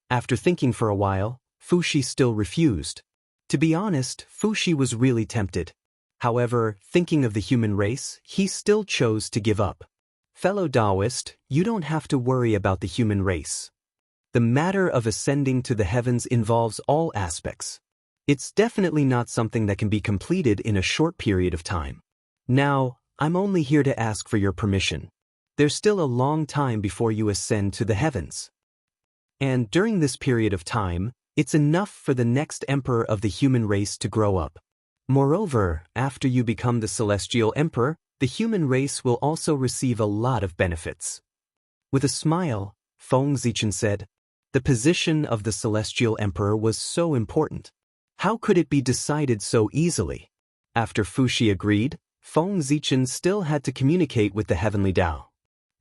After thinking for a while, Fuxi still refused. To be honest, Fuxi was really tempted. However, thinking of the human race, he still chose to give up. Fellow Taoist, you don't have to worry about the human race. The matter of ascending to the heavens involves all aspects. It's definitely not something that can be completed in a short period of time. Now, I'm only here to ask for your permission. There's still a long time before you ascend to the heavens. And during this period of time, it's enough for the next emperor of the human race to grow up. Moreover, after you become the Celestial Emperor, the human race will also receive a lot of benefits. With a smile, Feng Zichen said, the position of the Celestial Emperor was so important. How could it be decided so easily? After Fuxi agreed, Feng Zichen still had to communicate with the heavenly Tao.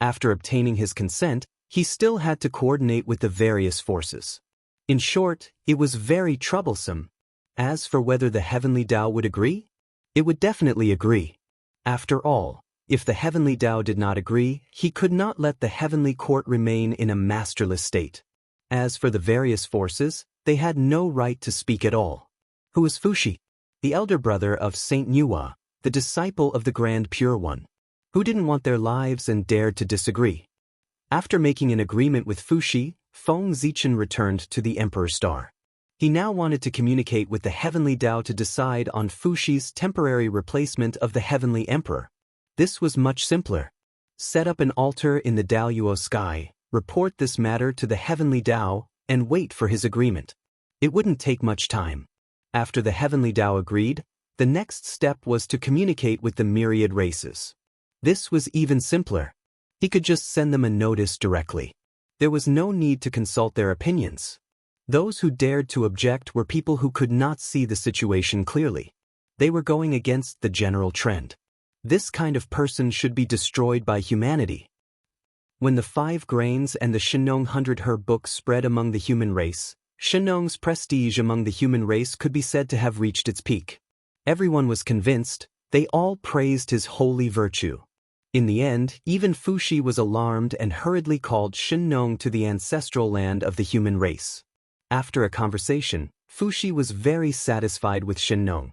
After obtaining his consent, he still had to coordinate with the various forces. In short, it was very troublesome. As for whether the heavenly Tao would agree, it would definitely agree. After all, if the heavenly Tao did not agree, he could not let the heavenly court remain in a masterless state. As for the various forces, they had no right to speak at all. Who was Fuxi? The elder brother of Saint Nuwa, the disciple of the Grand Pure One, who didn't want their lives and dared to disagree. After making an agreement with Fuxi, Feng Zichen returned to the Emperor Star. He now wanted to communicate with the heavenly Tao to decide on Fuxi's temporary replacement of the heavenly emperor. This was much simpler. Set up an altar in the Daoyuo sky, report this matter to the heavenly Tao, and wait for his agreement. It wouldn't take much time. After the heavenly Tao agreed, the next step was to communicate with the myriad races. This was even simpler. He could just send them a notice directly. There was no need to consult their opinions. Those who dared to object were people who could not see the situation clearly. They were going against the general trend. This kind of person should be destroyed by humanity. When the 5 grains and the Xianxia 100 book spread among the human race, Xianxia's prestige among the human race could be said to have reached its peak. Everyone was convinced, they all praised his holy virtue. In the end, even Fuxi was alarmed and hurriedly called Xianxia to the ancestral land of the human race. After a conversation, Fuxi was very satisfied with Xianxia.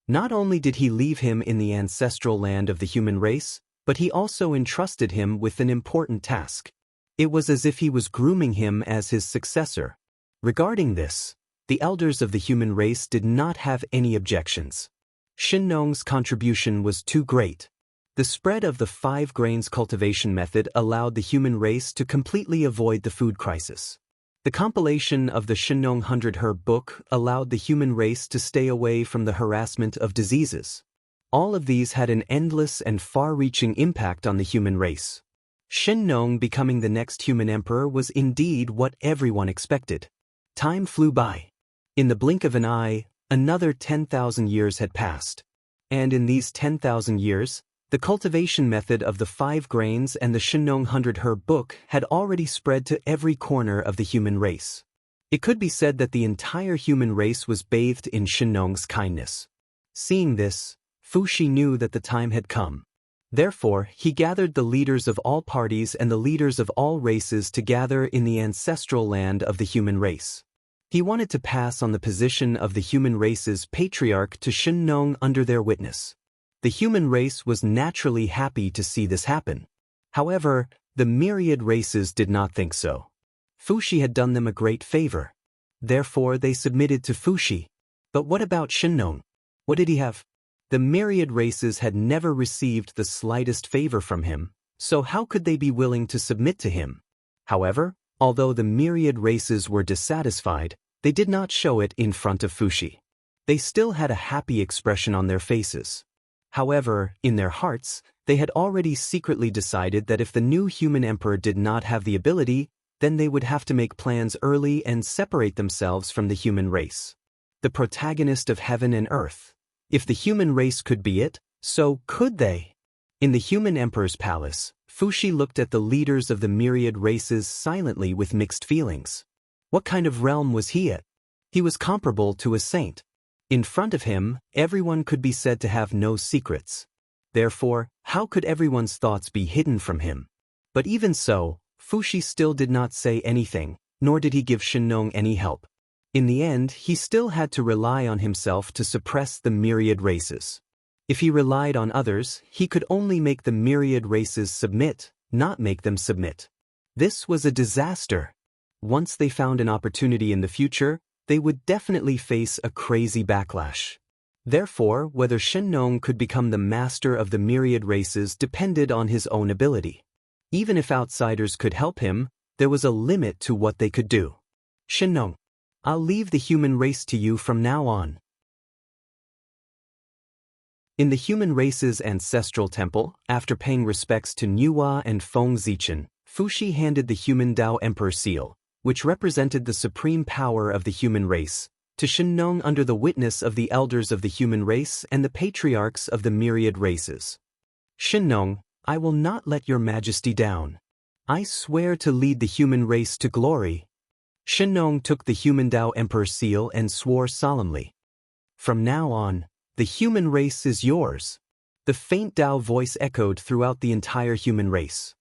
Not only did he leave him in the ancestral land of the human race, but he also entrusted him with an important task. It was as if he was grooming him as his successor. Regarding this, the elders of the human race did not have any objections. Xianxia's contribution was too great. The spread of the 5 grains cultivation method allowed the human race to completely avoid the food crisis. The compilation of the Xianxia 100 book allowed the human race to stay away from the harassment of diseases. All of these had an endless and far-reaching impact on the human race. Xianxia becoming the next human emperor was indeed what everyone expected. Time flew by. In the blink of an eye, another 10,000 years had passed. And in these 10,000 years, the cultivation method of the 5 grains and the Xianxia 100 book had already spread to every corner of the human race. It could be said that the entire human race was bathed in Xianxia's kindness. Seeing this, Fuxi knew that the time had come. Therefore, he gathered the leaders of all parties and the leaders of all races to gather in the ancestral land of the human race. He wanted to pass on the position of the human race's patriarch to Xianxia under their witness. The human race was naturally happy to see this happen. However, the myriad races did not think so. Fuxi had done them a great favor. Therefore, they submitted to Fuxi. But what about Xianxia? What did he have? The myriad races had never received the slightest favor from him, so how could they be willing to submit to him? However, although the myriad races were dissatisfied, they did not show it in front of Fuxi. They still had a happy expression on their faces. However, in their hearts, they had already secretly decided that if the new human emperor did not have the ability, then they would have to make plans early and separate themselves from the human race. The protagonist of heaven and earth. If the human race could be it, so could they. In the human emperor's palace, Fuxi looked at the leaders of the myriad races silently with mixed feelings. What kind of realm was he at? He was comparable to a saint. In front of him, everyone could be said to have no secrets. Therefore, how could everyone's thoughts be hidden from him? But even so, Fuxi still did not say anything, nor did he give Xianxia any help. In the end, he still had to rely on himself to suppress the myriad races. If he relied on others, he could only make the myriad races submit, not make them submit. This was a disaster. Once they found an opportunity in the future, they would definitely face a crazy backlash. Therefore, whether Xianxia could become the master of the myriad races depended on his own ability. Even if outsiders could help him, there was a limit to what they could do. Xianxia, I'll leave the human race to you from now on. In the human race's ancestral temple, after paying respects to Nuwa and Feng Zichen, Fuxi handed the human Tao Emperor seal, which represented the supreme power of the human race, to Xianxia under the witness of the elders of the human race and the patriarchs of the myriad races. Xianxia, I will not let your majesty down. I swear to lead the human race to glory. Xianxia took the human Tao Emperor seal and swore solemnly. From now on, the human race is yours. The faint Tao voice echoed throughout the entire human race.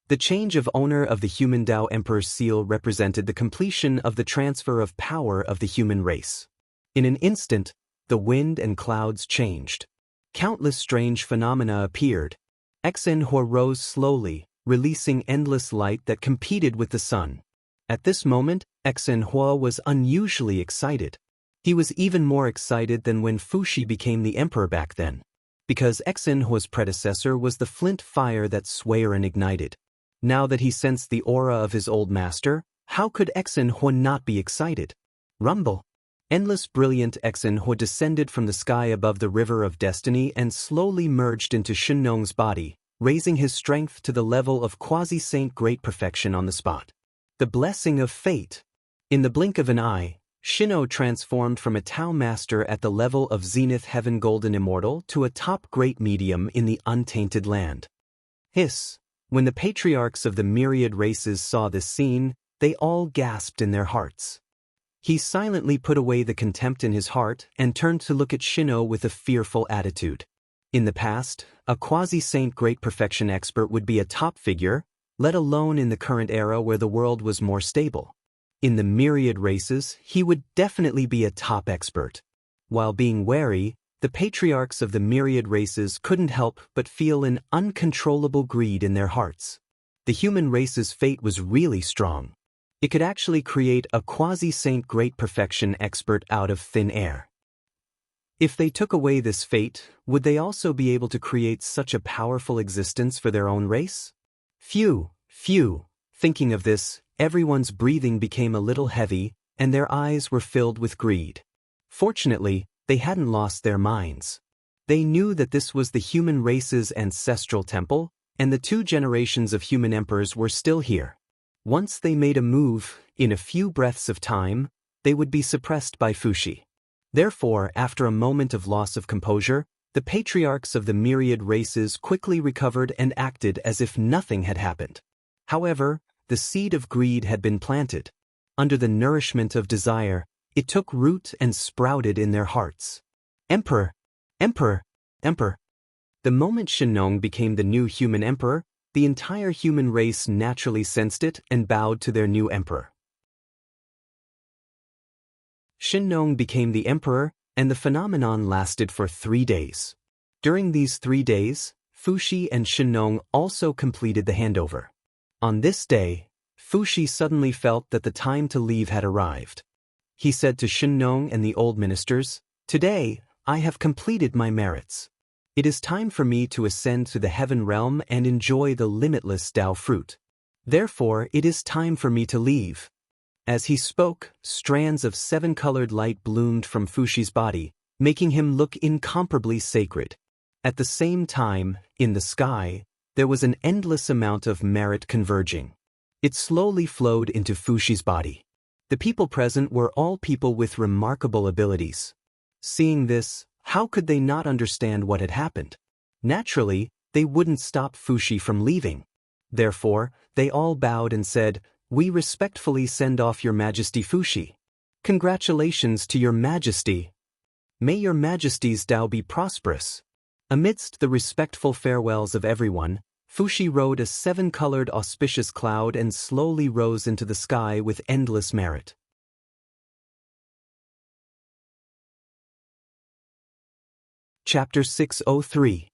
The change of owner of the human Tao Emperor's seal represented the completion of the transfer of power of the human race. In an instant, the wind and clouds changed. Countless strange phenomena appeared. Xianxia rose slowly, releasing endless light that competed with the sun. At this moment, Xianxia was unusually excited. He was even more excited than when Fuxi became the emperor back then, because Xianxia's predecessor was the flint fire that Swaran ignited. Now that he sensed the aura of his old master, how could Exenhua not be excited? Rumble. Endless brilliant Exenhua descended from the sky above the river of destiny and slowly merged into Shinong's body, raising his strength to the level of quasi-saint great perfection on the spot. The blessing of fate. In the blink of an eye, Shino transformed from a Tao master at the level of Zenith Heaven Golden Immortal to a top great medium in the untainted land. Hiss. When the patriarchs of the myriad races saw this scene, they all gasped in their hearts. He silently put away the contempt in his heart and turned to look at Shino with a fearful attitude. In the past, a quasi-saint great perfection expert would be a top figure, let alone in the current era where the world was more stable. In the myriad races, he would definitely be a top expert. While being wary, the patriarchs of the myriad races couldn't help but feel an uncontrollable greed in their hearts. The human race's fate was really strong. It could actually create a quasi-saint great perfection expert out of thin air. If they took away this fate, would they also be able to create such a powerful existence for their own race? Phew. Thinking of this, everyone's breathing became a little heavy, and their eyes were filled with greed. Fortunately, they hadn't lost their minds. They knew that this was the human race's ancestral temple, and the 2 generations of human emperors were still here. Once they made a move, in a few breaths of time, they would be suppressed by Fushi. Therefore, after a moment of loss of composure, the patriarchs of the myriad races quickly recovered and acted as if nothing had happened. However, the seed of greed had been planted. Under the nourishment of desire, it took root and sprouted in their hearts. Emperor! Emperor! Emperor! The moment Shinong became the new human emperor, the entire human race naturally sensed it and bowed to their new emperor. Shinong became the emperor, and the phenomenon lasted for 3 days. During these 3 days, Fushi and Shinong also completed the handover. On this day, Fushi suddenly felt that the time to leave had arrived. He said to Shinong and the old ministers, "Today, I have completed my merits. It is time for me to ascend to the heaven realm and enjoy the limitless Tao fruit. Therefore, it is time for me to leave." As he spoke, strands of 7-colored light bloomed from Fushi's body, making him look incomparably sacred. At the same time, in the sky, there was an endless amount of merit converging. It slowly flowed into Fushi's body. The people present were all people with remarkable abilities. Seeing this, how could they not understand what had happened? Naturally, they wouldn't stop Fushi from leaving. Therefore, they all bowed and said, "We respectfully send off Your Majesty Fushi. Congratulations to Your Majesty. May Your Majesty's Tao be prosperous." Amidst the respectful farewells of everyone, Fushi rode a 7-colored auspicious cloud and slowly rose into the sky with endless merit. Chapter 603.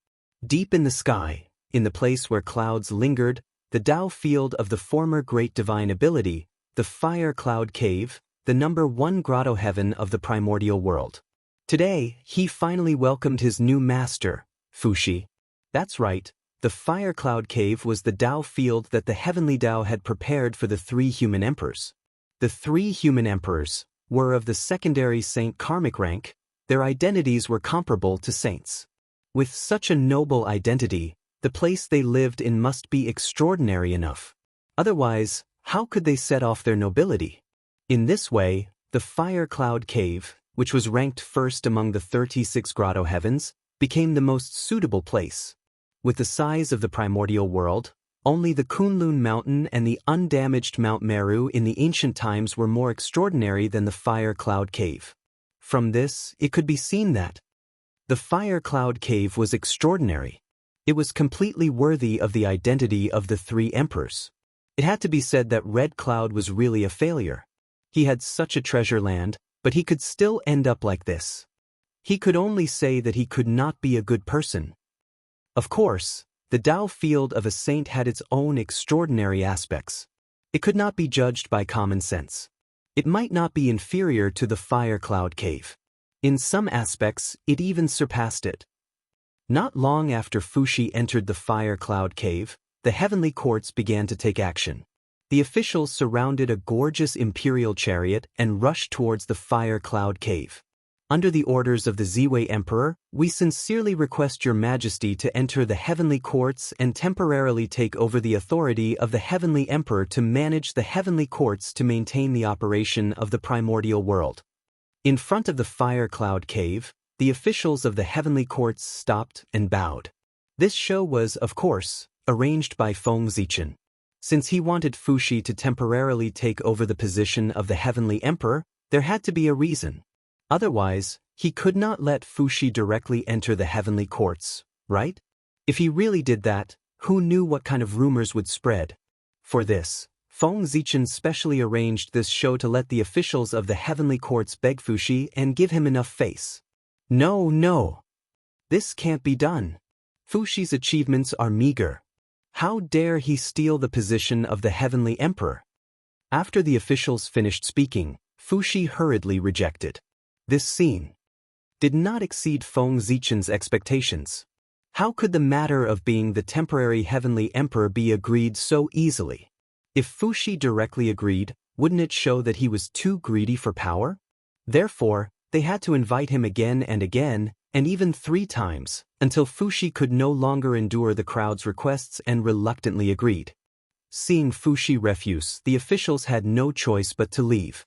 Deep in the sky, in the place where clouds lingered, the Tao field of the former great divine ability, the Fire Cloud Cave, the #1 grotto heaven of the primordial world. Today, he finally welcomed his new master, Fushi. That's right, the Fire Cloud Cave was the Tao field that the heavenly Tao had prepared for the 3 human emperors. The 3 human emperors were of the secondary saint karmic rank. Their identities were comparable to saints. With such a noble identity, the place they lived in must be extraordinary enough. Otherwise, how could they set off their nobility? In this way, the Fire Cloud Cave, which was ranked first among the 36 grotto heavens, became the most suitable place. With the size of the primordial world, only the Kunlun Mountain and the undamaged Mount Meru in the ancient times were more extraordinary than the Fire Cloud Cave. From this, it could be seen that the Fire Cloud Cave was extraordinary. It was completely worthy of the identity of the 3 emperors. It had to be said that Red Cloud was really a failure. He had such a treasure land, but he could still end up like this. He could only say that he could not be a good person. Of course, the Tao field of a saint had its own extraordinary aspects. It could not be judged by common sense. It might not be inferior to the Fire Cloud Cave. In some aspects, it even surpassed it. Not long after Fushi entered the Fire Cloud Cave, the heavenly courts began to take action. The officials surrounded a gorgeous imperial chariot and rushed towards the fire cloud cave. Under the orders of the Ziwei Emperor, we sincerely request your majesty to enter the heavenly courts and temporarily take over the authority of the heavenly emperor to manage the heavenly courts to maintain the operation of the primordial world. In front of the fire cloud cave, the officials of the heavenly courts stopped and bowed. This show was, of course, arranged by Feng Zichen. Since he wanted Fuxi to temporarily take over the position of the heavenly emperor, there had to be a reason. Otherwise, he could not let Fuxi directly enter the heavenly courts, right? If he really did that, who knew what kind of rumors would spread? For this, Feng Zichen specially arranged this show to let the officials of the heavenly courts beg Fuxi and give him enough face. No. This can't be done. Fuxi's achievements are meager. How dare he steal the position of the heavenly emperor? After the officials finished speaking, Fuxi hurriedly rejected. This scene did not exceed Feng Zichen's expectations. How could the matter of being the temporary heavenly emperor be agreed so easily? If Fuxi directly agreed, wouldn't it show that he was too greedy for power? Therefore, they had to invite him again and again, and even 3 times, until Fuxi could no longer endure the crowd's requests and reluctantly agreed. Seeing Fuxi refuse, the officials had no choice but to leave.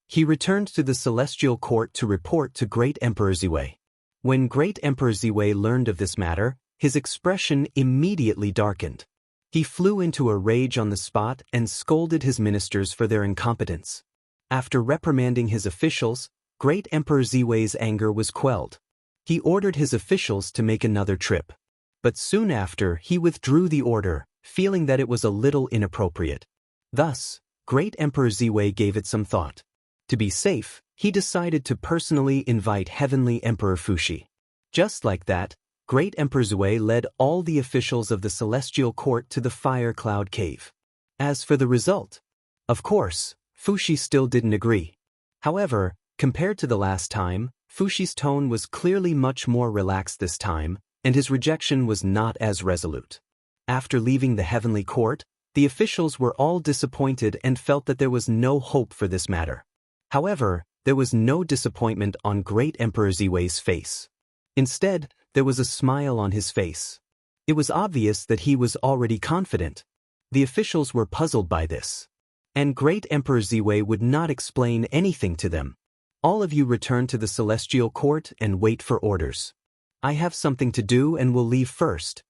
He returned to the celestial court to report to Great Emperor Ziwei. When Great Emperor Ziwei learned of this matter, his expression immediately darkened. He flew into a rage on the spot and scolded his ministers for their incompetence. After reprimanding his officials, Great Emperor Ziwei's anger was quelled. He ordered his officials to make another trip. But soon after, he withdrew the order, feeling that it was a little inappropriate. Thus, Great Emperor Ziwei gave it some thought. To be safe, he decided to personally invite Heavenly Emperor Fuxi. Just like that, Great Emperor Ziwei led all the officials of the celestial court to the fire cloud cave. As for the result, of course, Fuxi still didn't agree. However, compared to the last time, Fuxi's tone was clearly much more relaxed this time, and his rejection was not as resolute. After leaving the heavenly court, the officials were all disappointed and felt that there was no hope for this matter. However, there was no disappointment on Great Emperor Ziwei's face. Instead, there was a smile on his face. It was obvious that he was already confident. The officials were puzzled by this. And Great Emperor Ziwei would not explain anything to them. All of you return to the celestial court and wait for orders. I have something to do and will leave first.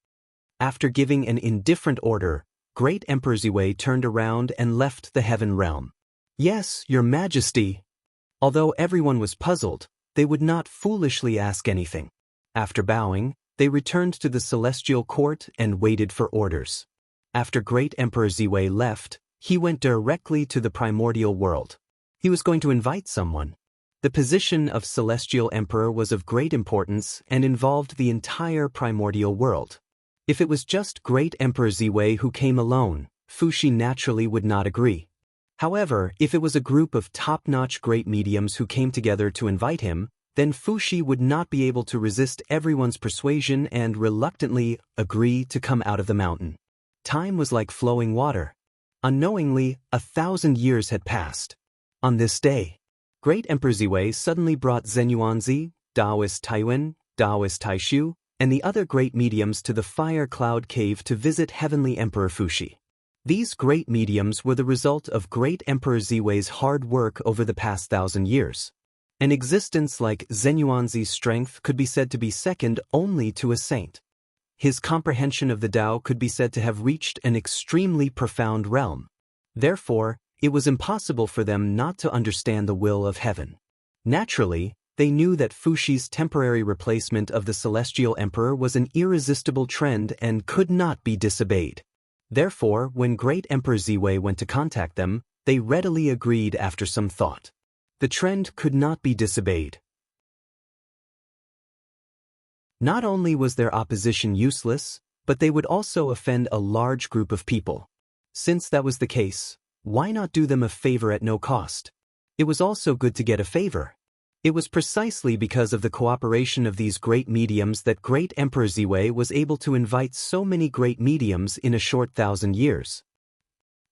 After giving an indifferent order, Great Emperor Ziwei turned around and left the heaven realm. Yes, your majesty. Although everyone was puzzled, they would not foolishly ask anything. After bowing, they returned to the celestial court and waited for orders. After Great Emperor Ziwei left, he went directly to the primordial world. He was going to invite someone. The position of celestial emperor was of great importance and involved the entire primordial world. If it was just Great Emperor Ziwei who came alone, Fuxi naturally would not agree. However, if it was a group of top-notch great mediums who came together to invite him, then Fuxi would not be able to resist everyone's persuasion and reluctantly agree to come out of the mountain. Time was like flowing water. Unknowingly, 1,000 years had passed. On this day, Great Emperor Ziwei suddenly brought Zenyuanzi, Taoist Taiwen, Taoist Taishu, and the other great mediums to the fire cloud cave to visit Heavenly Emperor Fuxi. These great mediums were the result of Great Emperor Ziwei's hard work over the past 1,000 years. An existence like Zenyuanzi's strength could be said to be second only to a saint. His comprehension of the Tao could be said to have reached an extremely profound realm. Therefore, it was impossible for them not to understand the will of heaven. Naturally, they knew that Fuxi's temporary replacement of the celestial emperor was an irresistible trend and could not be disobeyed. Therefore, when Great Emperor Ziwei went to contact them, they readily agreed after some thought. The trend could not be disobeyed. Not only was their opposition useless, but they would also offend a large group of people. Since that was the case, why not do them a favor at no cost? It was also good to get a favor. It was precisely because of the cooperation of these great mediums that great Emperor Ziwei was able to invite so many great mediums in a short 1,000 years.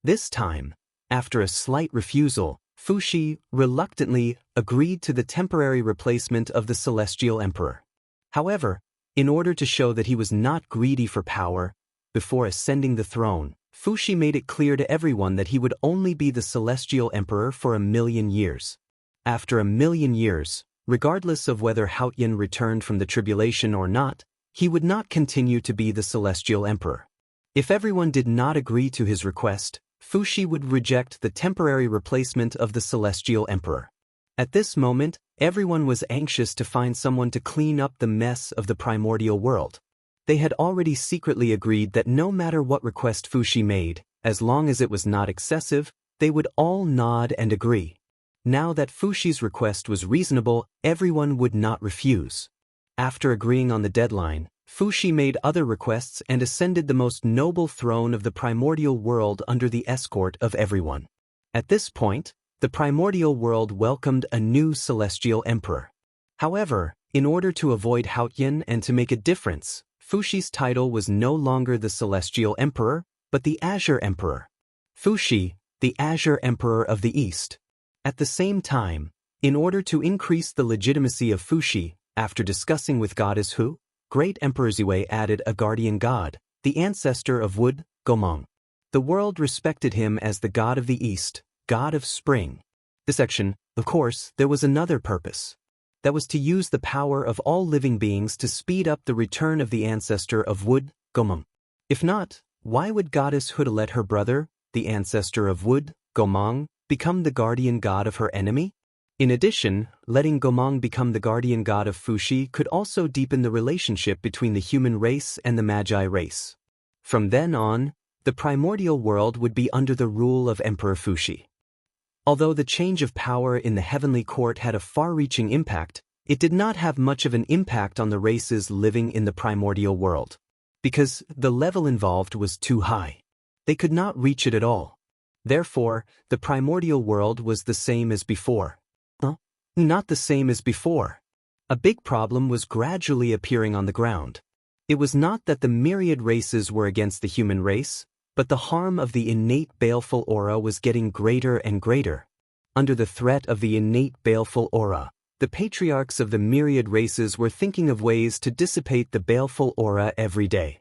This time, after a slight refusal, Fuxi reluctantly agreed to the temporary replacement of the Celestial Emperor. However, in order to show that he was not greedy for power, before ascending the throne, Fuxi made it clear to everyone that he would only be the Celestial Emperor for 1,000,000 years. After 1,000,000 years, regardless of whether Haotian returned from the tribulation or not, he would not continue to be the Celestial Emperor. If everyone did not agree to his request, Fuxi would reject the temporary replacement of the Celestial Emperor. At this moment, everyone was anxious to find someone to clean up the mess of the primordial world. They had already secretly agreed that no matter what request Fuxi made, as long as it was not excessive, they would all nod and agree. Now that Fuxi's request was reasonable, everyone would not refuse. After agreeing on the deadline, Fuxi made other requests and ascended the most noble throne of the primordial world under the escort of everyone. At this point, the primordial world welcomed a new celestial emperor. However, in order to avoid Haotian and to make a difference, Fuxi's title was no longer the Celestial Emperor, but the Azure Emperor. Fuxi, the Azure Emperor of the East. At the same time, in order to increase the legitimacy of Fuxi, after discussing with Goddess Hu, Great Emperor Ziwei added a guardian god, the ancestor of wood, Gomong. The world respected him as the god of the East, god of spring. This section, of course, there was another purpose. That was to use the power of all living beings to speed up the return of the ancestor of wood, Gomong. If not, why would Goddess Hu let her brother, the ancestor of wood, Gomong, become the guardian god of her enemy? In addition, letting Gomong become the guardian god of Fuxi could also deepen the relationship between the human race and the Magi race. From then on, the primordial world would be under the rule of Emperor Fuxi. Although the change of power in the heavenly court had a far-reaching impact, it did not have much of an impact on the races living in the primordial world. Because the level involved was too high. They could not reach it at all. Therefore, the primordial world was the same as before. Not the same as before. A big problem was gradually appearing on the ground. It was not that the myriad races were against the human race, but the harm of the innate baleful aura was getting greater and greater. Under the threat of the innate baleful aura, the patriarchs of the myriad races were thinking of ways to dissipate the baleful aura every day.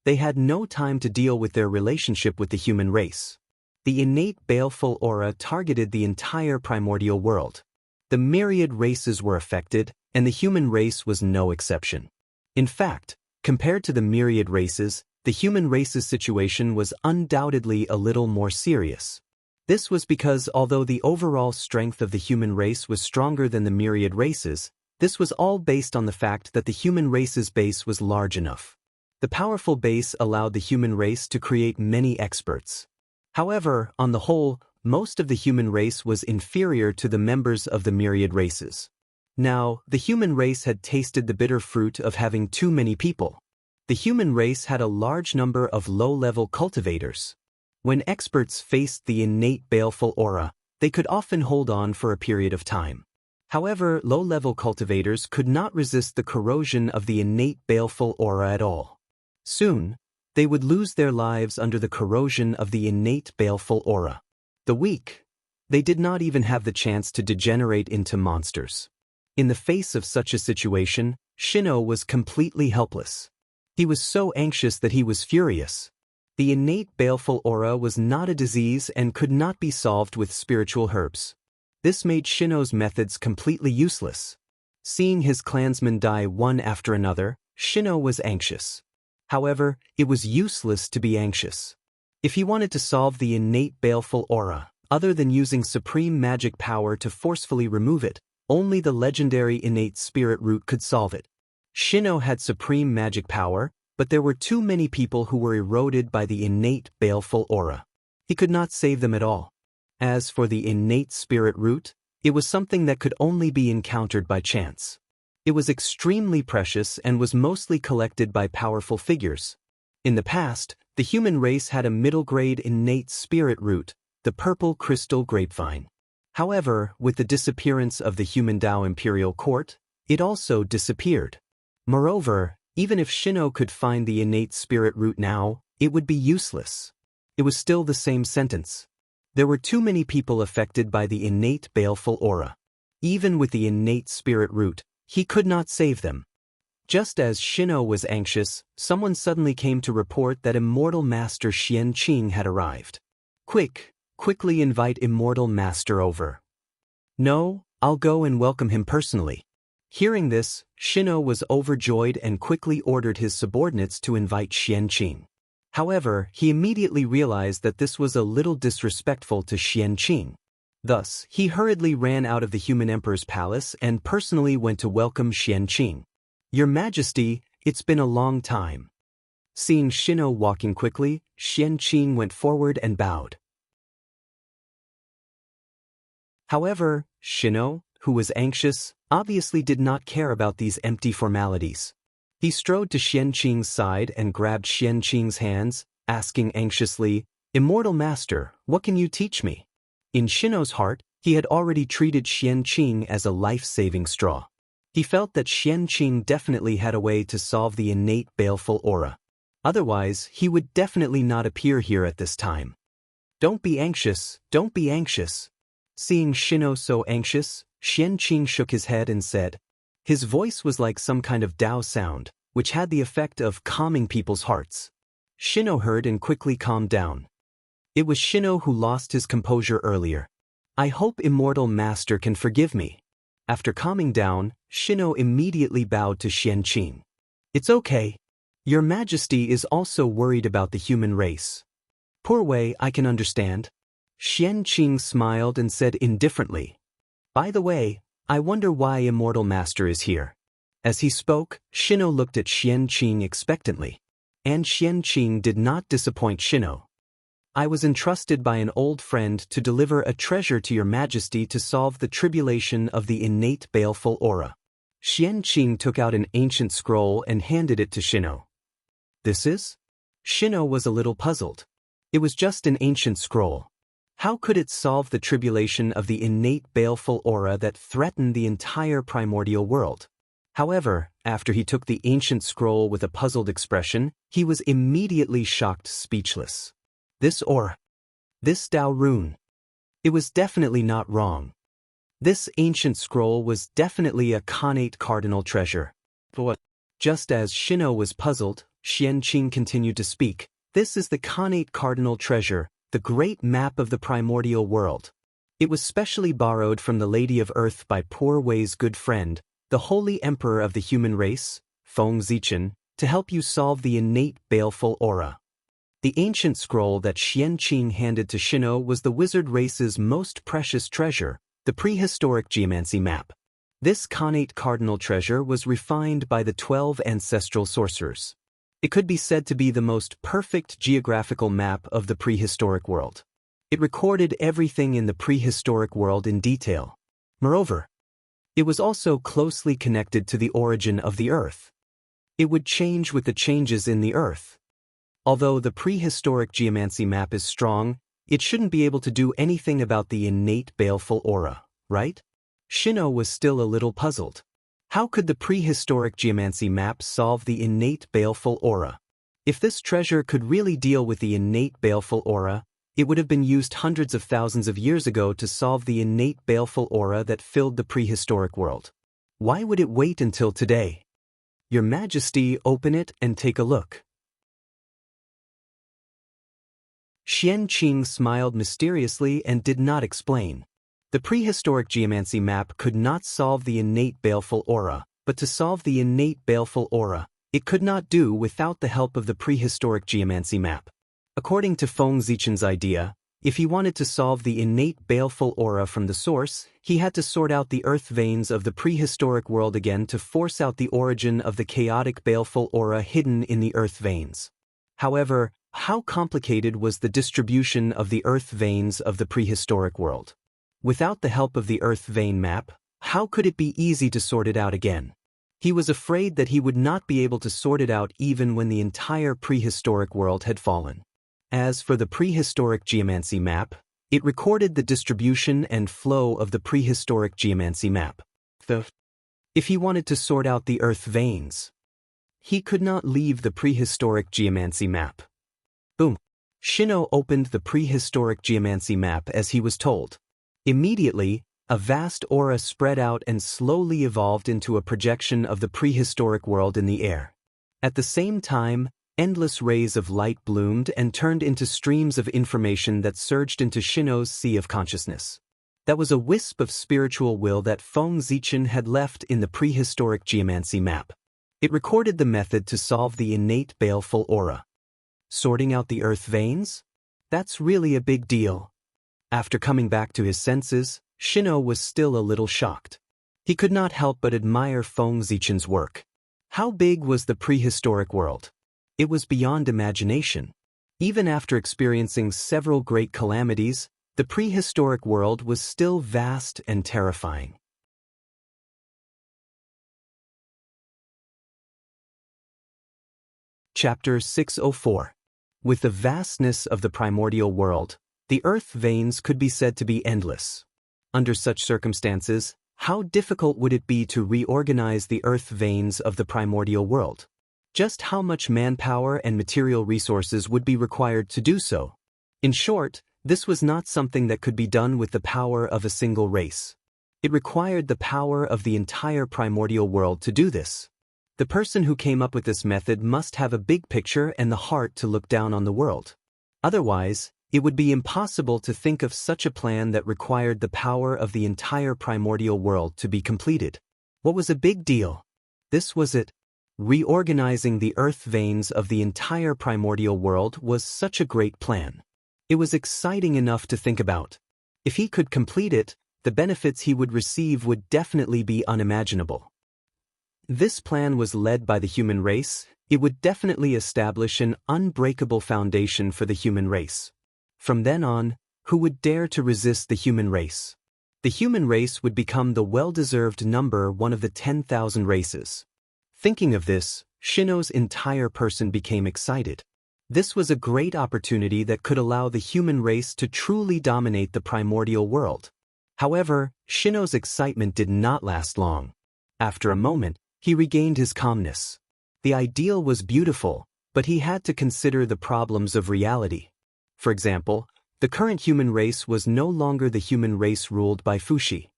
They had no time to deal with their relationship with the human race. The innate baleful aura targeted the entire primordial world. The myriad races were affected, and the human race was no exception. In fact, compared to the myriad races, the human race's situation was undoubtedly a little more serious. This was because although the overall strength of the human race was stronger than the myriad races, this was all based on the fact that the human race's base was large enough. The powerful base allowed the human race to create many experts. However, on the whole, most of the human race was inferior to the members of the myriad races. Now, the human race had tasted the bitter fruit of having too many people. The human race had a large number of low-level cultivators. When experts faced the innate baleful aura, they could often hold on for a period of time. However, low-level cultivators could not resist the corrosion of the innate baleful aura at all. Soon, they would lose their lives under the corrosion of the innate baleful aura. The weak, they did not even have the chance to degenerate into monsters. In the face of such a situation, Shino was completely helpless. He was so anxious that he was furious. The innate baleful aura was not a disease and could not be solved with spiritual herbs. This made Shino's methods completely useless. Seeing his clansmen die one after another, Shino was anxious. However, it was useless to be anxious. If he wanted to solve the innate baleful aura, other than using supreme magic power to forcefully remove it, only the legendary innate spirit root could solve it. Shino had supreme magic power, but there were too many people who were eroded by the innate baleful aura. He could not save them at all. As for the innate spirit root, it was something that could only be encountered by chance. It was extremely precious and was mostly collected by powerful figures. In the past, the human race had a middle-grade innate spirit root, the purple crystal grapevine. However, with the disappearance of the human Dao imperial court, it also disappeared. Moreover, even if Shino could find the innate spirit root now, it would be useless. It was still the same sentence. There were too many people affected by the innate baleful aura. Even with the innate spirit root, he could not save them. Just as Shino was anxious, someone suddenly came to report that Immortal Master Xianxia had arrived. Quickly invite Immortal Master over. No, I'll go and welcome him personally. Hearing this, Shino was overjoyed and quickly ordered his subordinates to invite Xianxia. However, he immediately realized that this was a little disrespectful to Xianxia. Thus, he hurriedly ran out of the human emperor's palace and personally went to welcome Xianxia. Your Majesty, it's been a long time. Seeing Shino walking quickly, Xianxia went forward and bowed. However, Shino, who was anxious, obviously did not care about these empty formalities. He strode to Xianxia's side and grabbed Xianxia's hands, asking anxiously, Immortal Master, what can you teach me? In Shino's heart, he had already treated Xianxia as a life-saving straw. He felt that Xianxia definitely had a way to solve the innate baleful aura. Otherwise, he would definitely not appear here at this time. Don't be anxious, don't be anxious. Seeing Shino so anxious, Xianxia shook his head and said. His voice was like some kind of Dao sound, which had the effect of calming people's hearts. Shino heard and quickly calmed down. It was Shino who lost his composure earlier. I hope Immortal Master can forgive me. After calming down, Shino immediately bowed to Xianxia. It's okay. Your Majesty is also worried about the human race. Poor way, I can understand. Xianxia smiled and said indifferently. By the way, I wonder why Immortal Master is here. As he spoke, Shino looked at Xianxia expectantly. And Xianxia did not disappoint Shino. I was entrusted by an old friend to deliver a treasure to your Majesty to solve the tribulation of the innate baleful aura. Xianxia took out an ancient scroll and handed it to Shino. This is? Shino was a little puzzled. It was just an ancient scroll. How could it solve the tribulation of the innate baleful aura that threatened the entire primordial world? However, after he took the ancient scroll with a puzzled expression, he was immediately shocked speechless. This aura. This Dao rune. It was definitely not wrong. This ancient scroll was definitely a Khanate cardinal treasure. But just as Shino was puzzled, Xianxia continued to speak. This is the Khanate cardinal treasure, the great map of the primordial world. It was specially borrowed from the Lady of Earth by Poor Wei's good friend, the Holy Emperor of the human race, Feng Zichen, to help you solve the innate baleful aura. The ancient scroll that Xianxia handed to Shino was the wizard race's most precious treasure, the prehistoric geomancy map. This Khanate cardinal treasure was refined by the 12 ancestral sorcerers. It could be said to be the most perfect geographical map of the prehistoric world. It recorded everything in the prehistoric world in detail. Moreover, it was also closely connected to the origin of the Earth. It would change with the changes in the Earth. Although the prehistoric geomancy map is strong, it shouldn't be able to do anything about the innate baleful aura, right? Shino was still a little puzzled. How could the prehistoric geomancy map solve the innate baleful aura? If this treasure could really deal with the innate baleful aura, it would have been used hundreds of thousands of years ago to solve the innate baleful aura that filled the prehistoric world. Why would it wait until today? Your Majesty, open it and take a look. Xianxia smiled mysteriously and did not explain. The prehistoric geomancy map could not solve the innate baleful aura, but to solve the innate baleful aura, it could not do without the help of the prehistoric geomancy map. According to Feng Zichen's idea, if he wanted to solve the innate baleful aura from the source, he had to sort out the earth veins of the prehistoric world again to force out the origin of the chaotic baleful aura hidden in the earth veins. However, how complicated was the distribution of the earth veins of the prehistoric world? Without the help of the earth vein map, how could it be easy to sort it out again? He was afraid that he would not be able to sort it out even when the entire prehistoric world had fallen. As for the prehistoric geomancy map, It recorded the distribution and flow of the prehistoric geomancy map. If he wanted to sort out the earth veins, he could not leave the prehistoric geomancy map. Boom. Shino opened the prehistoric geomancy map as he was told. Immediately, a vast aura spread out and slowly evolved into a projection of the prehistoric world in the air. At the same time, endless rays of light bloomed and turned into streams of information that surged into Shino's sea of consciousness. That was a wisp of spiritual will that Feng Zichen had left in the prehistoric geomancy map. It recorded the method to solve the innate baleful aura. Sorting out the earth veins? That's really a big deal. After coming back to his senses, Shino was still a little shocked. He could not help but admire Feng Zichen's work. How big was the prehistoric world? It was beyond imagination. Even after experiencing several great calamities, the prehistoric world was still vast and terrifying. Chapter 604. With the vastness of the primordial world, the earth veins could be said to be endless. Under such circumstances, how difficult would it be to reorganize the earth veins of the primordial world? Just how much manpower and material resources would be required to do so? In short, this was not something that could be done with the power of a single race. It required the power of the entire primordial world to do this. The person who came up with this method must have a big picture and the heart to look down on the world. Otherwise, it would be impossible to think of such a plan that required the power of the entire primordial world to be completed. What was a big deal? This was it. Reorganizing the earth veins of the entire primordial world was such a great plan. It was exciting enough to think about. If he could complete it, the benefits he would receive would definitely be unimaginable. This plan was led by the human race. It would definitely establish an unbreakable foundation for the human race. From then on, who would dare to resist the human race? The human race would become the well-deserved number one of the 10,000 races. Thinking of this, Shino's entire person became excited. This was a great opportunity that could allow the human race to truly dominate the primordial world. However, Shino's excitement did not last long. After a moment, he regained his calmness. The ideal was beautiful, but he had to consider the problems of reality. For example, the current human race was no longer the human race ruled by Fuxi.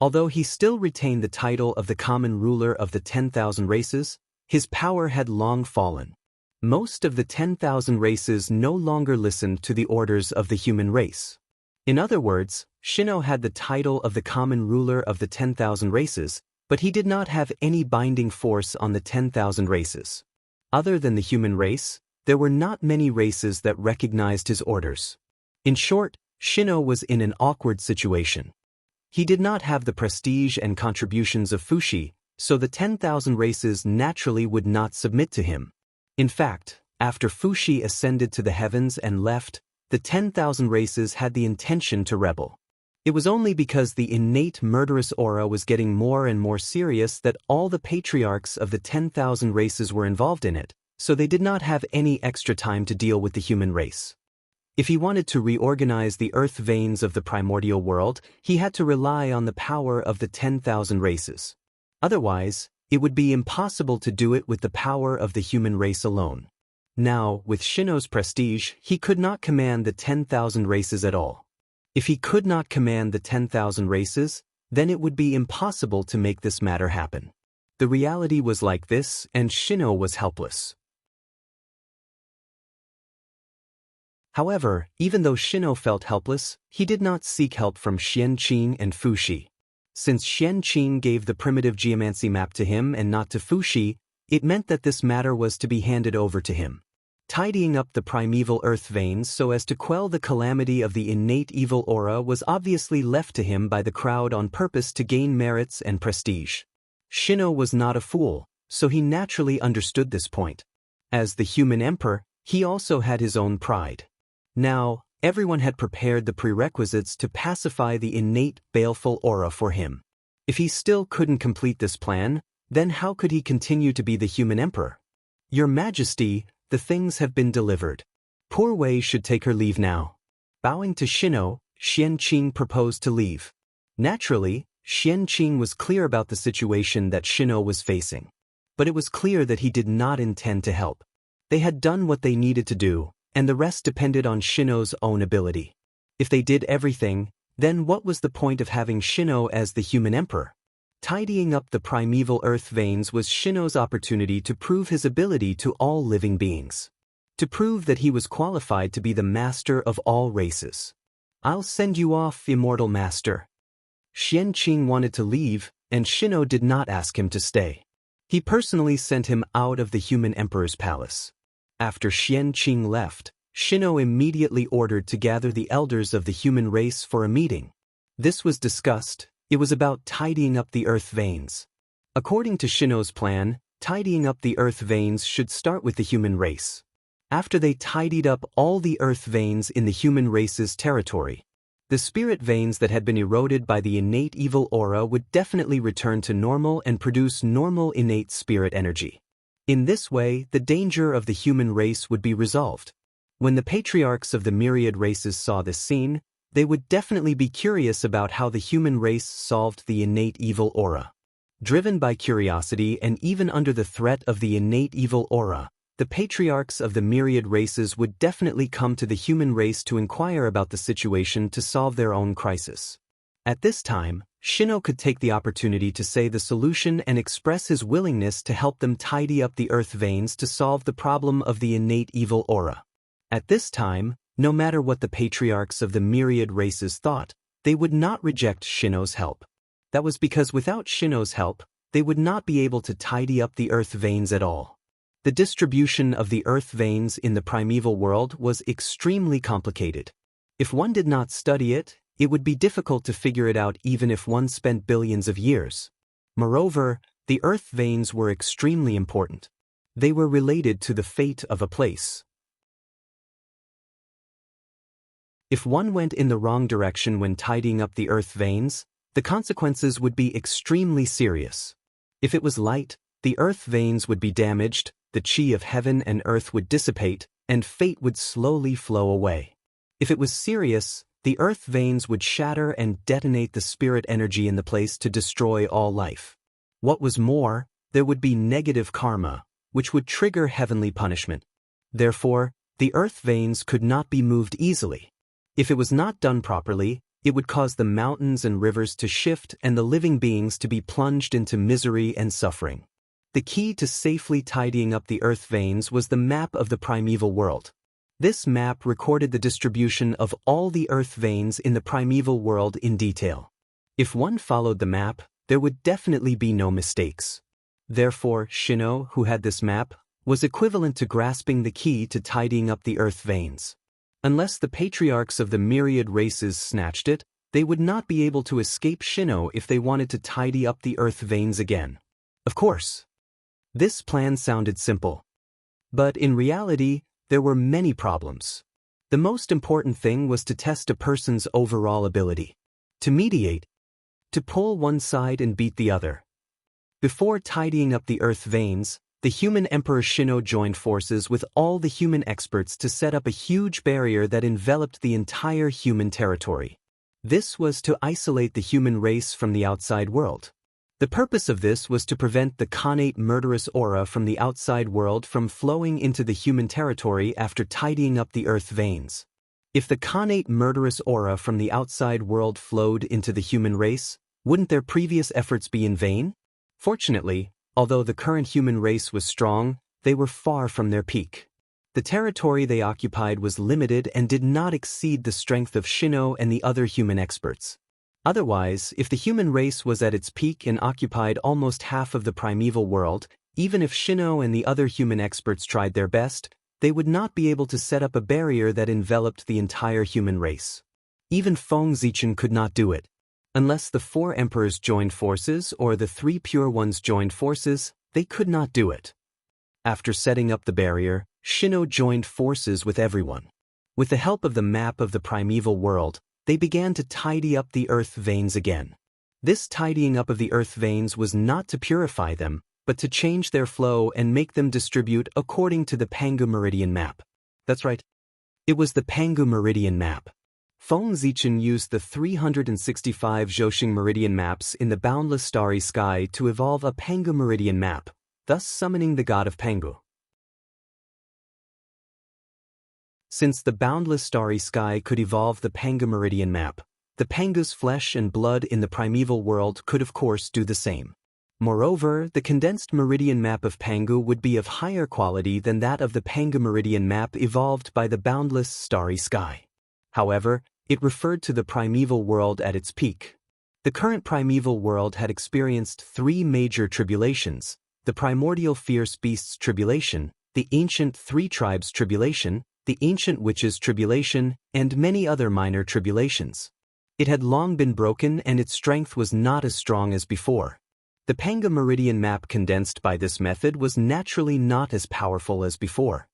Although he still retained the title of the common ruler of the 10,000 races, his power had long fallen. Most of the 10,000 races no longer listened to the orders of the human race. In other words, Shino had the title of the common ruler of the 10,000 races, but he did not have any binding force on the 10,000 races. Other than the human race, there were not many races that recognized his orders. In short, Shino was in an awkward situation. He did not have the prestige and contributions of Fuxi, so the 10,000 races naturally would not submit to him. In fact, after Fuxi ascended to the heavens and left, the 10,000 races had the intention to rebel. It was only because the innate murderous aura was getting more and more serious that all the patriarchs of the 10,000 races were involved in it, so they did not have any extra time to deal with the human race. If he wanted to reorganize the earth veins of the primordial world, he had to rely on the power of the 10,000 races. Otherwise, it would be impossible to do it with the power of the human race alone. Now, with Shino's prestige, he could not command the 10,000 races at all. If he could not command the 10,000 races, then it would be impossible to make this matter happen. The reality was like this, and Shino was helpless. However, even though Shino felt helpless, he did not seek help from Xianxia and Fuxi. Since Xianxia gave the primitive geomancy map to him and not to Fuxi, it meant that this matter was to be handed over to him. Tidying up the primeval earth veins so as to quell the calamity of the innate evil aura was obviously left to him by the crowd on purpose to gain merits and prestige. Shino was not a fool, so he naturally understood this point. As the human emperor, he also had his own pride. Now, everyone had prepared the prerequisites to pacify the innate baleful aura for him. If he still couldn't complete this plan, then how could he continue to be the human emperor? Your Majesty, the things have been delivered. Poor Wei should take her leave now. Bowing to Shino, Xianxia proposed to leave. Naturally, Xianxia was clear about the situation that Shino was facing. But it was clear that he did not intend to help. They had done what they needed to do, and the rest depended on Shino's own ability. If they did everything, then what was the point of having Shino as the human emperor? Tidying up the primeval earth veins was Shino's opportunity to prove his ability to all living beings. To prove that he was qualified to be the master of all races. "I'll send you off, immortal master." Xianxia wanted to leave, and Shino did not ask him to stay. He personally sent him out of the human emperor's palace. After Xianxia left, Shino immediately ordered to gather the elders of the human race for a meeting. This was discussed. It was about tidying up the earth veins. According to Shino's plan, tidying up the earth veins should start with the human race. After they tidied up all the earth veins in the human race's territory, the spirit veins that had been eroded by the innate evil aura would definitely return to normal and produce normal innate spirit energy. In this way, the danger of the human race would be resolved. When the patriarchs of the myriad races saw this scene, they would definitely be curious about how the human race solved the innate evil aura. Driven by curiosity and even under the threat of the innate evil aura, the patriarchs of the myriad races would definitely come to the human race to inquire about the situation to solve their own crisis. At this time, Shino could take the opportunity to say the solution and express his willingness to help them tidy up the earth veins to solve the problem of the innate evil aura. At this time, no matter what the patriarchs of the myriad races thought, they would not reject Shino's help. That was because without Shino's help, they would not be able to tidy up the earth veins at all. The distribution of the earth veins in the primeval world was extremely complicated. If one did not study it, it would be difficult to figure it out even if one spent billions of years. Moreover, the earth veins were extremely important. They were related to the fate of a place. If one went in the wrong direction when tidying up the earth veins, the consequences would be extremely serious. If it was light, the earth veins would be damaged, the chi of heaven and earth would dissipate, and fate would slowly flow away. If it was serious, the earth veins would shatter and detonate the spirit energy in the place to destroy all life. What was more, there would be negative karma, which would trigger heavenly punishment. Therefore, the earth veins could not be moved easily. If it was not done properly, it would cause the mountains and rivers to shift and the living beings to be plunged into misery and suffering. The key to safely tidying up the earth veins was the map of the primeval world. This map recorded the distribution of all the earth veins in the primeval world in detail. If one followed the map, there would definitely be no mistakes. Therefore, Shino, who had this map, was equivalent to grasping the key to tidying up the earth veins. Unless the patriarchs of the myriad races snatched it, they would not be able to escape Shino if they wanted to tidy up the earth veins again. Of course. This plan sounded simple. But in reality, there were many problems. The most important thing was to test a person's overall ability. To mediate. To pull one side and beat the other. Before tidying up the earth veins, the human Emperor Shino joined forces with all the human experts to set up a huge barrier that enveloped the entire human territory. This was to isolate the human race from the outside world. The purpose of this was to prevent the connate murderous aura from the outside world from flowing into the human territory after tidying up the earth veins. If the connate murderous aura from the outside world flowed into the human race, wouldn't their previous efforts be in vain? Fortunately, although the current human race was strong, they were far from their peak. The territory they occupied was limited and did not exceed the strength of Shino and the other human experts. Otherwise, if the human race was at its peak and occupied almost half of the primeval world, even if Shino and the other human experts tried their best, they would not be able to set up a barrier that enveloped the entire human race. Even Feng Zichen could not do it. Unless the 4 emperors joined forces or the 3 pure ones joined forces, they could not do it. After setting up the barrier, Shino joined forces with everyone. With the help of the map of the primeval world, they began to tidy up the earth veins again. This tidying up of the earth veins was not to purify them, but to change their flow and make them distribute according to the Pangu Meridian map. That's right. It was the Pangu Meridian map. Feng Zichen used the 365 Zhoushan meridian maps in the boundless starry sky to evolve a Pangu meridian map, thus summoning the god of Pangu. Since the boundless starry sky could evolve the Pangu meridian map, the Pangu's flesh and blood in the primeval world could of course do the same. Moreover, the condensed meridian map of Pangu would be of higher quality than that of the Pangu meridian map evolved by the boundless starry sky. However, it referred to the primeval world at its peak. The current primeval world had experienced 3 major tribulations: the primordial fierce beasts tribulation, the ancient 3 tribes tribulation, the ancient witches tribulation, and many other minor tribulations. It had long been broken and its strength was not as strong as before. The Pangu meridian map condensed by this method was naturally not as powerful as before.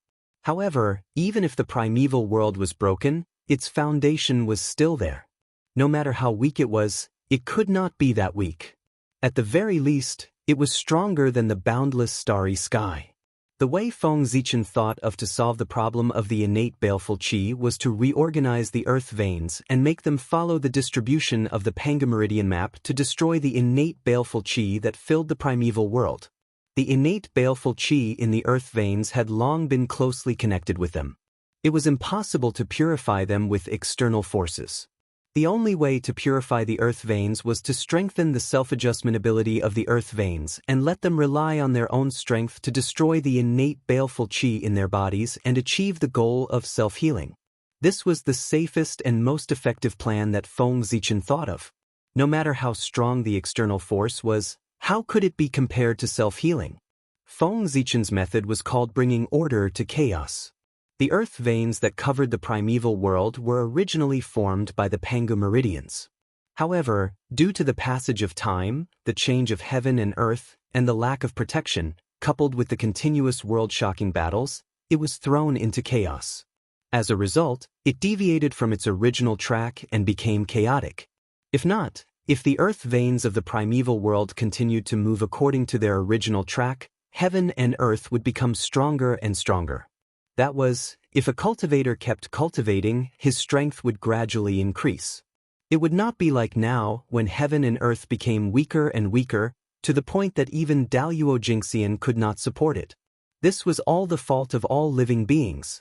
However, even if the primeval world was broken, its foundation was still there. No matter how weak it was, it could not be that weak. At the very least, it was stronger than the boundless starry sky. The way Feng Zichen thought of to solve the problem of the innate baleful qi was to reorganize the earth veins and make them follow the distribution of the Pangu meridian map to destroy the innate baleful qi that filled the primeval world. The innate baleful qi in the earth veins had long been closely connected with them. It was impossible to purify them with external forces. The only way to purify the earth veins was to strengthen the self-adjustment ability of the earth veins and let them rely on their own strength to destroy the innate baleful qi in their bodies and achieve the goal of self-healing. This was the safest and most effective plan that Feng Zichen thought of. No matter how strong the external force was, how could it be compared to self-healing? Feng Zichen's method was called bringing order to chaos. The earth veins that covered the primeval world were originally formed by the Pangu meridians. However, due to the passage of time, the change of heaven and earth, and the lack of protection, coupled with the continuous world-shocking battles, it was thrown into chaos. As a result, it deviated from its original track and became chaotic. If the earth veins of the primeval world continued to move according to their original track, heaven and earth would become stronger and stronger. That was, if a cultivator kept cultivating, his strength would gradually increase. It would not be like now, when heaven and earth became weaker and weaker, to the point that even Daluo Jingxian could not support it. This was all the fault of all living beings.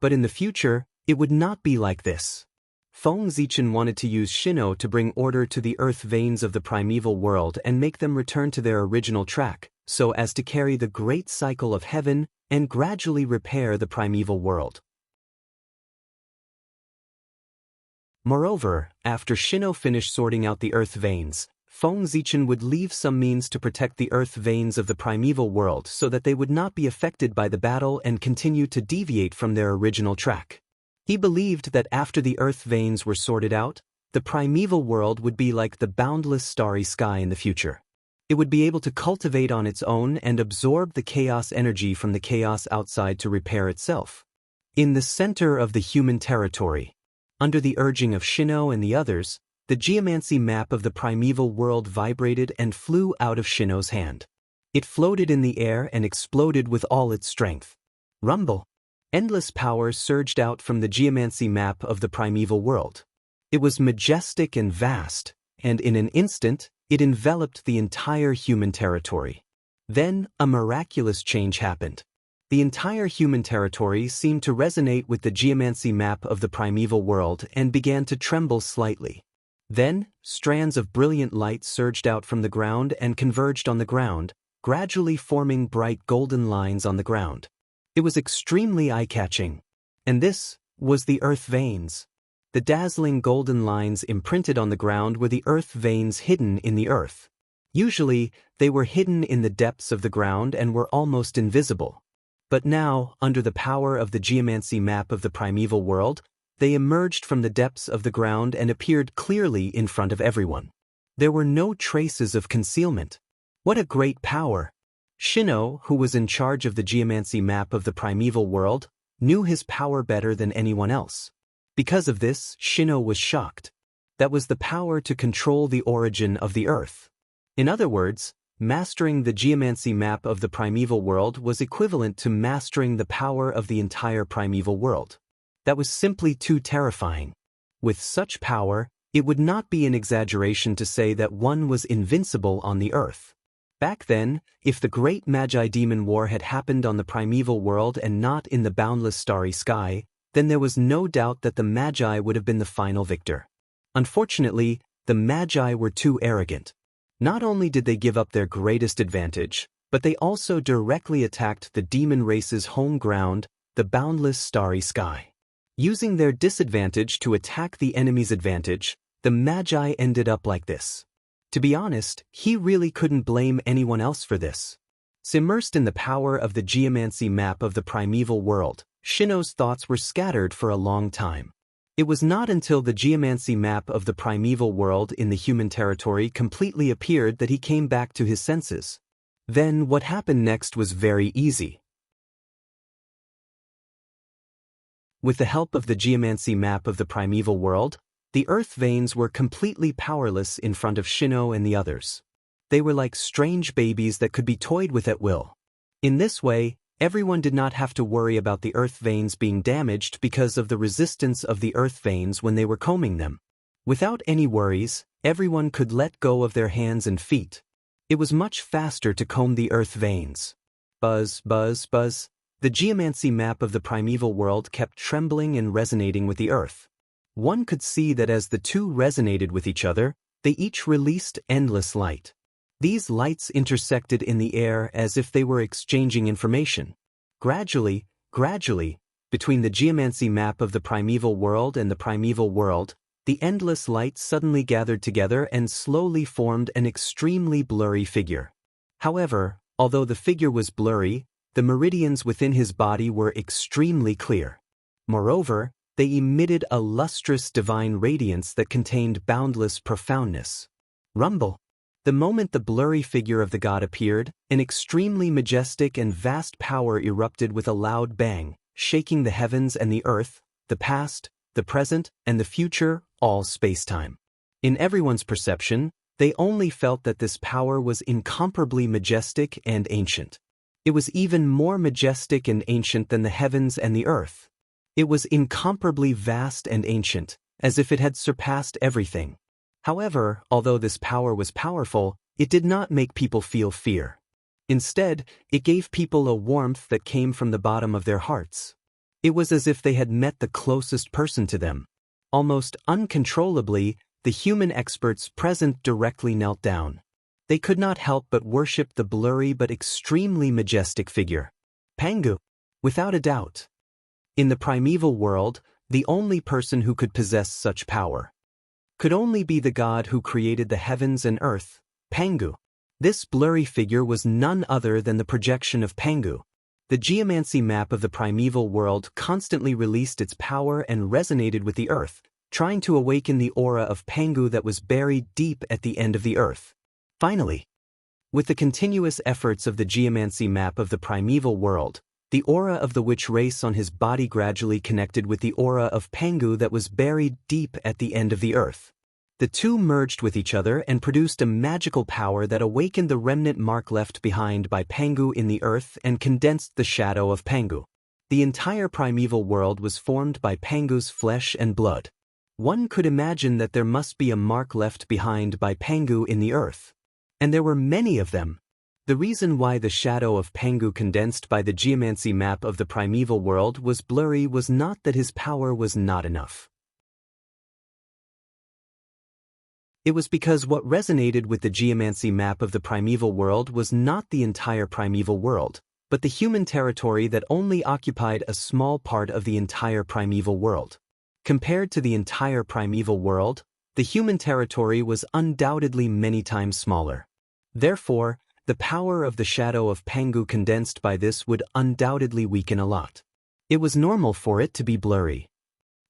But in the future, it would not be like this. Feng Zichen wanted to use Shino to bring order to the earth veins of the primeval world and make them return to their original track, so as to carry the great cycle of heaven and gradually repair the primeval world. Moreover, after Shino finished sorting out the earth veins, Feng Zichen would leave some means to protect the earth veins of the primeval world so that they would not be affected by the battle and continue to deviate from their original track. He believed that after the earth veins were sorted out, the primeval world would be like the boundless starry sky in the future. It would be able to cultivate on its own and absorb the chaos energy from the chaos outside to repair itself. In the center of the human territory, under the urging of Shino and the others, the geomancy map of the primeval world vibrated and flew out of Shino's hand. It floated in the air and exploded with all its strength. Rumble! Endless power surged out from the geomancy map of the primeval world. It was majestic and vast, and in an instant, it enveloped the entire human territory. Then, a miraculous change happened. The entire human territory seemed to resonate with the geomancy map of the primeval world and began to tremble slightly. Then, strands of brilliant light surged out from the ground and converged on the ground, gradually forming bright golden lines on the ground. It was extremely eye-catching. And this was the earth veins. The dazzling golden lines imprinted on the ground were the earth veins hidden in the earth. Usually, they were hidden in the depths of the ground and were almost invisible. But now, under the power of the geomancy map of the primeval world, they emerged from the depths of the ground and appeared clearly in front of everyone. There were no traces of concealment. What a great power! Shino, who was in charge of the geomancy map of the primeval world, knew his power better than anyone else. Because of this, Shino was shocked. That was the power to control the origin of the earth. In other words, mastering the geomancy map of the primeval world was equivalent to mastering the power of the entire primeval world. That was simply too terrifying. With such power, it would not be an exaggeration to say that one was invincible on the earth. Back then, if the great Magi-Demon War had happened on the primeval world and not in the boundless starry sky, then there was no doubt that the Magi would have been the final victor. Unfortunately, the Magi were too arrogant. Not only did they give up their greatest advantage, but they also directly attacked the demon race's home ground, the boundless starry sky. Using their disadvantage to attack the enemy's advantage, the Magi ended up like this. To be honest, he really couldn't blame anyone else for this. Immersed in the power of the geomancy map of the primeval world, Shino's thoughts were scattered for a long time. It was not until the geomancy map of the primeval world in the human territory completely appeared that he came back to his senses. Then what happened next was very easy. With the help of the geomancy map of the primeval world, the earth veins were completely powerless in front of Shino and the others. They were like strange babies that could be toyed with at will. In this way, everyone did not have to worry about the earth veins being damaged because of the resistance of the earth veins when they were combing them. Without any worries, everyone could let go of their hands and feet. It was much faster to comb the earth veins. Buzz, buzz, buzz. The geomancy map of the primeval world kept trembling and resonating with the earth. One could see that as the two resonated with each other, they each released endless light. These lights intersected in the air as if they were exchanging information. Gradually, between the geomancy map of the primeval world and the primeval world, the endless light suddenly gathered together and slowly formed an extremely blurry figure. However, although the figure was blurry, the meridians within his body were extremely clear. Moreover, they emitted a lustrous divine radiance that contained boundless profoundness. Rumble. The moment the blurry figure of the god appeared, an extremely majestic and vast power erupted with a loud bang, shaking the heavens and the earth, the past, the present, and the future, all space-time. In everyone's perception, they only felt that this power was incomparably majestic and ancient. It was even more majestic and ancient than the heavens and the earth. It was incomparably vast and ancient, as if it had surpassed everything. However, although this power was powerful, it did not make people feel fear. Instead, it gave people a warmth that came from the bottom of their hearts. It was as if they had met the closest person to them. Almost uncontrollably, the human experts present directly knelt down. They could not help but worship the blurry but extremely majestic figure. Pangu. Without a doubt. In the primeval world, the only person who could possess such power could only be the god who created the heavens and earth, Pangu. This blurry figure was none other than the projection of Pangu. The geomancy map of the primeval world constantly released its power and resonated with the earth, trying to awaken the aura of Pangu that was buried deep at the end of the earth. Finally, with the continuous efforts of the geomancy map of the primeval world, the aura of the witch race on his body gradually connected with the aura of Pangu that was buried deep at the end of the earth. The two merged with each other and produced a magical power that awakened the remnant mark left behind by Pangu in the earth and condensed the shadow of Pangu. The entire primeval world was formed by Pangu's flesh and blood. One could imagine that there must be a mark left behind by Pangu in the earth. And there were many of them. The reason why the shadow of Pangu condensed by the geomancy map of the primeval world was blurry was not that his power was not enough. It was because what resonated with the geomancy map of the primeval world was not the entire primeval world, but the human territory that only occupied a small part of the entire primeval world. Compared to the entire primeval world, the human territory was undoubtedly many times smaller. Therefore, the power of the shadow of Pangu condensed by this would undoubtedly weaken a lot. It was normal for it to be blurry.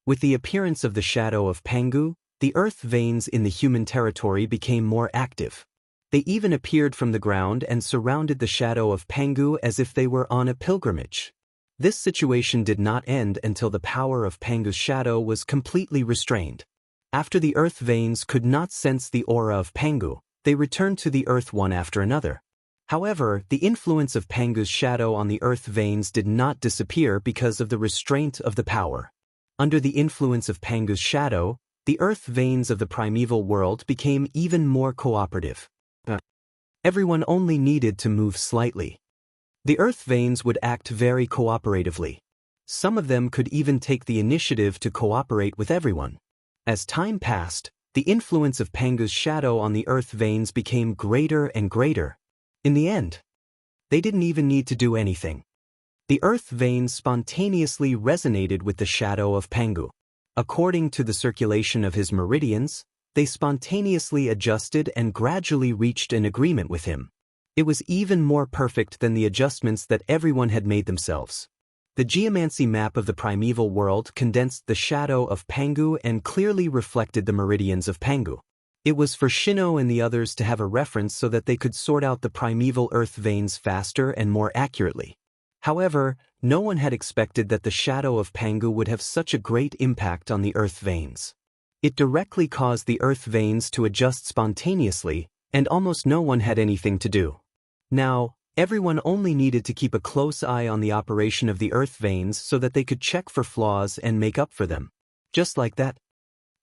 With the appearance of the shadow of Pangu, the earth veins in the human territory became more active. They even appeared from the ground and surrounded the shadow of Pangu as if they were on a pilgrimage. This situation did not end until the power of Pangu's shadow was completely restrained. After the earth veins could not sense the aura of Pangu, they returned to the earth one after another. However, the influence of Pangu's shadow on the earth veins did not disappear because of the restraint of the power. Under the influence of Pangu's shadow, the earth veins of the primeval world became even more cooperative. Everyone only needed to move slightly. The earth veins would act very cooperatively. Some of them could even take the initiative to cooperate with everyone. As time passed, the influence of Pangu's shadow on the earth veins became greater and greater. In the end, they didn't even need to do anything. The earth veins spontaneously resonated with the shadow of Pangu. According to the circulation of his meridians, they spontaneously adjusted and gradually reached an agreement with him. It was even more perfect than the adjustments that everyone had made themselves. The geomancy map of the primeval world condensed the shadow of Pangu and clearly reflected the meridians of Pangu. It was for Shino and the others to have a reference so that they could sort out the primeval earth veins faster and more accurately. However, no one had expected that the shadow of Pangu would have such a great impact on the earth veins. It directly caused the earth veins to adjust spontaneously, and almost no one had anything to do. Now, everyone only needed to keep a close eye on the operation of the earth veins so that they could check for flaws and make up for them. Just like that,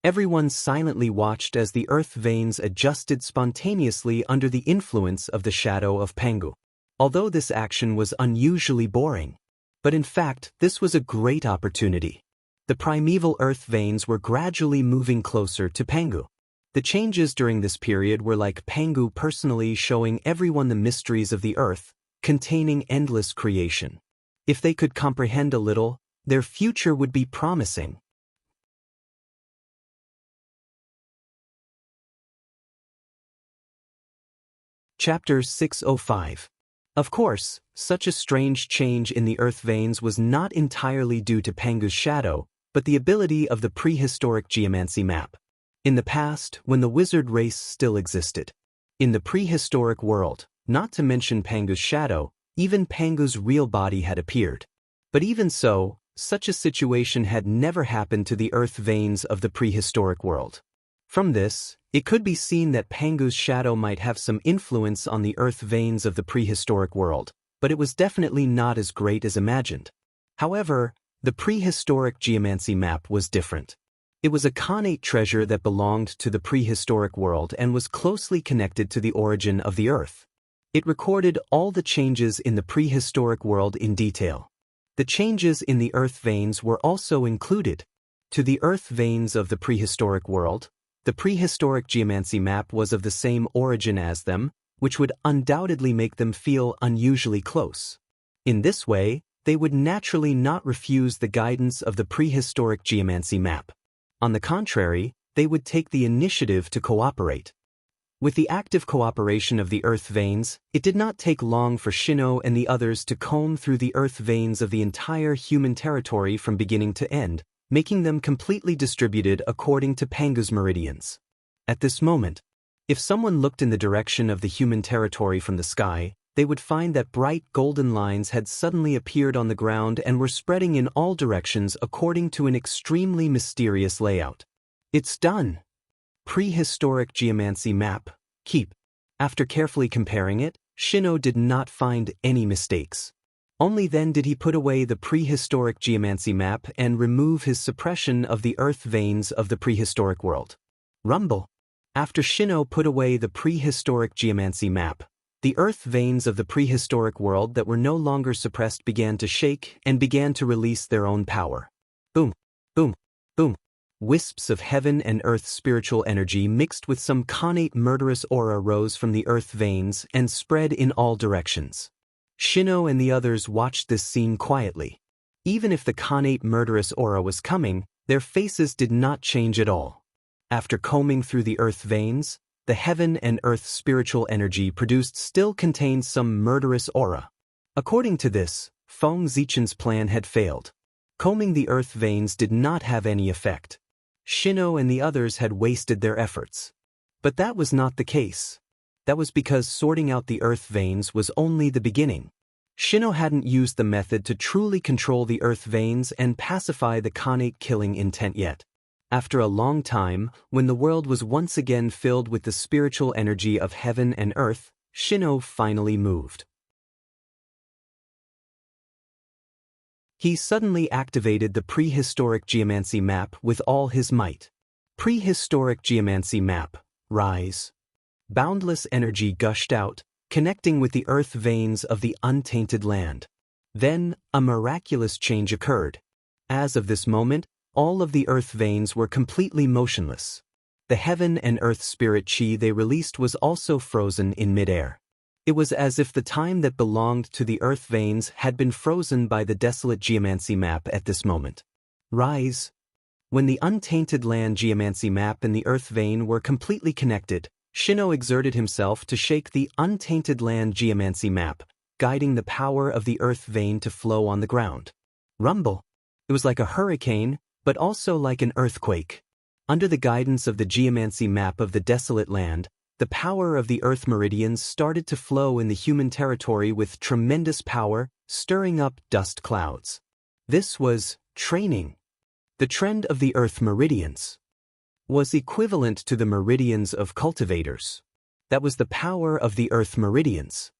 everyone silently watched as the earth veins adjusted spontaneously under the influence of the shadow of Pangu. Although this action was unusually boring, but in fact this was a great opportunity. The primeval earth veins were gradually moving closer to Pangu. The changes during this period were like Pangu personally showing everyone the mysteries of the earth, containing endless creation. If they could comprehend a little, their future would be promising. Chapter 605. Of course, such a strange change in the earth veins was not entirely due to Pangu's shadow, but the ability of the prehistoric geomancy map. In the past, when the wizard race still existed. In the prehistoric world, not to mention Pangu's shadow, even Pangu's real body had appeared. But even so, such a situation had never happened to the earth veins of the prehistoric world. From this, it could be seen that Pangu's shadow might have some influence on the earth veins of the prehistoric world, but it was definitely not as great as imagined. However, the prehistoric geomancy map was different. It was a Khanate treasure that belonged to the prehistoric world and was closely connected to the origin of the earth. It recorded all the changes in the prehistoric world in detail. The changes in the earth veins were also included. To the earth veins of the prehistoric world, the prehistoric geomancy map was of the same origin as them, which would undoubtedly make them feel unusually close. In this way, they would naturally not refuse the guidance of the prehistoric geomancy map. On the contrary, they would take the initiative to cooperate. With the active cooperation of the earth veins, it did not take long for Shino and the others to comb through the earth veins of the entire human territory from beginning to end, making them completely distributed according to Pangu's meridians. At this moment, if someone looked in the direction of the human territory from the sky, they would find that bright golden lines had suddenly appeared on the ground and were spreading in all directions according to an extremely mysterious layout. It's done! Prehistoric geomancy map, keep. After carefully comparing it, Shino did not find any mistakes. Only then did he put away the prehistoric geomancy map and remove his suppression of the earth veins of the prehistoric world. Rumble. After Shino put away the prehistoric geomancy map, the earth veins of the prehistoric world that were no longer suppressed began to shake and began to release their own power. Boom, boom, boom. Wisps of heaven and earth spiritual energy mixed with some Khanate murderous aura rose from the earth veins and spread in all directions. Shino and the others watched this scene quietly. Even if the Khanate murderous aura was coming, their faces did not change at all. After combing through the earth veins, the heaven and earth spiritual energy produced still contained some murderous aura. According to this, Feng Zichen's plan had failed. Combing the earth veins did not have any effect. Shino and the others had wasted their efforts. But that was not the case. That was because sorting out the earth veins was only the beginning. Shino hadn't used the method to truly control the earth veins and pacify the Khanate killing intent yet. After a long time, when the world was once again filled with the spiritual energy of heaven and earth, Shino finally moved. He suddenly activated the prehistoric geomancy map with all his might. Prehistoric geomancy map, rise. Boundless energy gushed out, connecting with the earth veins of the untainted land. Then, a miraculous change occurred. As of this moment, all of the earth veins were completely motionless. The heaven and earth spirit chi they released was also frozen in midair. It was as if the time that belonged to the earth veins had been frozen by the desolate geomancy map at this moment. Rise. When the untainted land geomancy map and the earth vein were completely connected, Shino exerted himself to shake the untainted land geomancy map, guiding the power of the earth vein to flow on the ground. Rumble. It was like a hurricane, but also like an earthquake. Under the guidance of the geomancy map of the desolate land, the power of the earth meridians started to flow in the human territory with tremendous power, stirring up dust clouds. This was training. The trend of the earth meridians was equivalent to the meridians of cultivators. That was the power of the earth meridians.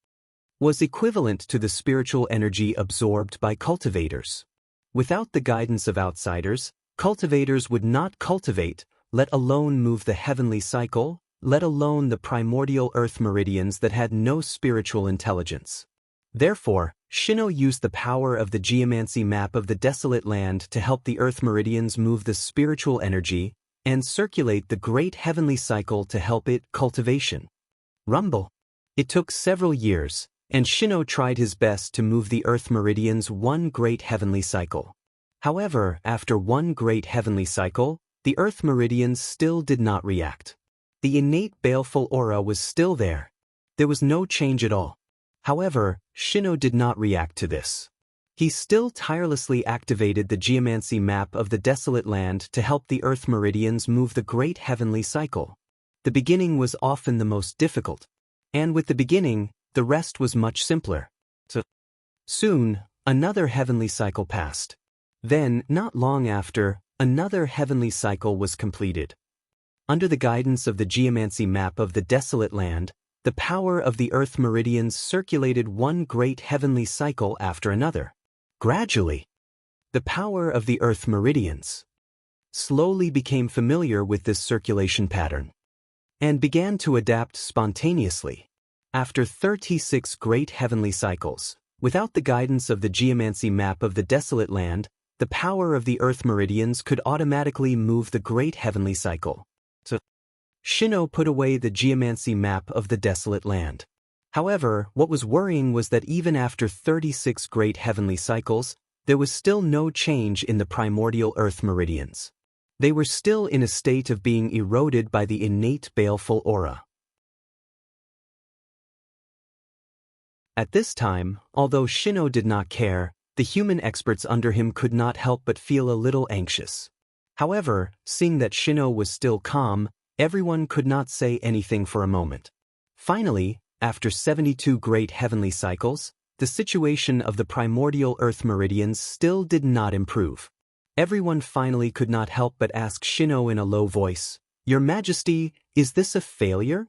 Was equivalent to the spiritual energy absorbed by cultivators. Without the guidance of outsiders, cultivators would not cultivate, let alone move the heavenly cycle, let alone the primordial earth meridians that had no spiritual intelligence. Therefore, Shino used the power of the geomancy map of the desolate land to help the earth meridians move the spiritual energy and circulate the great heavenly cycle to help it cultivation. Rumble. It took several years, and Shino tried his best to move the earth meridians one great heavenly cycle. However, after one great heavenly cycle, the earth meridians still did not react. The innate baleful aura was still there. There was no change at all. However, Shino did not react to this. He still tirelessly activated the geomancy map of the desolate land to help the earth meridians move the great heavenly cycle. The beginning was often the most difficult, and with the beginning, the rest was much simpler. Soon, another heavenly cycle passed. Then, not long after, another heavenly cycle was completed. Under the guidance of the geomancy map of the desolate land, the power of the earth meridians circulated one great heavenly cycle after another. Gradually, the power of the earth meridians slowly became familiar with this circulation pattern and began to adapt spontaneously. After 36 great heavenly cycles, without the guidance of the geomancy map of the desolate land, the power of the earth meridians could automatically move the great heavenly cycle. Shino put away the geomancy map of the desolate land. However, what was worrying was that even after 36 great heavenly cycles, there was still no change in the primordial earth meridians. They were still in a state of being eroded by the innate baleful aura. At this time, although Shino did not care, the human experts under him could not help but feel a little anxious. However, seeing that Shino was still calm, everyone could not say anything for a moment. Finally, after 72 great heavenly cycles, the situation of the primordial earth meridians still did not improve. Everyone finally could not help but ask Shino in a low voice, "Your Majesty, is this a failure?"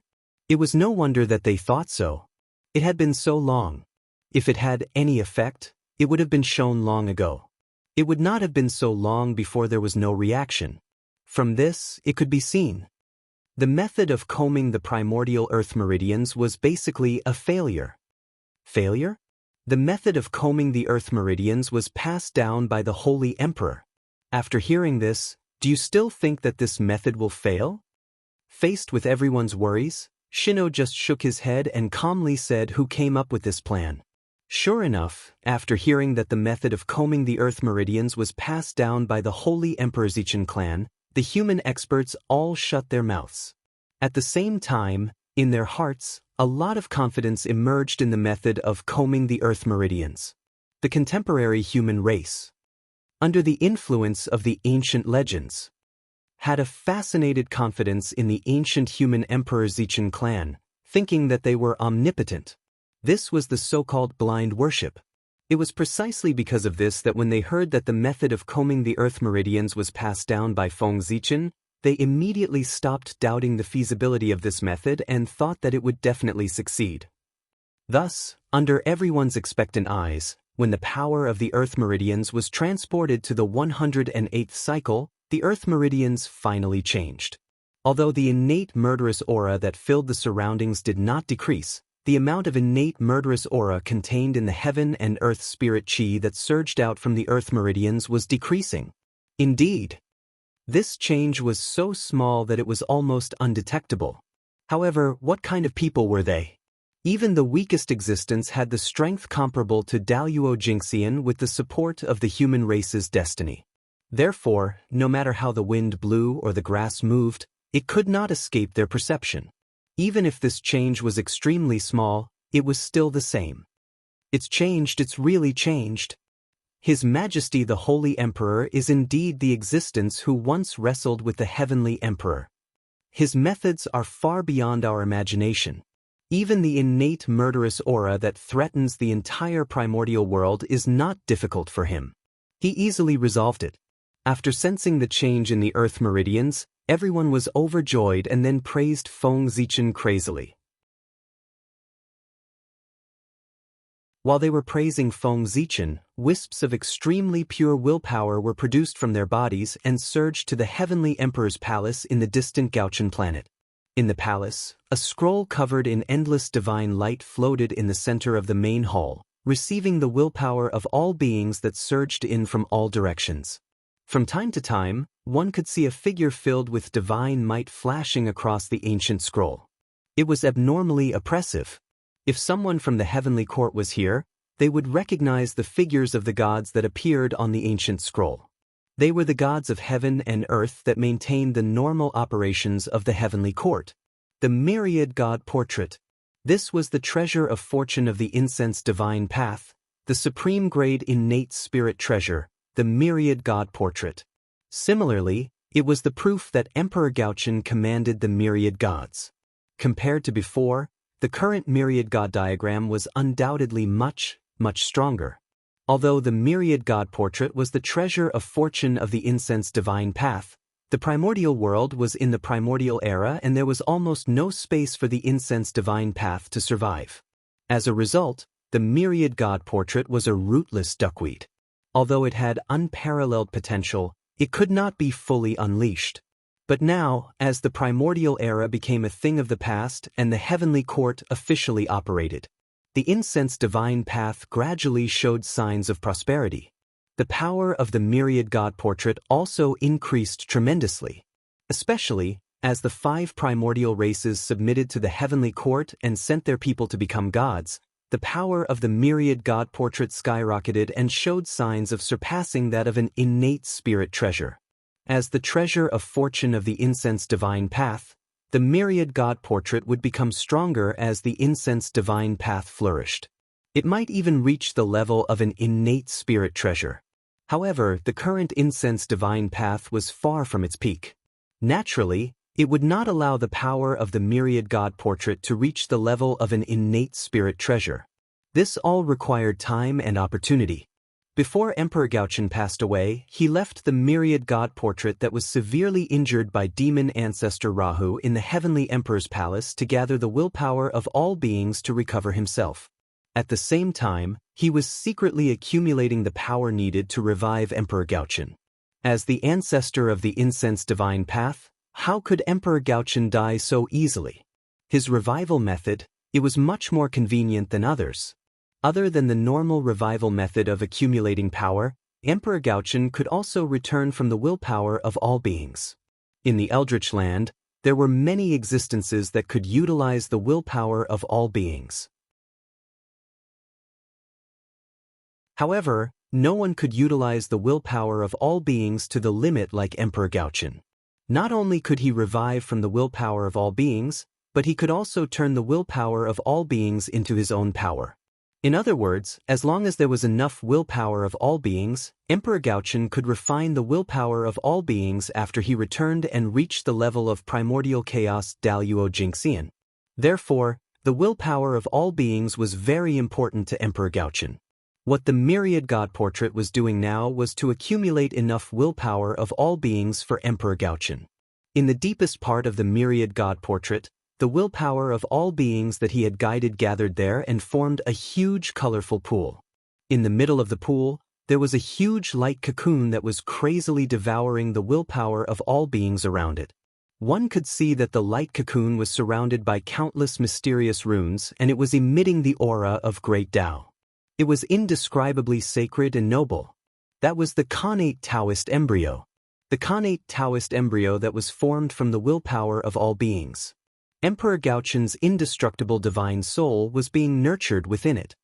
It was no wonder that they thought so. It had been so long. If it had any effect, it would have been shown long ago. It would not have been so long before there was no reaction. From this, it could be seen. The method of combing the primordial earth meridians was basically a failure. Failure? The method of combing the earth meridians was passed down by the Holy Emperor. After hearing this, do you still think that this method will fail? Faced with everyone's worries, Shino just shook his head and calmly said who came up with this plan. Sure enough, after hearing that the method of combing the earth meridians was passed down by the Holy Emperor Xianxia clan, the human experts all shut their mouths. At the same time, in their hearts, a lot of confidence emerged in the method of combing the earth meridians. The contemporary human race, under the influence of the ancient legends, had a fascinated confidence in the ancient human Emperor Xianxia clan, thinking that they were omnipotent. This was the so-called blind worship. It was precisely because of this that when they heard that the method of combing the earth meridians was passed down by Feng Xichen, they immediately stopped doubting the feasibility of this method and thought that it would definitely succeed. Thus, under everyone's expectant eyes, When the power of the Earth meridians was transported to the 108th cycle, the Earth meridians finally changed. Although the innate murderous aura that filled the surroundings did not decrease, the amount of innate murderous aura contained in the heaven and earth spirit chi that surged out from the Earth meridians was decreasing. Indeed, this change was so small that it was almost undetectable. However, what kind of people were they? Even the weakest existence had the strength comparable to Daluo Jingxian with the support of the human race's destiny. Therefore, no matter how the wind blew or the grass moved, it could not escape their perception. Even if this change was extremely small, it was still the same. It's changed, it's really changed. His Majesty the Holy Emperor is indeed the existence who once wrestled with the Heavenly Emperor. His methods are far beyond our imagination. Even the innate murderous aura that threatens the entire primordial world is not difficult for him. He easily resolved it. After sensing the change in the Earth meridians, everyone was overjoyed and then praised Feng Zichen crazily. While they were praising Feng Zichen, wisps of extremely pure willpower were produced from their bodies and surged to the Heavenly Emperor's palace in the distant Gauchan planet. In the palace, a scroll covered in endless divine light floated in the center of the main hall, receiving the willpower of all beings that surged in from all directions. From time to time, one could see a figure filled with divine might flashing across the ancient scroll. It was abnormally oppressive. If someone from the heavenly court was here, they would recognize the figures of the gods that appeared on the ancient scroll. They were the gods of heaven and earth that maintained the normal operations of the heavenly court. The myriad god portrait. This was the treasure of fortune of the incense divine path, the supreme grade innate spirit treasure, the myriad god portrait. Similarly, it was the proof that Emperor Gauchan commanded the myriad gods. Compared to before, the current myriad god diagram was undoubtedly much stronger. Although the myriad god portrait was the treasure of fortune of the incense divine path, the primordial world was in the primordial era and there was almost no space for the incense divine path to survive. As a result, the myriad god portrait was a rootless duckweed. Although it had unparalleled potential, it could not be fully unleashed. But now, as the primordial era became a thing of the past and the heavenly court officially operated, the incense divine path gradually showed signs of prosperity. The power of the myriad god portrait also increased tremendously, especially as the 5 primordial races submitted to the heavenly court and sent their people to become gods. The power of the myriad god portrait skyrocketed and showed signs of surpassing that of an innate spirit treasure. As the treasure of fortune of the incense divine path, the myriad god portrait would become stronger as the incense divine path flourished. It might even reach the level of an innate spirit treasure. However, the current incense divine path was far from its peak. Naturally, it would not allow the power of the myriad god portrait to reach the level of an innate spirit treasure. This all required time and opportunity. Before Emperor Gauchan passed away, he left the myriad god portrait that was severely injured by demon ancestor Rahu in the heavenly emperor's palace to gather the willpower of all beings to recover himself. At the same time, he was secretly accumulating the power needed to revive Emperor Gauchan. As the ancestor of the incense divine path, how could Emperor Gauchan die so easily? His revival method, it was much more convenient than others. Other than the normal revival method of accumulating power, Emperor Gauchan could also return from the willpower of all beings. In the Eldritch Land, there were many existences that could utilize the willpower of all beings. However, no one could utilize the willpower of all beings to the limit like Emperor Gauchan. Not only could he revive from the willpower of all beings, but he could also turn the willpower of all beings into his own power. In other words, as long as there was enough willpower of all beings, Emperor Gauchan could refine the willpower of all beings after he returned and reached the level of primordial chaos Daluo Jingxian. Therefore, the willpower of all beings was very important to Emperor Gauchan. What the myriad god portrait was doing now was to accumulate enough willpower of all beings for Emperor Gauchan. In the deepest part of the myriad god portrait, the willpower of all beings that he had guided gathered there and formed a huge colorful pool. In the middle of the pool, there was a huge light cocoon that was crazily devouring the willpower of all beings around it. One could see that the light cocoon was surrounded by countless mysterious runes, and it was emitting the aura of great Tao. It was indescribably sacred and noble. That was the Khanate Taoist embryo. The Khanate Taoist embryo that was formed from the willpower of all beings. Emperor Gaochun's indestructible divine soul was being nurtured within it.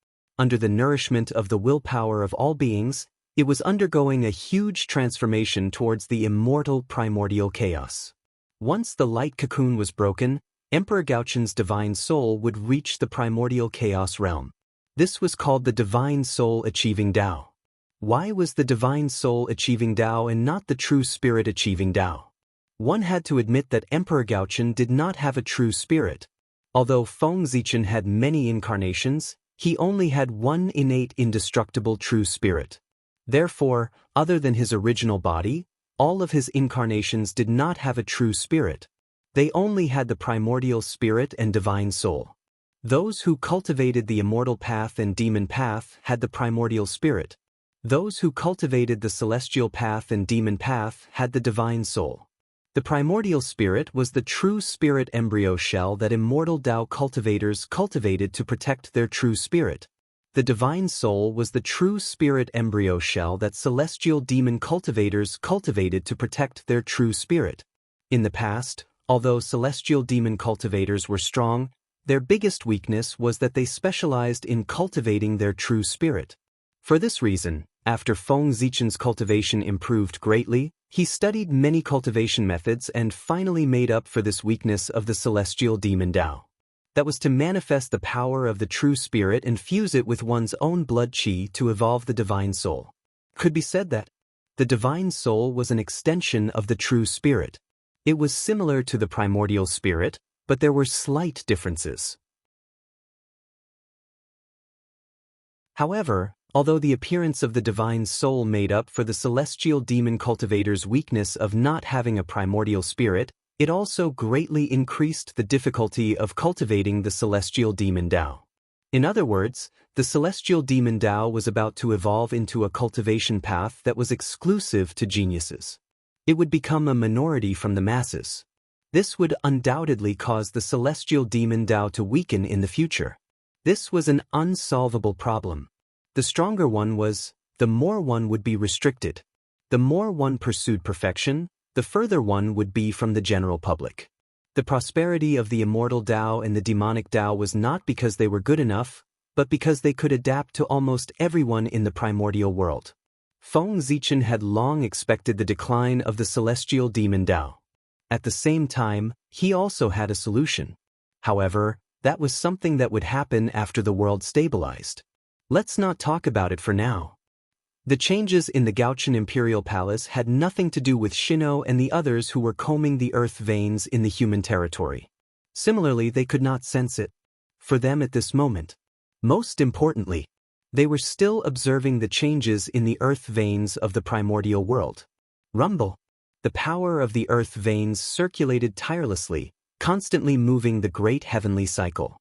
Under the nourishment of the willpower of all beings, it was undergoing a huge transformation towards the immortal primordial chaos. Once the light cocoon was broken, Emperor Gaochun's divine soul would reach the primordial chaos realm. This was called the divine soul achieving Tao. Why was the divine soul achieving Tao and not the true spirit achieving Tao? One had to admit that Emperor Gaochun did not have a true spirit. Although Feng Zichen had many incarnations, he only had one innate indestructible true spirit. Therefore, other than his original body, all of his incarnations did not have a true spirit. They only had the primordial spirit and divine soul. Those who cultivated the immortal path and demon path had the primordial spirit. Those who cultivated the celestial path and demon path had the divine soul. The primordial spirit was the true spirit embryo shell that immortal Tao cultivators cultivated to protect their true spirit. The divine soul was the true spirit embryo shell that celestial demon cultivators cultivated to protect their true spirit. In the past, although celestial demon cultivators were strong, their biggest weakness was that they specialized in cultivating their true spirit. For this reason, after Feng Zichen's cultivation improved greatly, he studied many cultivation methods and finally made up for this weakness of the celestial demon Tao. That was to manifest the power of the true spirit and fuse it with one's own blood qi to evolve the divine soul. Could be said that the divine soul was an extension of the true spirit. It was similar to the primordial spirit, but there were slight differences. However, although the appearance of the divine soul made up for the celestial demon cultivator's weakness of not having a primordial spirit, it also greatly increased the difficulty of cultivating the celestial demon Tao. In other words, the celestial demon Tao was about to evolve into a cultivation path that was exclusive to geniuses. It would become a minority from the masses. This would undoubtedly cause the celestial demon Tao to weaken in the future. This was an unsolvable problem. The stronger one was, the more one would be restricted. The more one pursued perfection, the further one would be from the general public. The prosperity of the immortal Tao and the demonic Tao was not because they were good enough, but because they could adapt to almost everyone in the primordial world. Feng Zichen had long expected the decline of the celestial demon Tao. At the same time, he also had a solution. However, that was something that would happen after the world stabilized. Let's not talk about it for now. The changes in the Gaochun Imperial Palace had nothing to do with Shino and the others who were combing the earth veins in the human territory. Similarly, they could not sense it. For them at this moment. Most importantly, they were still observing the changes in the earth veins of the primordial world. Rumble. The power of the earth veins circulated tirelessly, constantly moving the great heavenly cycle.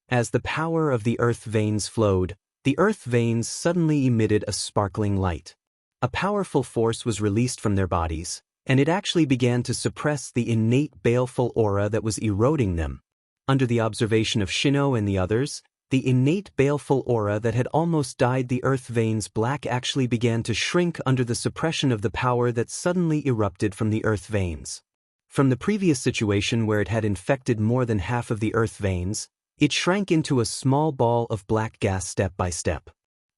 As the power of the earth veins flowed, the earth veins suddenly emitted a sparkling light. A powerful force was released from their bodies, and it actually began to suppress the innate baleful aura that was eroding them. Under the observation of Shino and the others, the innate baleful aura that had almost dyed the earth veins black actually began to shrink under the suppression of the power that suddenly erupted from the earth veins. From the previous situation where it had infected more than half of the earth veins, it shrank into a small ball of black gas step by step.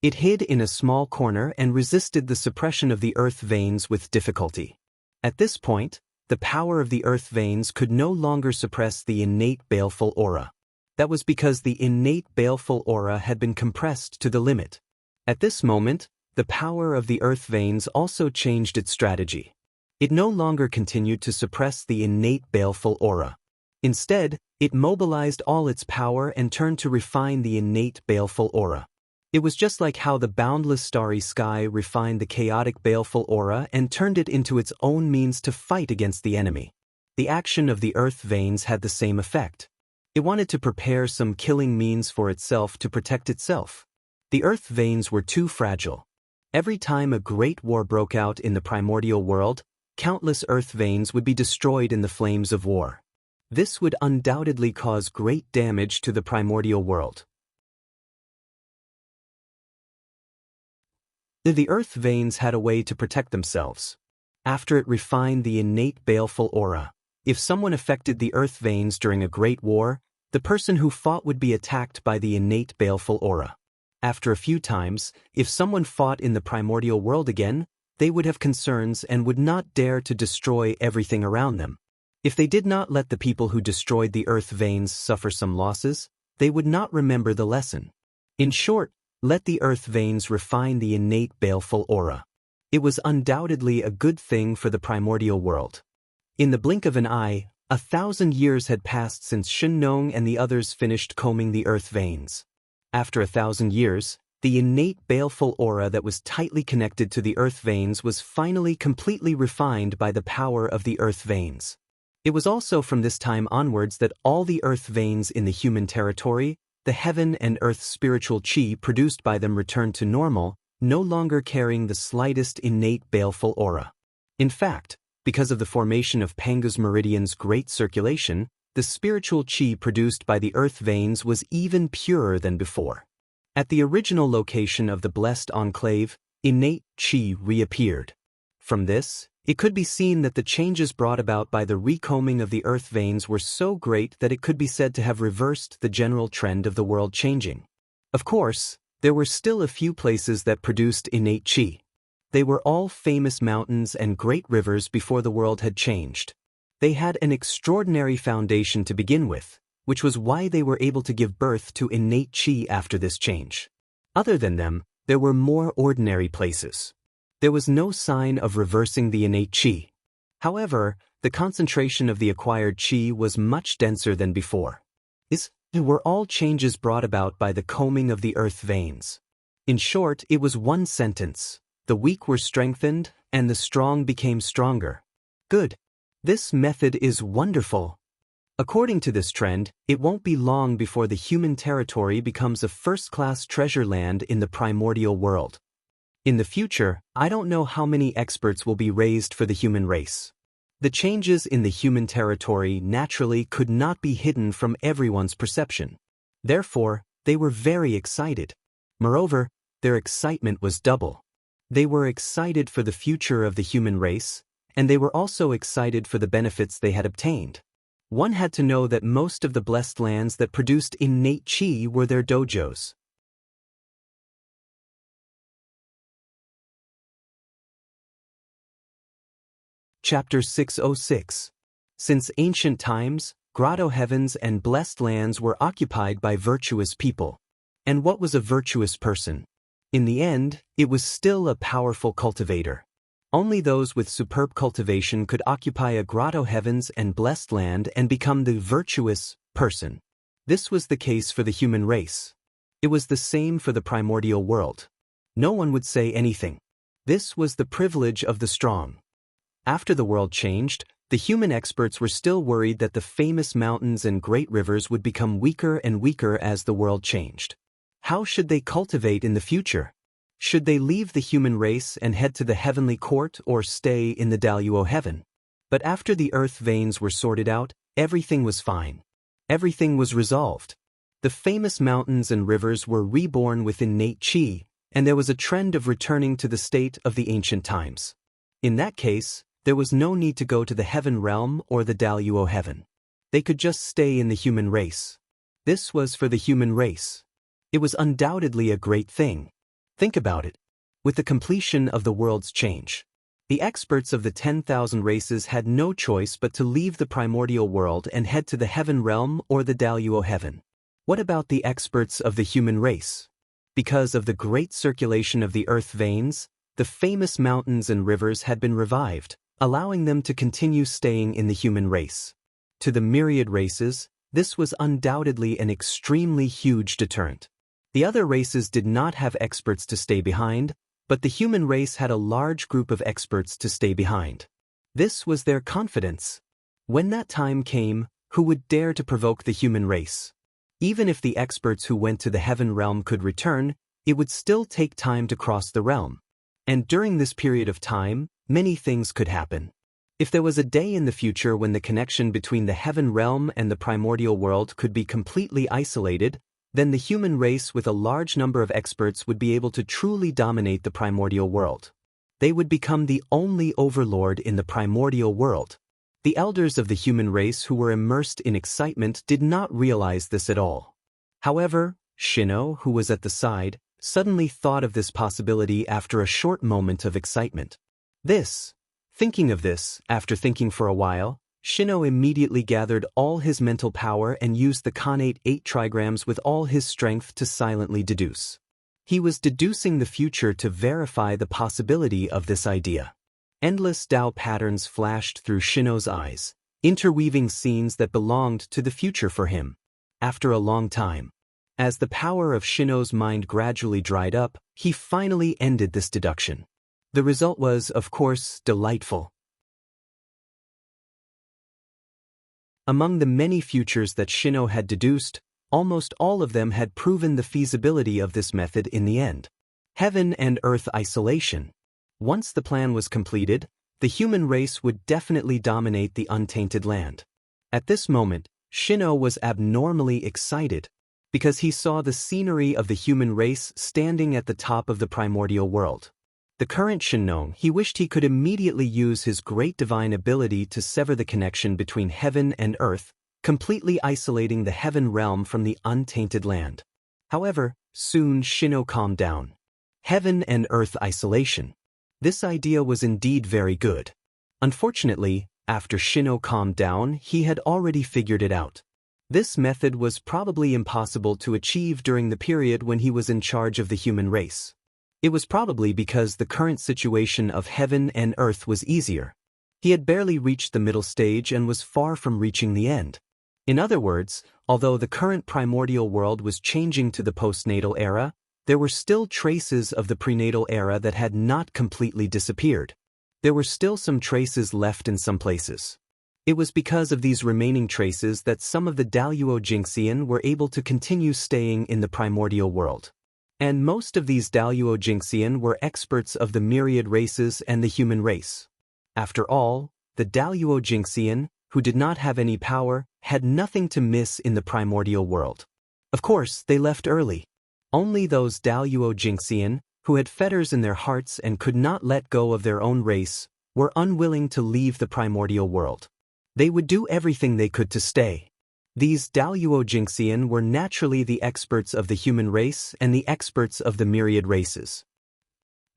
It hid in a small corner and resisted the suppression of the earth veins with difficulty. At this point, the power of the earth veins could no longer suppress the innate baleful aura. That was because the innate baleful aura had been compressed to the limit. At this moment, the power of the earth veins also changed its strategy. It no longer continued to suppress the innate baleful aura. Instead, it mobilized all its power and turned to refine the innate baleful aura. It was just like how the boundless starry sky refined the chaotic baleful aura and turned it into its own means to fight against the enemy. The action of the earth veins had the same effect. It wanted to prepare some killing means for itself to protect itself. The earth veins were too fragile. Every time a great war broke out in the primordial world, countless earth veins would be destroyed in the flames of war. This would undoubtedly cause great damage to the primordial world. The earth veins had a way to protect themselves. After it refined the innate baleful aura. If someone affected the earth veins during a great war, the person who fought would be attacked by the innate baleful aura. After a few times, if someone fought in the primordial world again, they would have concerns and would not dare to destroy everything around them. If they did not let the people who destroyed the earth veins suffer some losses, they would not remember the lesson. In short, let the earth veins refine the innate baleful aura. It was undoubtedly a good thing for the primordial world. In the blink of an eye, 1,000 years had passed since Shen-Nong and the others finished combing the earth veins. After 1,000 years, the innate baleful aura that was tightly connected to the earth veins was finally completely refined by the power of the earth veins. It was also from this time onwards that all the earth veins in the human territory, the heaven and earth spiritual chi produced by them returned to normal, no longer carrying the slightest innate baleful aura. In fact, because of the formation of Panga's meridian's great circulation, the spiritual chi produced by the earth veins was even purer than before. At the original location of the blessed enclave, innate chi reappeared. From this, it could be seen that the changes brought about by the recombing of the earth veins were so great that it could be said to have reversed the general trend of the world changing. Of course, there were still a few places that produced innate chi. They were all famous mountains and great rivers before the world had changed. They had an extraordinary foundation to begin with, which was why they were able to give birth to innate chi after this change. Other than them, there were more ordinary places. There was no sign of reversing the innate chi. However, the concentration of the acquired chi was much denser than before. These were all changes brought about by the combing of the earth veins. In short, it was one sentence. The weak were strengthened, and the strong became stronger. Good. This method is wonderful. According to this trend, it won't be long before the human territory becomes a first-class treasure land in the primordial world. In the future, I don't know how many experts will be raised for the human race. The changes in the human territory naturally could not be hidden from everyone's perception. Therefore, they were very excited. Moreover, their excitement was double. They were excited for the future of the human race, and they were also excited for the benefits they had obtained. One had to know that most of the blessed lands that produced innate chi were their dojos. Chapter 606. Since ancient times, grotto heavens and blessed lands were occupied by virtuous people. And what was a virtuous person? In the end, it was still a powerful cultivator. Only those with superb cultivation could occupy a grotto heavens and blessed land and become the virtuous person. This was the case for the human race. It was the same for the primordial world. No one would say anything. This was the privilege of the strong. After the world changed, the human experts were still worried that the famous mountains and great rivers would become weaker and weaker as the world changed. How should they cultivate in the future? Should they leave the human race and head to the heavenly court or stay in the Daluo heaven? But after the earth veins were sorted out, everything was fine. Everything was resolved. The famous mountains and rivers were reborn with innate chi, and there was a trend of returning to the state of the ancient times. In that case, there was no need to go to the heaven realm or the Daluo heaven. They could just stay in the human race. This was for the human race. It was undoubtedly a great thing. Think about it. With the completion of the world's change, the experts of the 10,000 races had no choice but to leave the primordial world and head to the heaven realm or the Daluo heaven. What about the experts of the human race? Because of the great circulation of the earth veins, the famous mountains and rivers had been revived, allowing them to continue staying in the human race. To the myriad races, this was undoubtedly an extremely huge deterrent. The other races did not have experts to stay behind, but the human race had a large group of experts to stay behind. This was their confidence. When that time came, who would dare to provoke the human race? Even if the experts who went to the heaven realm could return, it would still take time to cross the realm. And during this period of time, many things could happen. If there was a day in the future when the connection between the heaven realm and the primordial world could be completely isolated, then the human race with a large number of experts would be able to truly dominate the primordial world. They would become the only overlord in the primordial world. The elders of the human race who were immersed in excitement did not realize this at all. However, Shino, who was at the side, suddenly thought of this possibility after a short moment of excitement. Thinking of this, after thinking for a while, Shino immediately gathered all his mental power and used the Khanate 8 trigrams with all his strength to silently deduce. He was deducing the future to verify the possibility of this idea. Endless Dao patterns flashed through Shino's eyes, interweaving scenes that belonged to the future for him. After a long time, as the power of Shino's mind gradually dried up, he finally ended this deduction. The result was, of course, delightful. Among the many futures that Shino had deduced, almost all of them had proven the feasibility of this method in the end. Heaven and earth isolation. Once the plan was completed, the human race would definitely dominate the untainted land. At this moment, Shino was abnormally excited, because he saw the scenery of the human race standing at the top of the primordial world. The current Shino, he wished he could immediately use his great divine ability to sever the connection between heaven and earth, completely isolating the heaven realm from the untainted land. However, soon Shino calmed down. Heaven and earth isolation. This idea was indeed very good. Unfortunately, after Shino calmed down, he had already figured it out. This method was probably impossible to achieve during the period when he was in charge of the human race. It was probably because the current situation of heaven and earth was easier. He had barely reached the middle stage and was far from reaching the end. In other words, although the current primordial world was changing to the postnatal era, there were still traces of the prenatal era that had not completely disappeared. There were still some traces left in some places. It was because of these remaining traces that some of the Daluo Jingxian were able to continue staying in the primordial world. And most of these Daluo Jingxian were experts of the myriad races and the human race. After all, the Daluo Jingxian, who did not have any power, had nothing to miss in the primordial world. Of course, they left early. Only those Daluo Jingxian, who had fetters in their hearts and could not let go of their own race, were unwilling to leave the primordial world. They would do everything they could to stay. These Daluo Jingxian were naturally the experts of the human race and the experts of the myriad races.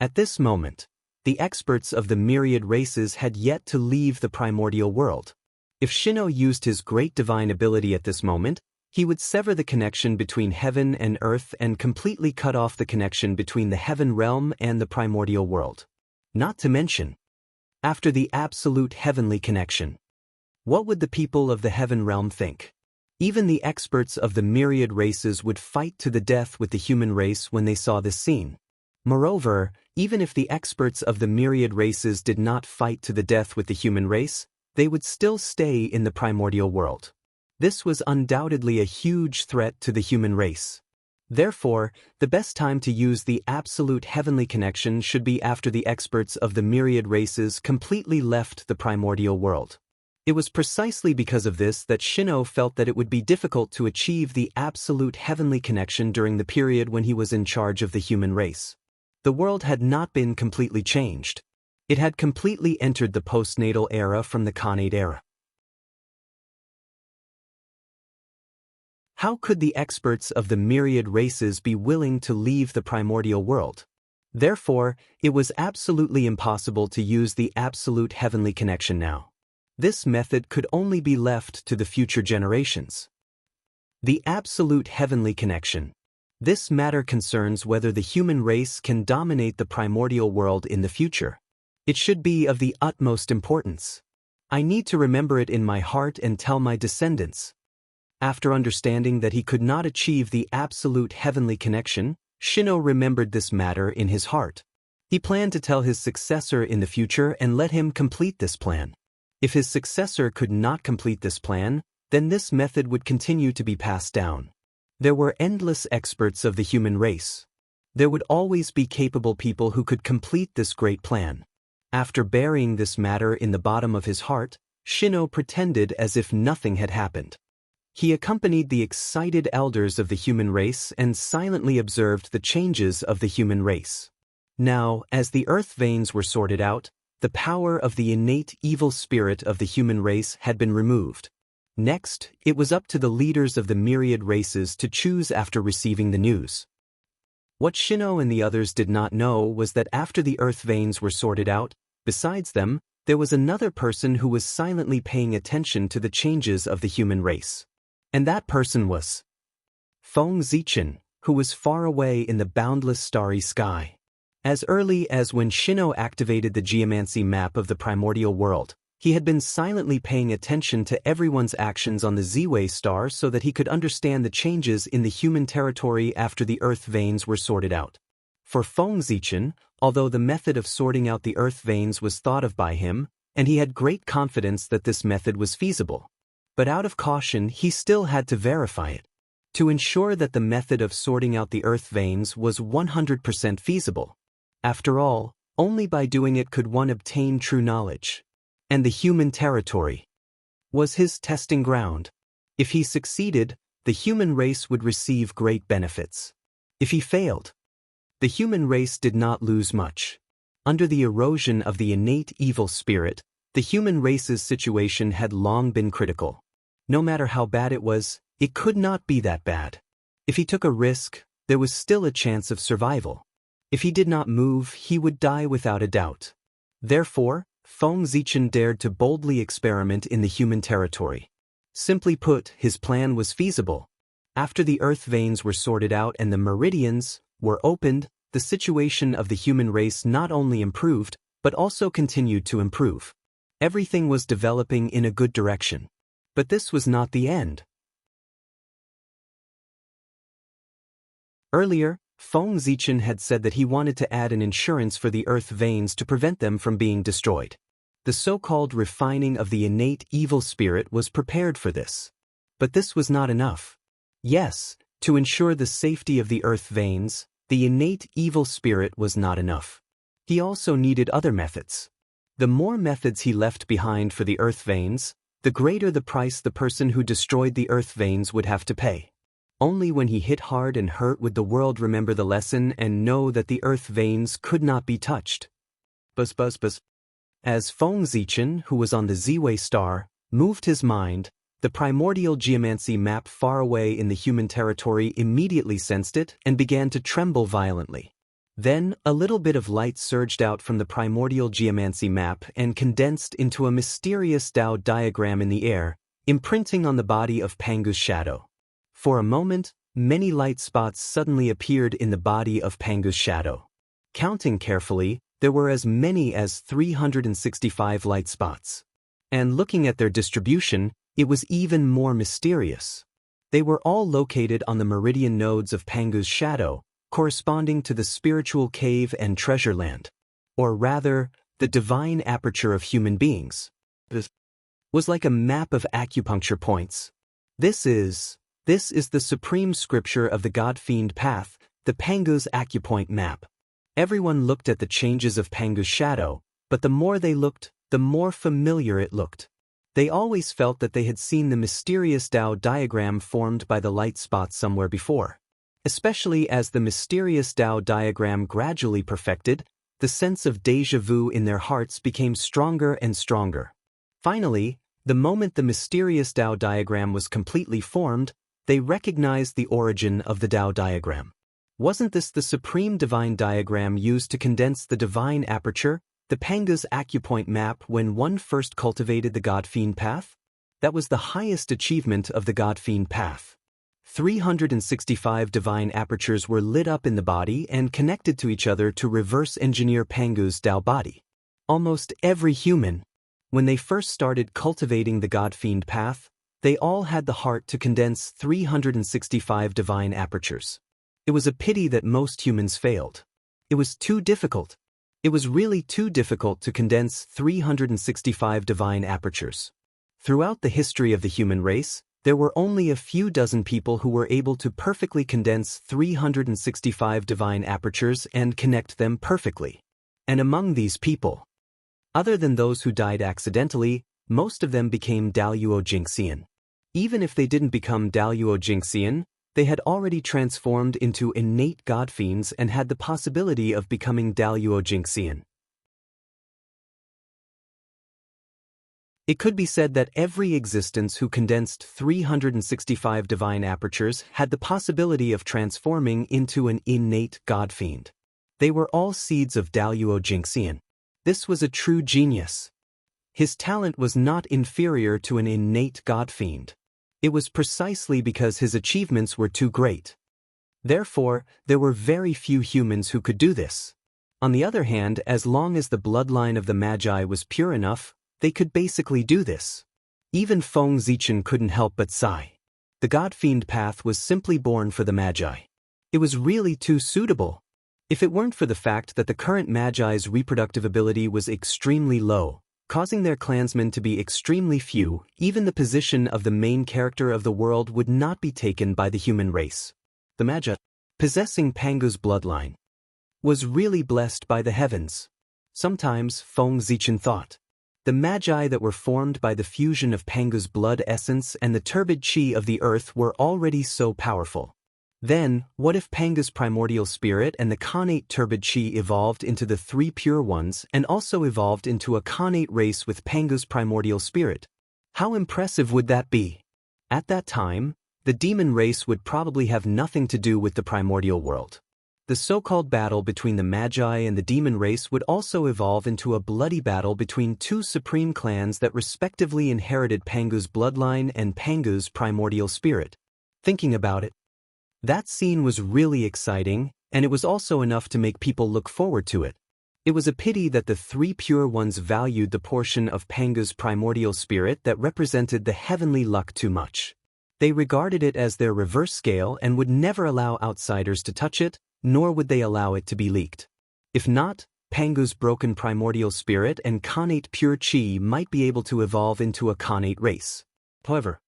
At this moment, the experts of the myriad races had yet to leave the primordial world. If Shino used his great divine ability at this moment, he would sever the connection between heaven and earth and completely cut off the connection between the heaven realm and the primordial world. Not to mention, after the absolute heavenly connection, what would the people of the heaven realm think? Even the experts of the myriad races would fight to the death with the human race when they saw this scene. Moreover, even if the experts of the myriad races did not fight to the death with the human race, they would still stay in the primordial world. This was undoubtedly a huge threat to the human race. Therefore, the best time to use the absolute heavenly connection should be after the experts of the myriad races completely left the primordial world. It was precisely because of this that Shino felt that it would be difficult to achieve the absolute heavenly connection during the period when he was in charge of the human race. The world had not been completely changed. It had completely entered the postnatal era from the Khanate era. How could the experts of the myriad races be willing to leave the primordial world? Therefore, it was absolutely impossible to use the absolute heavenly connection now. This method could only be left to the future generations. The absolute heavenly connection. This matter concerns whether the human race can dominate the primordial world in the future. It should be of the utmost importance. I need to remember it in my heart and tell my descendants. After understanding that he could not achieve the absolute heavenly connection, Shino remembered this matter in his heart. He planned to tell his successor in the future and let him complete this plan. If his successor could not complete this plan, then this method would continue to be passed down. There were endless experts of the human race. There would always be capable people who could complete this great plan. After burying this matter in the bottom of his heart, Shino pretended as if nothing had happened. He accompanied the excited elders of the human race and silently observed the changes of the human race. Now, as the earth veins were sorted out, the power of the innate evil spirit of the human race had been removed. Next, it was up to the leaders of the myriad races to choose after receiving the news. What Shino and the others did not know was that after the earth veins were sorted out, besides them, there was another person who was silently paying attention to the changes of the human race. And that person was Feng Zichen, who was far away in the boundless starry sky. As early as when Shino activated the geomancy map of the primordial world, he had been silently paying attention to everyone's actions on the Z-Way star so that he could understand the changes in the human territory after the earth veins were sorted out. For Feng Zichen, although the method of sorting out the earth veins was thought of by him, and he had great confidence that this method was feasible, but out of caution he still had to verify it, to ensure that the method of sorting out the earth veins was 100% feasible. After all, only by doing it could one obtain true knowledge. And the human territory was his testing ground. If he succeeded, the human race would receive great benefits. If he failed, the human race did not lose much. Under the erosion of the innate evil spirit, the human race's situation had long been critical. No matter how bad it was, it could not be that bad. If he took a risk, there was still a chance of survival. If he did not move, he would die without a doubt. Therefore, Feng Zichen dared to boldly experiment in the human territory. Simply put, his plan was feasible. After the earth veins were sorted out and the meridians were opened, the situation of the human race not only improved, but also continued to improve. Everything was developing in a good direction. But this was not the end. Earlier, Feng Zichen had said that he wanted to add an insurance for the earth veins to prevent them from being destroyed. The so-called refining of the innate evil spirit was prepared for this. But this was not enough. Yes, to ensure the safety of the earth veins, the innate evil spirit was not enough. He also needed other methods. The more methods he left behind for the earth veins, the greater the price the person who destroyed the earth veins would have to pay. Only when he hit hard and hurt would the world remember the lesson and know that the earth veins could not be touched. Buzz buzz buzz. As Feng Zichen, who was on the Z-Way star, moved his mind, the primordial geomancy map far away in the human territory immediately sensed it and began to tremble violently. Then, a little bit of light surged out from the primordial geomancy map and condensed into a mysterious Tao diagram in the air, imprinting on the body of Pangu's shadow. For a moment, many light spots suddenly appeared in the body of Pangu's shadow. Counting carefully, there were as many as 365 light spots. And looking at their distribution, it was even more mysterious. They were all located on the meridian nodes of Pangu's shadow, corresponding to the spiritual cave and treasure land. Or rather, the divine aperture of human beings. This was like a map of acupuncture points. This is the supreme scripture of the God-Fiend path, the Pangu's acupoint map. Everyone looked at the changes of Pangu's shadow, but the more they looked, the more familiar it looked. They always felt that they had seen the mysterious Tao diagram formed by the light spots somewhere before. Especially as the mysterious Tao diagram gradually perfected, the sense of déjà vu in their hearts became stronger and stronger. Finally, the moment the mysterious Tao diagram was completely formed, they recognized the origin of the Tao diagram. Wasn't this the supreme divine diagram used to condense the divine aperture, the Pangu's acupoint map, when one first cultivated the God-Fiend path? That was the highest achievement of the God-Fiend path. 365 divine apertures were lit up in the body and connected to each other to reverse engineer Pangu's Tao body. Almost every human, when they first started cultivating the God-Fiend path, they all had the heart to condense 365 divine apertures. It was a pity that most humans failed. It was too difficult. It was really too difficult to condense 365 divine apertures. Throughout the history of the human race, There were only a few dozen people who were able to perfectly condense 365 divine apertures and connect them perfectly. And among these people, other than those who died accidentally, most of them became Daluo Jingxian. Even if they didn't become Daluo Jingxian, they had already transformed into innate god fiends and had the possibility of becoming Daluo Jingxian. It could be said that every existence who condensed 365 divine apertures had the possibility of transforming into an innate god fiend. They were all seeds of Daluo Jingxian. This was a true genius. His talent was not inferior to an innate god fiend. It was precisely because his achievements were too great. Therefore, there were very few humans who could do this. On the other hand, as long as the bloodline of the Magi was pure enough, they could basically do this. Even Feng Zichen couldn't help but sigh. The god fiend path was simply born for the Magi. It was really too suitable. If it weren't for the fact that the current Magi's reproductive ability was extremely low, causing their clansmen to be extremely few, even the position of the main character of the world would not be taken by the human race. The Magi, possessing Pangu's bloodline, was really blessed by the heavens. Sometimes, Feng Zichen thought, the Magi that were formed by the fusion of Pangu's blood essence and the turbid chi of the earth were already so powerful. Then, what if Pangu's primordial spirit and the Khanate turbid chi evolved into the three pure ones and also evolved into a Khanate race with Pangu's primordial spirit? How impressive would that be? At that time, the demon race would probably have nothing to do with the primordial world. The so-called battle between the Magi and the demon race would also evolve into a bloody battle between two supreme clans that respectively inherited Pangu's bloodline and Pangu's primordial spirit. Thinking about it, that scene was really exciting, and it was also enough to make people look forward to it. It was a pity that the three pure ones valued the portion of Pangu's primordial spirit that represented the heavenly luck too much. They regarded it as their reverse scale and would never allow outsiders to touch it, nor would they allow it to be leaked. If not, Pangu's broken primordial spirit and Khanate pure chi might be able to evolve into a Khanate race. However,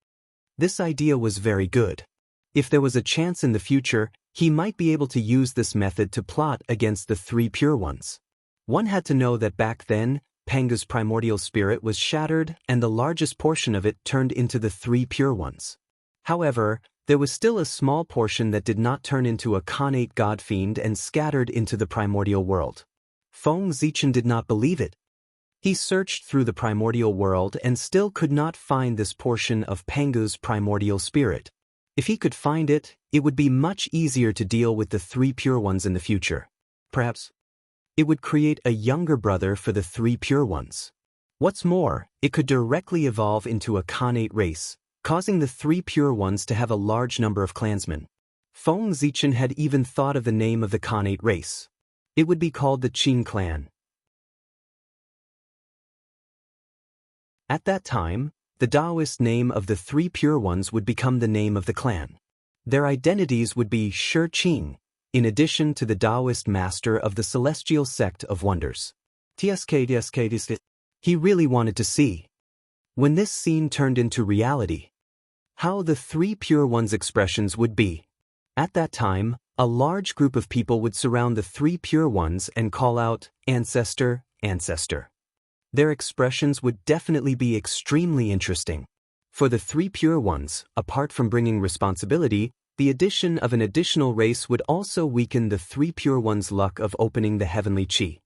this idea was very good. If there was a chance in the future, he might be able to use this method to plot against the three pure ones. One had to know that back then, Pangu's primordial spirit was shattered and the largest portion of it turned into the three pure ones. However, there was still a small portion that did not turn into a Khanate god fiend and scattered into the primordial world. Feng Zichen did not believe it. He searched through the primordial world and still could not find this portion of Pangu's primordial spirit. If he could find it, it would be much easier to deal with the three pure ones in the future. Perhaps it would create a younger brother for the three pure ones. What's more, it could directly evolve into a Khanate race, causing the three pure ones to have a large number of clansmen. Feng Zichen had even thought of the name of the Khanate race. It would be called the Qin clan. At that time, the Taoist name of the three pure ones would become the name of the clan. Their identities would be Shi Qing, in addition to the Taoist master of the celestial sect of wonders. He really wanted to see, when this scene turned into reality, how the three pure ones' expressions would be. At that time, a large group of people would surround the three pure ones and call out, "Ancestor, Ancestor." Their expressions would definitely be extremely interesting. For the three pure ones, apart from bringing responsibility, the addition of an additional race would also weaken the three pure ones' luck of opening the heavenly chi.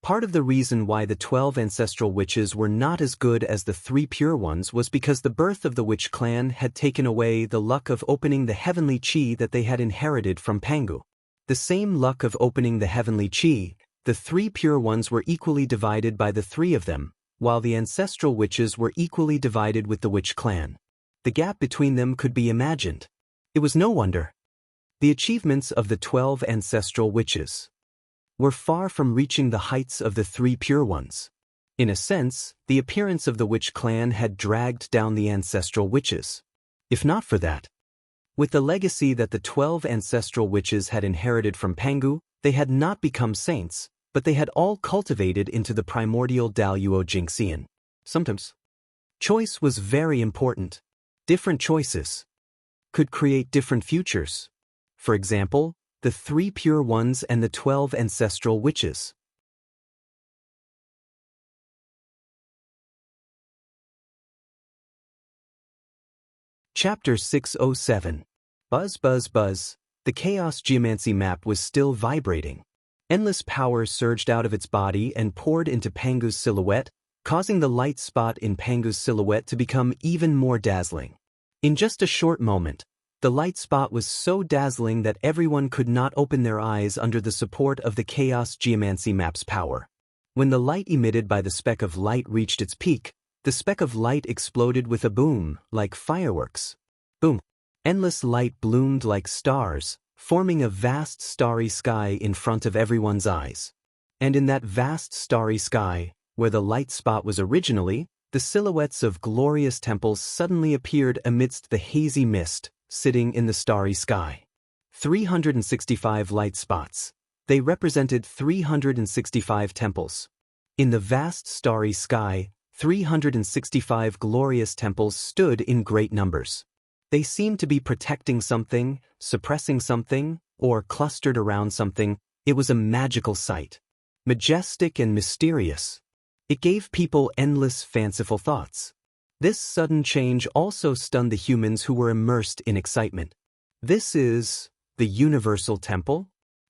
Part of the reason why the 12 ancestral witches were not as good as the three pure ones was because the birth of the witch clan had taken away the luck of opening the heavenly chi that they had inherited from Pangu. The same luck of opening the heavenly chi, the three pure ones were equally divided by the three of them, while the ancestral witches were equally divided with the witch clan. The gap between them could be imagined. It was no wonder. The achievements of the 12 ancestral witches were far from reaching the heights of the three pure ones. In a sense, the appearance of the witch clan had dragged down the ancestral witches. If not for that, with the legacy that the 12 ancestral witches had inherited from Pangu, they had not become saints, but they had all cultivated into the primordial Daluo Jingxian. Sometimes, choice was very important. Different choices could create different futures. For example, the 3 pure ones and the 12 ancestral witches. Chapter 607. Buzz, buzz, buzz. The Chaos Geomancy map was still vibrating. Endless power surged out of its body and poured into Pangu's silhouette, causing the light spot in Pangu's silhouette to become even more dazzling. In just a short moment, the light spot was so dazzling that everyone could not open their eyes under the support of the Chaos Geomancy map's power. When the light emitted by the speck of light reached its peak, the speck of light exploded with a boom, like fireworks. Boom! Endless light bloomed like stars, forming a vast starry sky in front of everyone's eyes. And in that vast starry sky, where the light spot was originally, the silhouettes of glorious temples suddenly appeared amidst the hazy mist, sitting in the starry sky. 365 light spots. They represented 365 temples. In the vast starry sky, 365 glorious temples stood in great numbers. They seemed to be protecting something, suppressing something, or clustered around something. It was a magical sight. Majestic and mysterious. It gave people endless fanciful thoughts. This sudden change also stunned the humans who were immersed in excitement. This is the Universal Temple?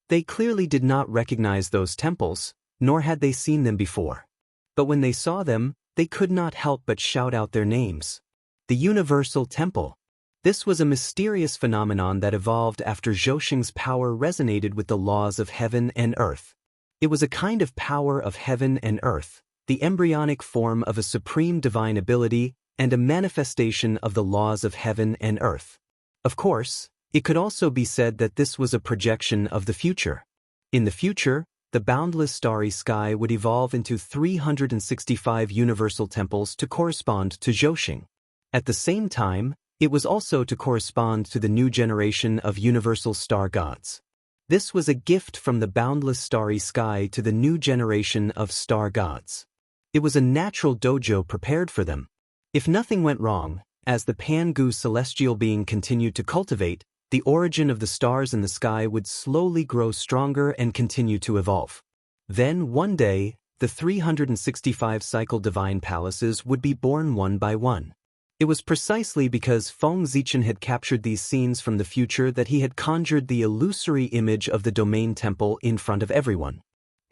They clearly did not recognize those temples, nor had they seen them before. But when they saw them, they could not help but shout out their names. The Universal Temple. This was a mysterious phenomenon that evolved after Zhouxing's power resonated with the laws of heaven and earth. It was a kind of power of heaven and earth, the embryonic form of a supreme divine ability and a manifestation of the laws of heaven and earth. Of course, it could also be said that this was a projection of the future. In the future, the boundless starry sky would evolve into 365 universal temples to correspond to Zhouxing. At the same time, it was also to correspond to the new generation of universal star gods. This was a gift from the boundless starry sky to the new generation of star gods. It was a natural dojo prepared for them. If nothing went wrong, as the Pangu celestial being continued to cultivate, the origin of the stars in the sky would slowly grow stronger and continue to evolve. Then, one day, the 365 cycle divine palaces would be born one by one. It was precisely because Feng Zichen had captured these scenes from the future that he had conjured the illusory image of the domain temple in front of everyone.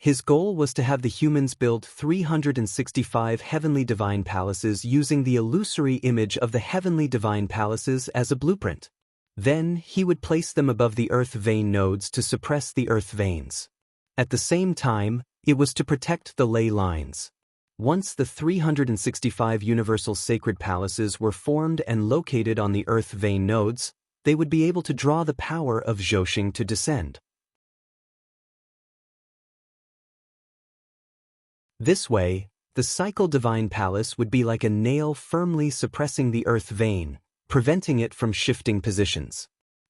His goal was to have the humans build 365 heavenly divine palaces using the illusory image of the heavenly divine palaces as a blueprint. Then, he would place them above the earth vein nodes to suppress the earth veins. At the same time, it was to protect the ley lines. Once the 365 universal sacred palaces were formed and located on the earth vein nodes, they would be able to draw the power of Zhouxing to descend. This way, the cycle divine palace would be like a nail firmly suppressing the earth vein, preventing it from shifting positions.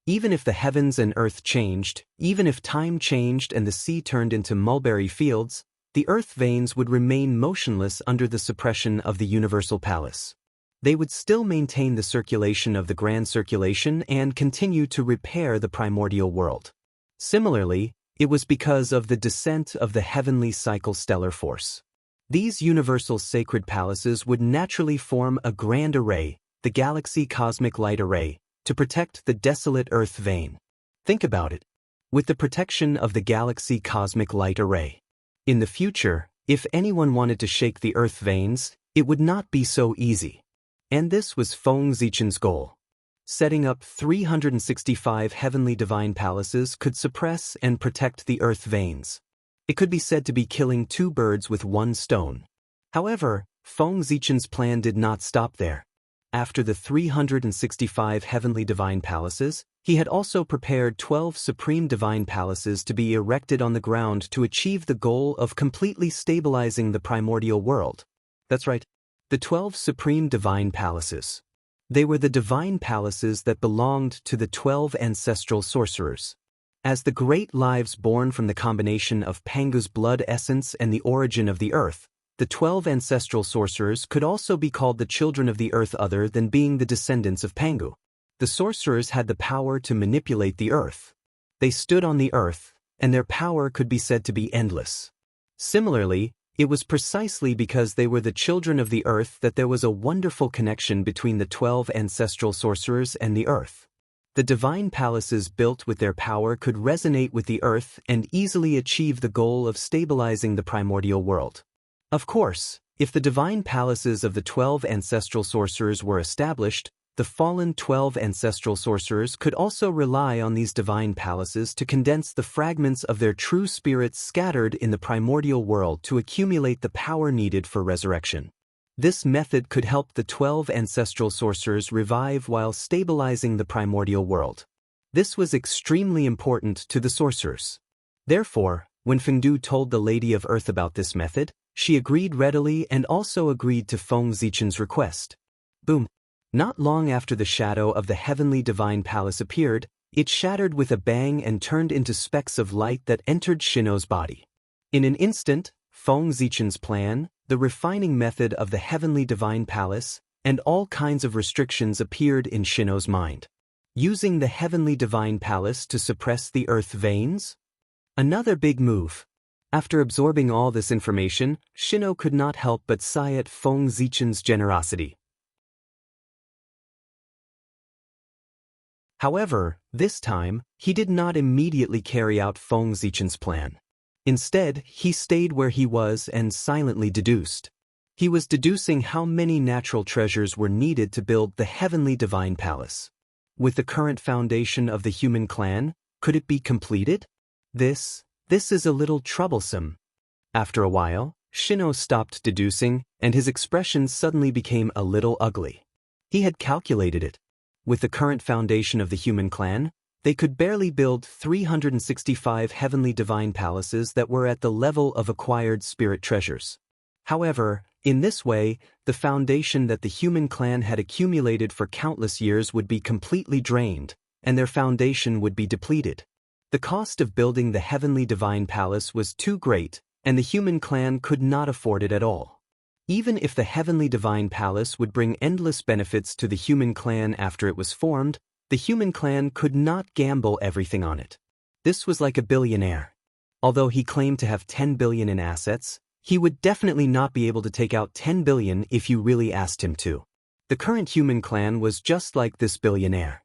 Even if the heavens and earth changed, even if time changed and the sea turned into mulberry fields, the earth veins would remain motionless under the suppression of the universal palace. They would still maintain the circulation of the grand circulation and continue to repair the primordial world. Similarly, it was because of the descent of the heavenly cycle stellar force. These universal sacred palaces would naturally form a grand array, the Galaxy Cosmic Light Array, to protect the desolate Earth vein. Think about it. With the protection of the Galaxy Cosmic Light Array. In the future, if anyone wanted to shake the Earth veins, it would not be so easy. And this was Feng Zichen's goal. Setting up 365 heavenly divine palaces could suppress and protect the Earth veins. It could be said to be killing two birds with one stone. However, Feng Zichen's plan did not stop there. After the 365 heavenly divine palaces, he had also prepared 12 supreme divine palaces to be erected on the ground to achieve the goal of completely stabilizing the primordial world. That's right, the 12 supreme divine palaces. They were the divine palaces that belonged to the 12 ancestral sorcerers. As the great lives born from the combination of Pangu's blood essence and the origin of the earth, The 12 ancestral sorcerers could also be called the children of the earth other than being the descendants of Pangu. The sorcerers had the power to manipulate the earth. They stood on the earth, and their power could be said to be endless. Similarly, it was precisely because they were the children of the earth that there was a wonderful connection between the 12 ancestral sorcerers and the earth. The divine palaces built with their power could resonate with the earth and easily achieve the goal of stabilizing the primordial world. Of course, if the divine palaces of the 12 ancestral sorcerers were established, the fallen 12 ancestral sorcerers could also rely on these divine palaces to condense the fragments of their true spirits scattered in the primordial world to accumulate the power needed for resurrection. This method could help the 12 ancestral sorcerers revive while stabilizing the primordial world. This was extremely important to the sorcerers. Therefore, when Fengdu told the Lady of Earth about this method, she agreed readily and also agreed to Feng Zichen's request. Boom! Not long after the shadow of the heavenly divine palace appeared, it shattered with a bang and turned into specks of light that entered Shino's body. In an instant, Feng Zichen's plan, the refining method of the heavenly divine palace, and all kinds of restrictions appeared in Shino's mind. Using the heavenly divine palace to suppress the earth veins? Another big move. After absorbing all this information, Shino could not help but sigh at Feng Zichen's generosity. However, this time, he did not immediately carry out Feng Zichen's plan. Instead, he stayed where he was and silently deduced. He was deducing how many natural treasures were needed to build the heavenly divine palace. With the current foundation of the human clan, could it be completed? This is a little troublesome. After a while, Shino stopped deducing, and his expression suddenly became a little ugly. He had calculated it. With the current foundation of the human clan, they could barely build 365 heavenly divine palaces that were at the level of acquired spirit treasures. However, in this way, the foundation that the human clan had accumulated for countless years would be completely drained, and their foundation would be depleted. The cost of building the heavenly divine palace was too great, and the human clan could not afford it at all. Even if the heavenly divine palace would bring endless benefits to the human clan after it was formed, the human clan could not gamble everything on it. This was like a billionaire. Although he claimed to have 10 billion in assets, he would definitely not be able to take out 10 billion if you really asked him to. The current human clan was just like this billionaire.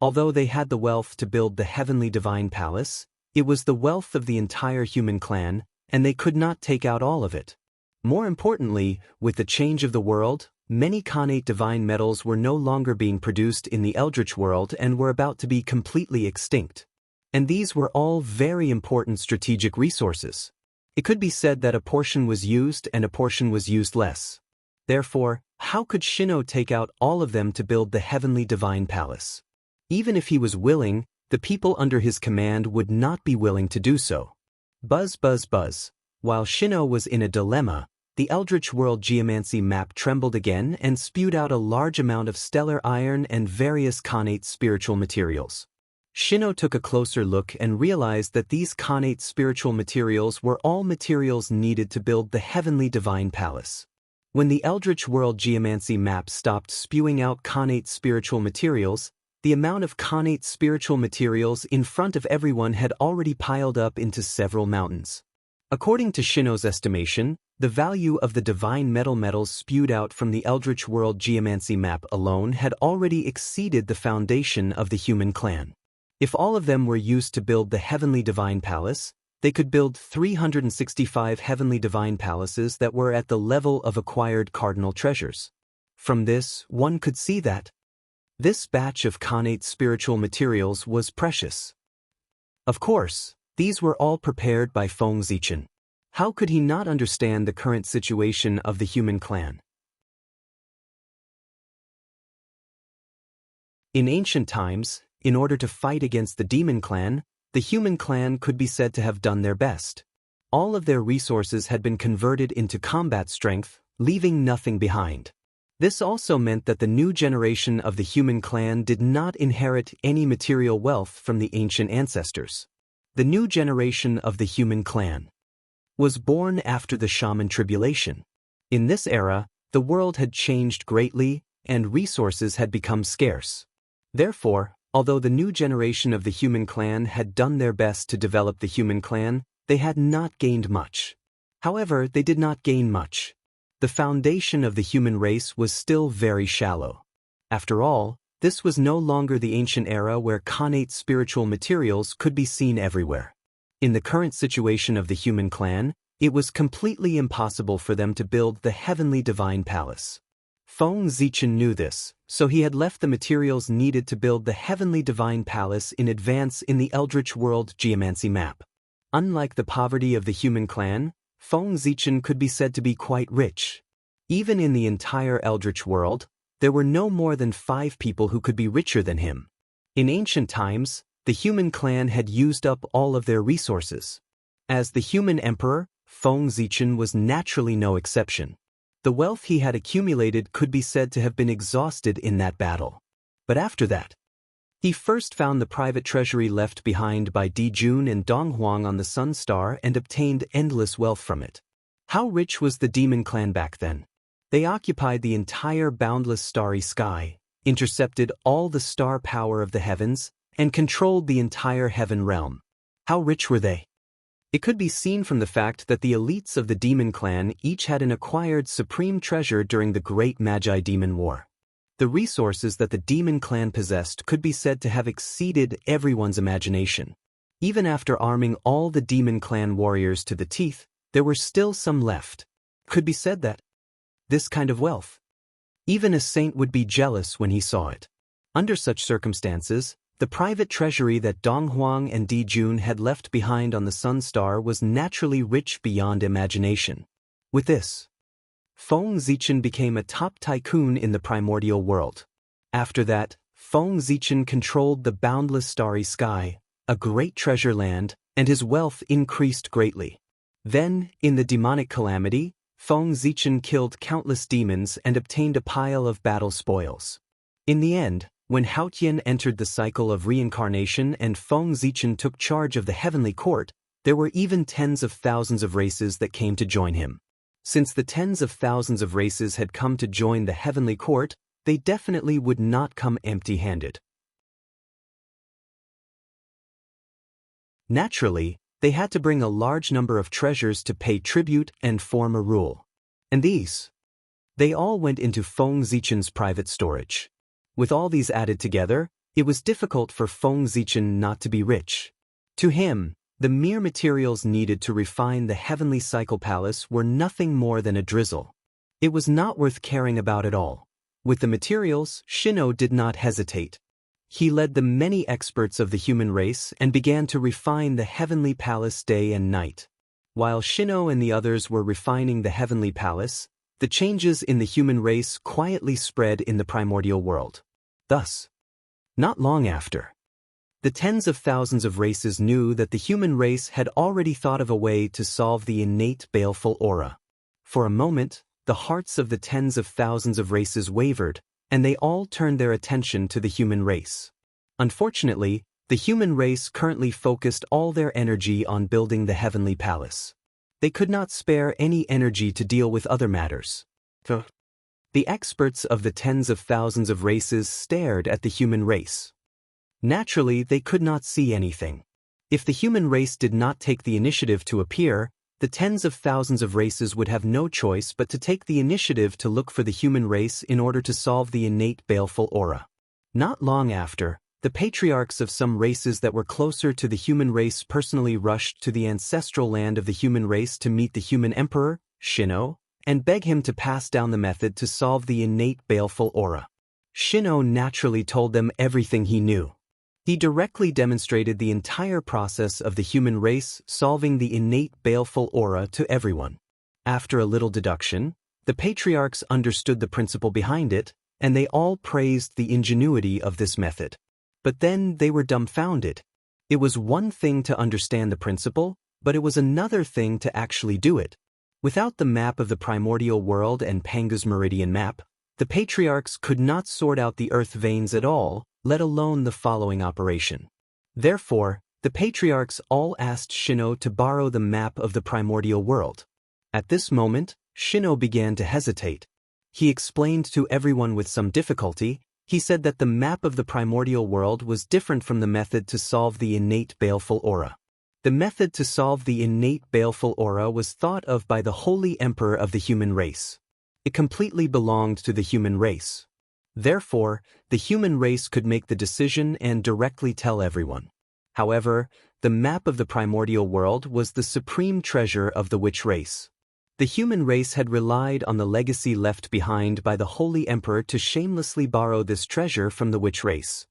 Although they had the wealth to build the heavenly divine palace, it was the wealth of the entire human clan, and they could not take out all of it. More importantly, with the change of the world, many Khanate divine metals were no longer being produced in the Eldritch world and were about to be completely extinct. And these were all very important strategic resources. It could be said that a portion was used and a portion was used less. Therefore, how could Shino take out all of them to build the heavenly divine palace? Even if he was willing, the people under his command would not be willing to do so. Buzz, buzz, buzz. While Shino was in a dilemma, the Eldritch World Geomancy map trembled again and spewed out a large amount of stellar iron and various Khanate spiritual materials. Shino took a closer look and realized that these Khanate spiritual materials were all materials needed to build the heavenly divine palace. When the Eldritch World Geomancy map stopped spewing out Khanate spiritual materials, the amount of Khanate spiritual materials in front of everyone had already piled up into several mountains. According to Shino's estimation, the value of the divine metals spewed out from the Eldritch World Geomancy map alone had already exceeded the foundation of the human clan. If all of them were used to build the heavenly divine palace, they could build 365 heavenly divine palaces that were at the level of acquired cardinal treasures. From this, one could see that this batch of Khanate spiritual materials was precious. Of course, these were all prepared by Feng Zichen. How could he not understand the current situation of the human clan? In ancient times, in order to fight against the demon clan, the human clan could be said to have done their best. All of their resources had been converted into combat strength, leaving nothing behind. This also meant that the new generation of the human clan did not inherit any material wealth from the ancient ancestors. The new generation of the human clan was born after the shaman tribulation. In this era, the world had changed greatly, and resources had become scarce. Therefore, although the new generation of the human clan had done their best to develop the human clan, they had not gained much. However, they did not gain much. The foundation of the human race was still very shallow. After all, this was no longer the ancient era where connate spiritual materials could be seen everywhere. In the current situation of the human clan, it was completely impossible for them to build the heavenly divine palace. Feng Zichen knew this, so he had left the materials needed to build the heavenly divine palace in advance in the Eldritch World Geomancy map. Unlike the poverty of the human clan, Feng Zichen could be said to be quite rich. Even in the entire Eldritch world, there were no more than 5 people who could be richer than him. In ancient times, the human clan had used up all of their resources. As the human emperor, Feng Zichen was naturally no exception. The wealth he had accumulated could be said to have been exhausted in that battle. But after that, he first found the private treasury left behind by Di Jun and Dong Huang on the Sun Star and obtained endless wealth from it. How rich was the demon clan back then? They occupied the entire boundless starry sky, intercepted all the star power of the heavens, and controlled the entire heaven realm. How rich were they? It could be seen from the fact that the elites of the demon clan each had an acquired supreme treasure during the Great Magi Demon War. The resources that the demon clan possessed could be said to have exceeded everyone's imagination. Even after arming all the demon clan warriors to the teeth, there were still some left. It could be said that this kind of wealth, even a saint would be jealous when he saw it. Under such circumstances, the private treasury that Dong Huang and Di Jun had left behind on the Sun Star was naturally rich beyond imagination. With this, Feng Zichen became a top tycoon in the primordial world. After that, Feng Zichen controlled the boundless starry sky, a great treasure land, and his wealth increased greatly. Then, in the demonic calamity, Feng Zichen killed countless demons and obtained a pile of battle spoils. In the end, when Haotian entered the cycle of reincarnation and Feng Zichen took charge of the heavenly court, there were even tens of thousands of races that came to join him. Since the tens of thousands of races had come to join the heavenly court, they definitely would not come empty-handed. Naturally, they had to bring a large number of treasures to pay tribute and form a rule. And they all went into Feng Zichen's private storage. With all these added together, it was difficult for Feng Zichen not to be rich. To him, the mere materials needed to refine the heavenly cycle palace were nothing more than a drizzle. It was not worth caring about at all. With the materials, Shino did not hesitate. He led the many experts of the human race and began to refine the heavenly palace day and night. While Shino and the others were refining the heavenly palace, the changes in the human race quietly spread in the primordial world. Thus, not long after, the tens of thousands of races knew that the human race had already thought of a way to solve the innate baleful aura. For a moment, the hearts of the tens of thousands of races wavered, and they all turned their attention to the human race. Unfortunately, the human race currently focused all their energy on building the heavenly palace. They could not spare any energy to deal with other matters. The experts of the tens of thousands of races stared at the human race. Naturally, they could not see anything. If the human race did not take the initiative to appear, the tens of thousands of races would have no choice but to take the initiative to look for the human race in order to solve the innate baleful aura. Not long after, the patriarchs of some races that were closer to the human race personally rushed to the ancestral land of the human race to meet the human emperor, Shino, and beg him to pass down the method to solve the innate baleful aura. Shino naturally told them everything he knew. He directly demonstrated the entire process of the human race solving the innate baleful aura to everyone. After a little deduction, the patriarchs understood the principle behind it, and they all praised the ingenuity of this method. But then they were dumbfounded. It was one thing to understand the principle, but it was another thing to actually do it. Without the map of the primordial world and Panga's meridian map, the patriarchs could not sort out the earth veins at all, let alone the following operation. Therefore, the patriarchs all asked Shino to borrow the map of the primordial world. At this moment, Shino began to hesitate. He explained to everyone with some difficulty. He said that the map of the primordial world was different from the method to solve the innate baleful aura. The method to solve the innate baleful aura was thought of by the Holy Emperor of the human race. It completely belonged to the human race. Therefore, the human race could make the decision and directly tell everyone. However, the map of the primordial world was the supreme treasure of the witch race. The human race had relied on the legacy left behind by the Holy Emperor to shamelessly borrow this treasure from the witch race.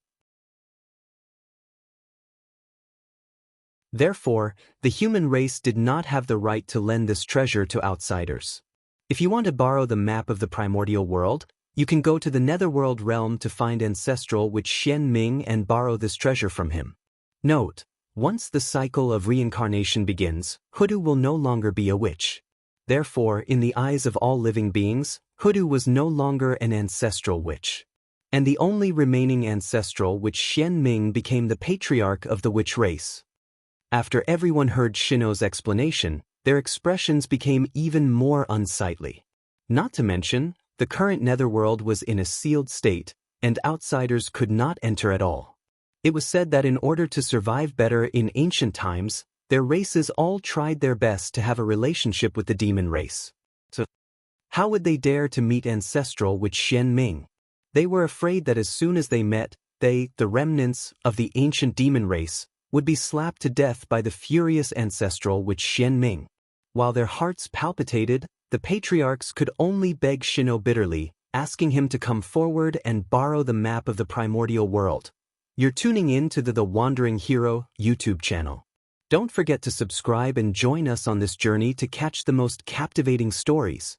Therefore, the human race did not have the right to lend this treasure to outsiders. If you want to borrow the map of the primordial world, you can go to the netherworld realm to find ancestral witch Xianxia and borrow this treasure from him. Note: once the cycle of reincarnation begins, Hoodoo will no longer be a witch. Therefore, in the eyes of all living beings, Hoodoo was no longer an ancestral witch. And the only remaining ancestral witch Xianxia became the patriarch of the witch race. After everyone heard Shino's explanation, their expressions became even more unsightly. Not to mention, the current netherworld was in a sealed state, and outsiders could not enter at all. It was said that in order to survive better in ancient times, their races all tried their best to have a relationship with the demon race. So, how would they dare to meet ancestral witch Xianxia? They were afraid that as soon as they met, they, the remnants of the ancient demon race, would be slapped to death by the furious ancestral witch Xianxia. While their hearts palpitated, the patriarchs could only beg Shino bitterly, asking him to come forward and borrow the map of the primordial world. You're tuning in to the Wandering Hero YouTube channel. Don't forget to subscribe and join us on this journey to catch the most captivating stories.